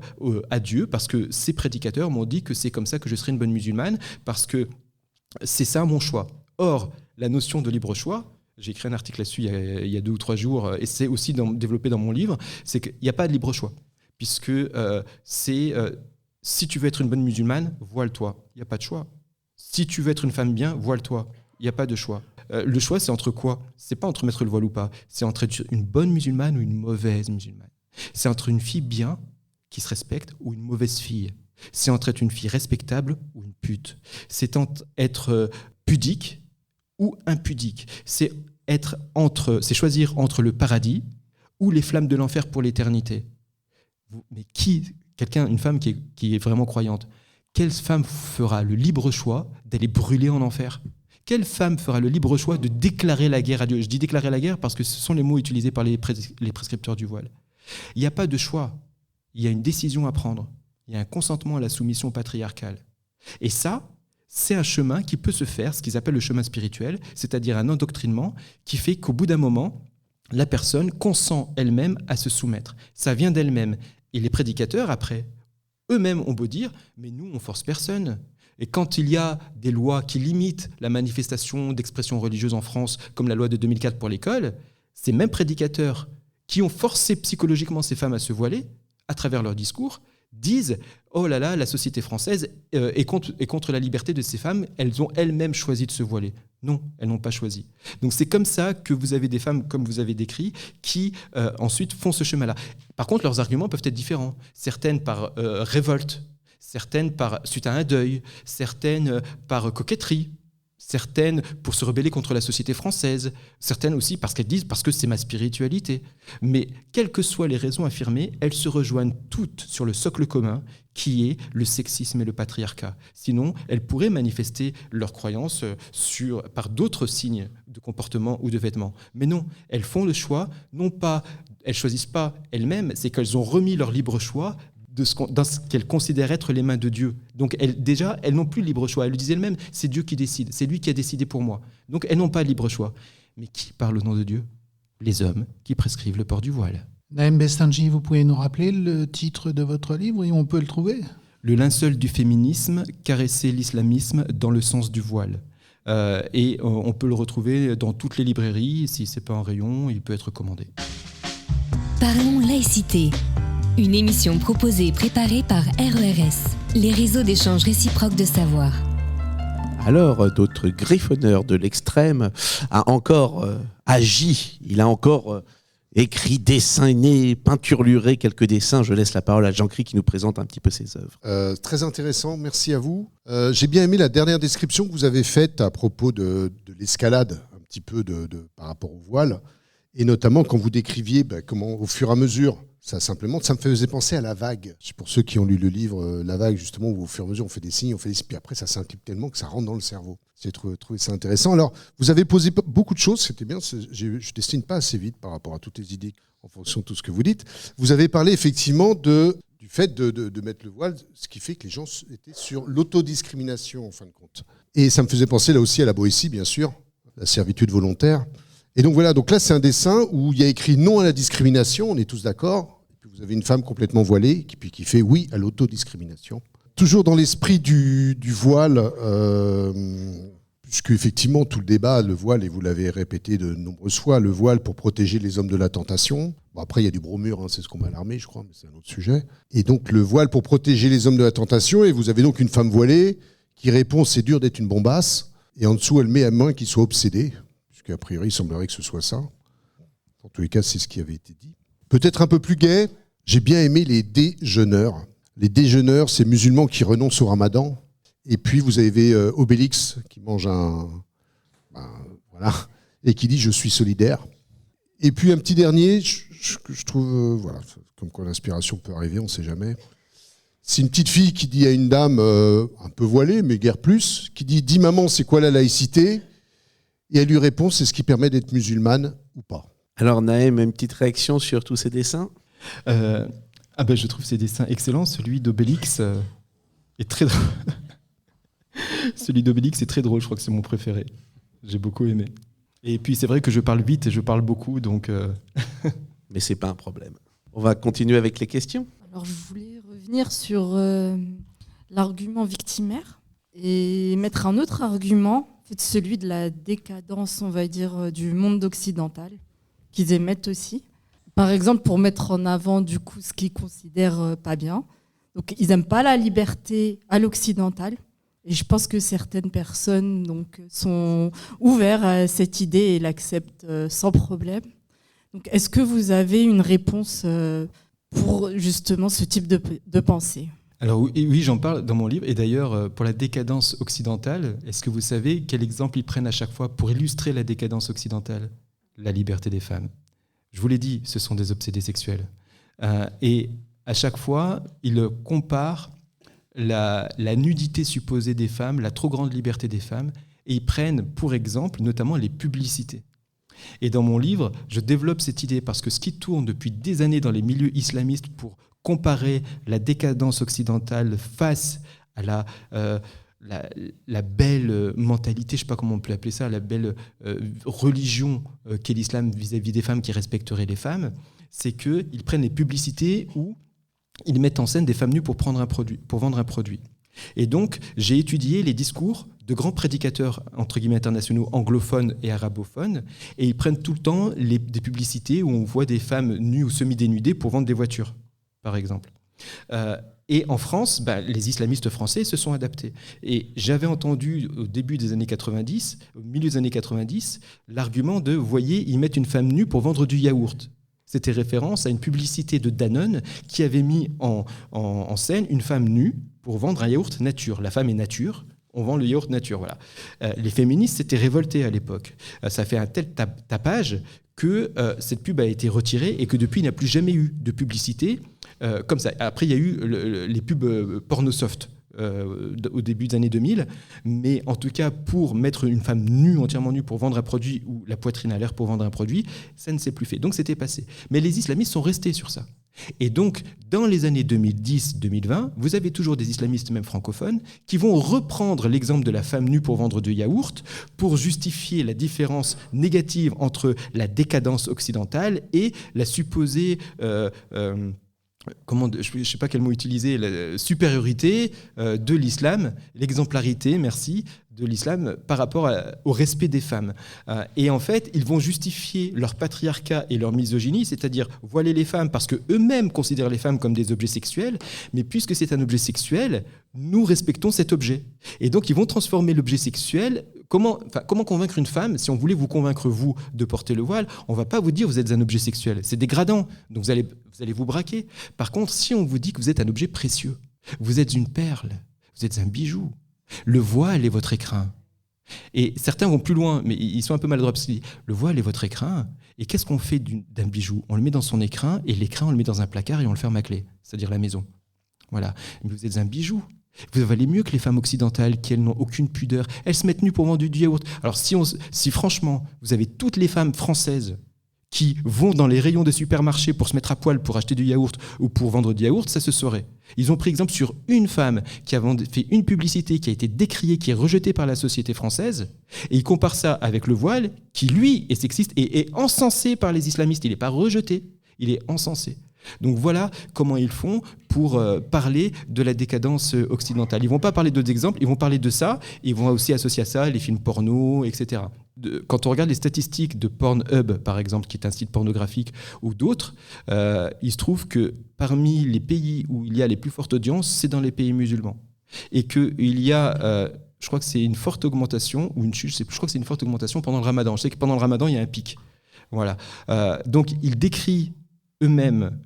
à Dieu, parce que ces prédicateurs m'ont dit que c'est comme ça que je serai une bonne musulmane, parce que c'est ça mon choix. Or, la notion de libre choix, j'ai écrit un article là-dessus il y a 2 ou 3 jours, et c'est aussi développé dans mon livre, c'est qu'il n'y a pas de libre choix. Puisque si tu veux être une bonne musulmane, voile-toi. Il n'y a pas de choix. Si tu veux être une femme bien, voile-toi. Il n'y a pas de choix. Le choix, c'est entre quoi ? C'est pas entre mettre le voile ou pas. C'est entre être une bonne musulmane ou une mauvaise musulmane. C'est entre une fille bien, qui se respecte, ou une mauvaise fille. C'est entre être une fille respectable ou une pute. C'est entre être pudique ou impudique. C'est choisir entre le paradis ou les flammes de l'enfer pour l'éternité. Mais une femme qui est vraiment croyante, quelle femme fera le libre choix d'aller brûler en enfer ? Quelle femme fera le libre choix de déclarer la guerre à Dieu ? Je dis déclarer la guerre parce que ce sont les mots utilisés par les prescripteurs du voile. Il n'y a pas de choix. Il y a une décision à prendre. Il y a un consentement à la soumission patriarcale. Et ça, c'est un chemin qui peut se faire, ce qu'ils appellent le chemin spirituel, c'est-à-dire un endoctrinement qui fait qu'au bout d'un moment, la personne consent elle-même à se soumettre. Ça vient d'elle-même. Et les prédicateurs, après, eux-mêmes ont beau dire « mais nous, on force personne ». Et quand il y a des lois qui limitent la manifestation d'expression religieuse en France, comme la loi de 2004 pour l'école, ces mêmes prédicateurs qui ont forcé psychologiquement ces femmes à se voiler, à travers leur discours, disent « oh là là, la société française est contre la liberté de ces femmes, elles ont elles-mêmes choisi de se voiler ». Non, elles n'ont pas choisi. Donc c'est comme ça que vous avez des femmes, comme vous avez décrit, qui ensuite font ce chemin-là. Par contre, leurs arguments peuvent être différents. Certaines par révolte, certaines suite à un deuil, certaines par coquetterie, certaines pour se rebeller contre la société française, certaines aussi parce qu'elles disent parce que c'est ma spiritualité. Mais quelles que soient les raisons affirmées, elles se rejoignent toutes sur le socle commun qui est le sexisme et le patriarcat. Sinon, elles pourraient manifester leurs croyances par d'autres signes de comportement ou de vêtements. Mais non, elles font le choix, non pas, elles choisissent pas elles-mêmes, c'est qu'elles ont remis leur libre choix dans ce qu'elles considèrent être les mains de Dieu. Donc elles n'ont plus le libre choix. Elles le disaient elles-mêmes, c'est Dieu qui décide, c'est lui qui a décidé pour moi. Donc elles n'ont pas le libre choix. Mais qui parle au nom de Dieu ? Les hommes qui prescrivent le port du voile. Naëm Bestanji, vous pouvez nous rappeler le titre de votre livre et on peut le trouver ? Le linceul du féminisme, caresser l'islamisme dans le sens du voile. Et on peut le retrouver dans toutes les librairies. Si ce n'est pas en rayon, il peut être commandé. Parlons laïcité. Une émission proposée et préparée par RERS, les réseaux d'échange réciproque de savoir. Alors, notre griffonneur de l'extrême a encore agi. Il a encore écrit, dessiné, peinturluré quelques dessins. Je laisse la parole à Jean-Cri qui nous présente un petit peu ses œuvres. Très intéressant, merci à vous. J'ai bien aimé la dernière description que vous avez faite à propos de l'escalade, un petit peu par rapport au voile, et notamment quand vous décriviez comment, au fur et à mesure, ça me faisait penser à La Vague. Pour ceux qui ont lu le livre La Vague, justement, où au fur et à mesure on fait des signes, puis après ça s'implique tellement que ça rentre dans le cerveau. J'ai trouvé ça intéressant. Alors, vous avez posé beaucoup de choses, c'était bien, je ne destine pas assez vite par rapport à toutes les idées, en fonction de tout ce que vous dites. Vous avez parlé effectivement du fait de mettre le voile, ce qui fait que les gens étaient sur l'autodiscrimination, en fin de compte. Et ça me faisait penser là aussi à la Boétie, bien sûr, la servitude volontaire. Et donc voilà, donc là c'est un dessin où il y a écrit non à la discrimination, on est tous d'accord. Et puis vous avez une femme complètement voilée qui fait oui à l'autodiscrimination. Toujours dans l'esprit du voile, puisque effectivement tout le débat, le voile, et vous l'avez répété de nombreuses fois, le voile pour protéger les hommes de la tentation. Bon, après il y a du bromure, c'est ce qu'on m'a alarmé je crois, mais c'est un autre sujet. Et donc le voile pour protéger les hommes de la tentation, et vous avez donc une femme voilée qui répond c'est dur d'être une bombasse, et en dessous elle met à main qu'il soit obsédé. Puisqu'à priori, il semblerait que ce soit ça. En tous les cas, c'est ce qui avait été dit. Peut-être un peu plus gai, j'ai bien aimé les déjeuneurs. Les déjeuneurs, c'est musulmans qui renoncent au ramadan. Et puis, vous avez Obélix qui mange voilà, et qui dit « je suis solidaire ». Et puis, un petit dernier, je trouve, voilà, comme quoi l'inspiration peut arriver, on ne sait jamais. C'est une petite fille qui dit à une dame un peu voilée, mais guère plus, qui dit « dis maman, c'est quoi la laïcité ?» Et elle lui répond, c'est ce qui permet d'être musulmane ou pas. Alors Naëm, une petite réaction sur tous ces dessins ? Je trouve ces dessins excellents. Celui d'Obélix est très drôle. Celui d'Obélix est très drôle, je crois que c'est mon préféré. J'ai beaucoup aimé. Et puis c'est vrai que je parle vite et je parle beaucoup, donc... Mais c'est pas un problème. On va continuer avec les questions. Alors je voulais revenir sur l'argument victimaire et mettre un autre argument, celui de la décadence, on va dire, du monde occidental, qu'ils émettent aussi. Par exemple, pour mettre en avant du coup ce qu'ils considèrent pas bien. Donc, ils n'aiment pas la liberté à l'occidental. Et je pense que certaines personnes donc, sont ouvertes à cette idée et l'acceptent sans problème. Donc, est-ce que vous avez une réponse pour justement ce type de pensée ? Alors oui, j'en parle dans mon livre. Et d'ailleurs, pour la décadence occidentale, est-ce que vous savez quel exemple ils prennent à chaque fois pour illustrer la décadence occidentale ? La liberté des femmes. Je vous l'ai dit, ce sont des obsédés sexuels. Et à chaque fois, ils comparent la nudité supposée des femmes, la trop grande liberté des femmes, et ils prennent pour exemple notamment les publicités. Et dans mon livre, je développe cette idée parce que ce qui tourne depuis des années dans les milieux islamistes pour comparer la décadence occidentale face à la belle mentalité, je ne sais pas comment on peut appeler ça, la belle religion qu'est l'islam vis-à-vis des femmes qui respecterait les femmes, c'est qu'ils prennent les publicités où ils mettent en scène des femmes nues pour vendre un produit. Et donc, j'ai étudié les discours de grands prédicateurs, entre guillemets, internationaux, anglophones et arabophones, et ils prennent tout le temps des publicités où on voit des femmes nues ou semi-dénudées pour vendre des voitures, par exemple. Et en France, les islamistes français se sont adaptés. Et j'avais entendu au début des années 90, au milieu des années 90, l'argument de « voyez, ils mettent une femme nue pour vendre du yaourt ». C'était référence à une publicité de Danone qui avait mis en scène une femme nue pour vendre un yaourt nature. La femme est nature, on vend le yaourt nature. Voilà. Les féministes s'étaient révoltés à l'époque. Ça fait un tel tapage que cette pub a été retirée et que depuis, il n'y a plus jamais eu de publicité comme ça. Après, il y a eu les pubs pornosoft au début des années 2000, mais en tout cas, pour mettre une femme nue, entièrement nue, pour vendre un produit, ou la poitrine à l'air pour vendre un produit, ça ne s'est plus fait. Donc, c'était passé. Mais les islamistes sont restés sur ça. Et donc, dans les années 2010-2020, vous avez toujours des islamistes, même francophones, qui vont reprendre l'exemple de la femme nue pour vendre du yaourt pour justifier la différence négative entre la décadence occidentale et la supposée... je ne sais pas quel mot utiliser, la supériorité de l'islam, l'exemplarité, merci, de l'islam par rapport au respect des femmes. Et en fait, ils vont justifier leur patriarcat et leur misogynie, c'est-à-dire voiler les femmes parce qu'eux-mêmes considèrent les femmes comme des objets sexuels, mais puisque c'est un objet sexuel, nous respectons cet objet. Et donc, ils vont transformer l'objet sexuel. Comment convaincre une femme? Si on voulait vous convaincre, vous, de porter le voile, on ne va pas vous dire vous êtes un objet sexuel. C'est dégradant, donc vous allez vous braquer. Par contre, si on vous dit que vous êtes un objet précieux, vous êtes une perle, vous êtes un bijou, le voile est votre écrin. Et certains vont plus loin, mais ils sont un peu maladroits parce qu'ils disent le voile est votre écrin. Et qu'est-ce qu'on fait d'un bijou? On le met dans son écrin, et l'écrin, on le met dans un placard et on le ferme à clé, c'est-à-dire la maison. Voilà. Mais vous êtes un bijou. Vous valez mieux que les femmes occidentales qui, elles, n'ont aucune pudeur. Elles se mettent nues pour vendre du yaourt. Alors, si franchement, vous avez toutes les femmes françaises qui vont dans les rayons des supermarchés pour se mettre à poil pour acheter du yaourt ou pour vendre du yaourt, ça se saurait. Ils ont pris exemple sur une femme qui a fait une publicité qui a été décriée, qui est rejetée par la société française, et ils comparent ça avec le voile, qui, lui, est sexiste et est encensé par les islamistes. Il n'est pas rejeté, il est encensé. Donc voilà comment ils font pour parler de la décadence occidentale. Ils ne vont pas parler d'autres exemples, ils vont parler de ça, ils vont aussi associer à ça les films porno, etc. Quand on regarde les statistiques de Pornhub, par exemple, qui est un site pornographique, ou d'autres, il se trouve que parmi les pays où il y a les plus fortes audiences, c'est dans les pays musulmans. Et qu'il y a, je crois que c'est une forte augmentation, ou une chute, je crois que c'est une forte augmentation pendant le ramadan. Je sais que pendant le ramadan, il y a un pic. Voilà. Donc, ils décrivent eux-mêmes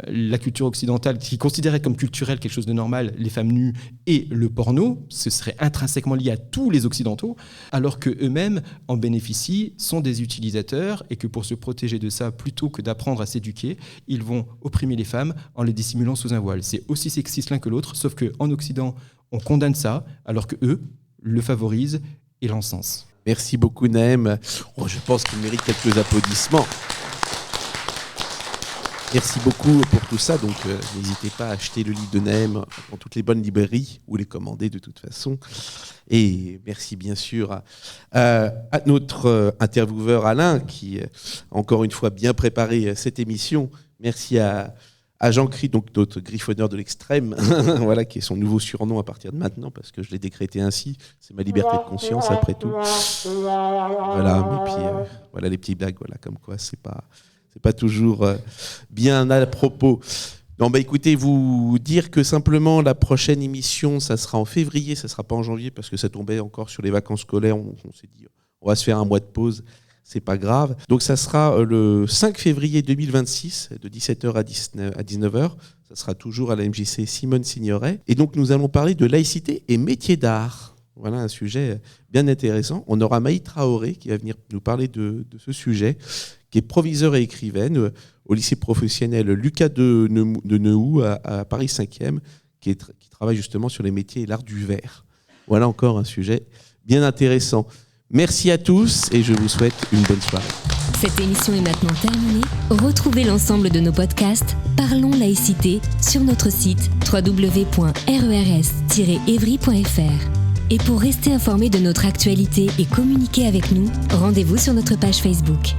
la culture occidentale, qui considérait comme culturelle quelque chose de normal, les femmes nues et le porno, ce serait intrinsèquement lié à tous les occidentaux, alors qu'eux-mêmes en bénéficient, sont des utilisateurs, et que pour se protéger de ça, plutôt que d'apprendre à s'éduquer, ils vont opprimer les femmes en les dissimulant sous un voile. C'est aussi sexiste l'un que l'autre, sauf qu'en Occident, on condamne ça, alors qu'eux le favorisent et l'encensent. Merci beaucoup, Naëm. Je pense qu'il mérite quelques applaudissements. Merci beaucoup pour tout ça. Donc, n'hésitez pas à acheter le livre de Naëm dans toutes les bonnes librairies ou les commander de toute façon. Et merci bien sûr à notre intervieweur Alain qui, encore une fois, bien préparé cette émission. Merci à Jean Cry, donc notre griffonneur de l'extrême, voilà, qui est son nouveau surnom à partir de maintenant, parce que je l'ai décrété ainsi. C'est ma liberté de conscience, après tout. Voilà, et puis voilà les petites blagues, voilà, comme quoi c'est pas toujours bien à propos. Non, écoutez, vous dire que simplement la prochaine émission, ça sera en février, ça sera pas en janvier, parce que ça tombait encore sur les vacances scolaires. On s'est dit, on va se faire un mois de pause. C'est pas grave. Donc ça sera le 5 février 2026, de 17h à 19h. Ça sera toujours à la MJC Simone Signoret. Et donc nous allons parler de laïcité et métier d'art. Voilà un sujet bien intéressant. On aura Maï Traoré qui va venir nous parler de ce sujet, qui est proviseure et écrivaine au lycée professionnel Lucas de Neuhou à Paris 5e, qui travaille justement sur les métiers et l'art du verre. Voilà encore un sujet bien intéressant. Merci à tous et je vous souhaite une bonne soirée. Cette émission est maintenant terminée. Retrouvez l'ensemble de nos podcasts Parlons laïcité sur notre site www.rers-evry.fr. Et pour rester informé de notre actualité et communiquer avec nous, rendez-vous sur notre page Facebook.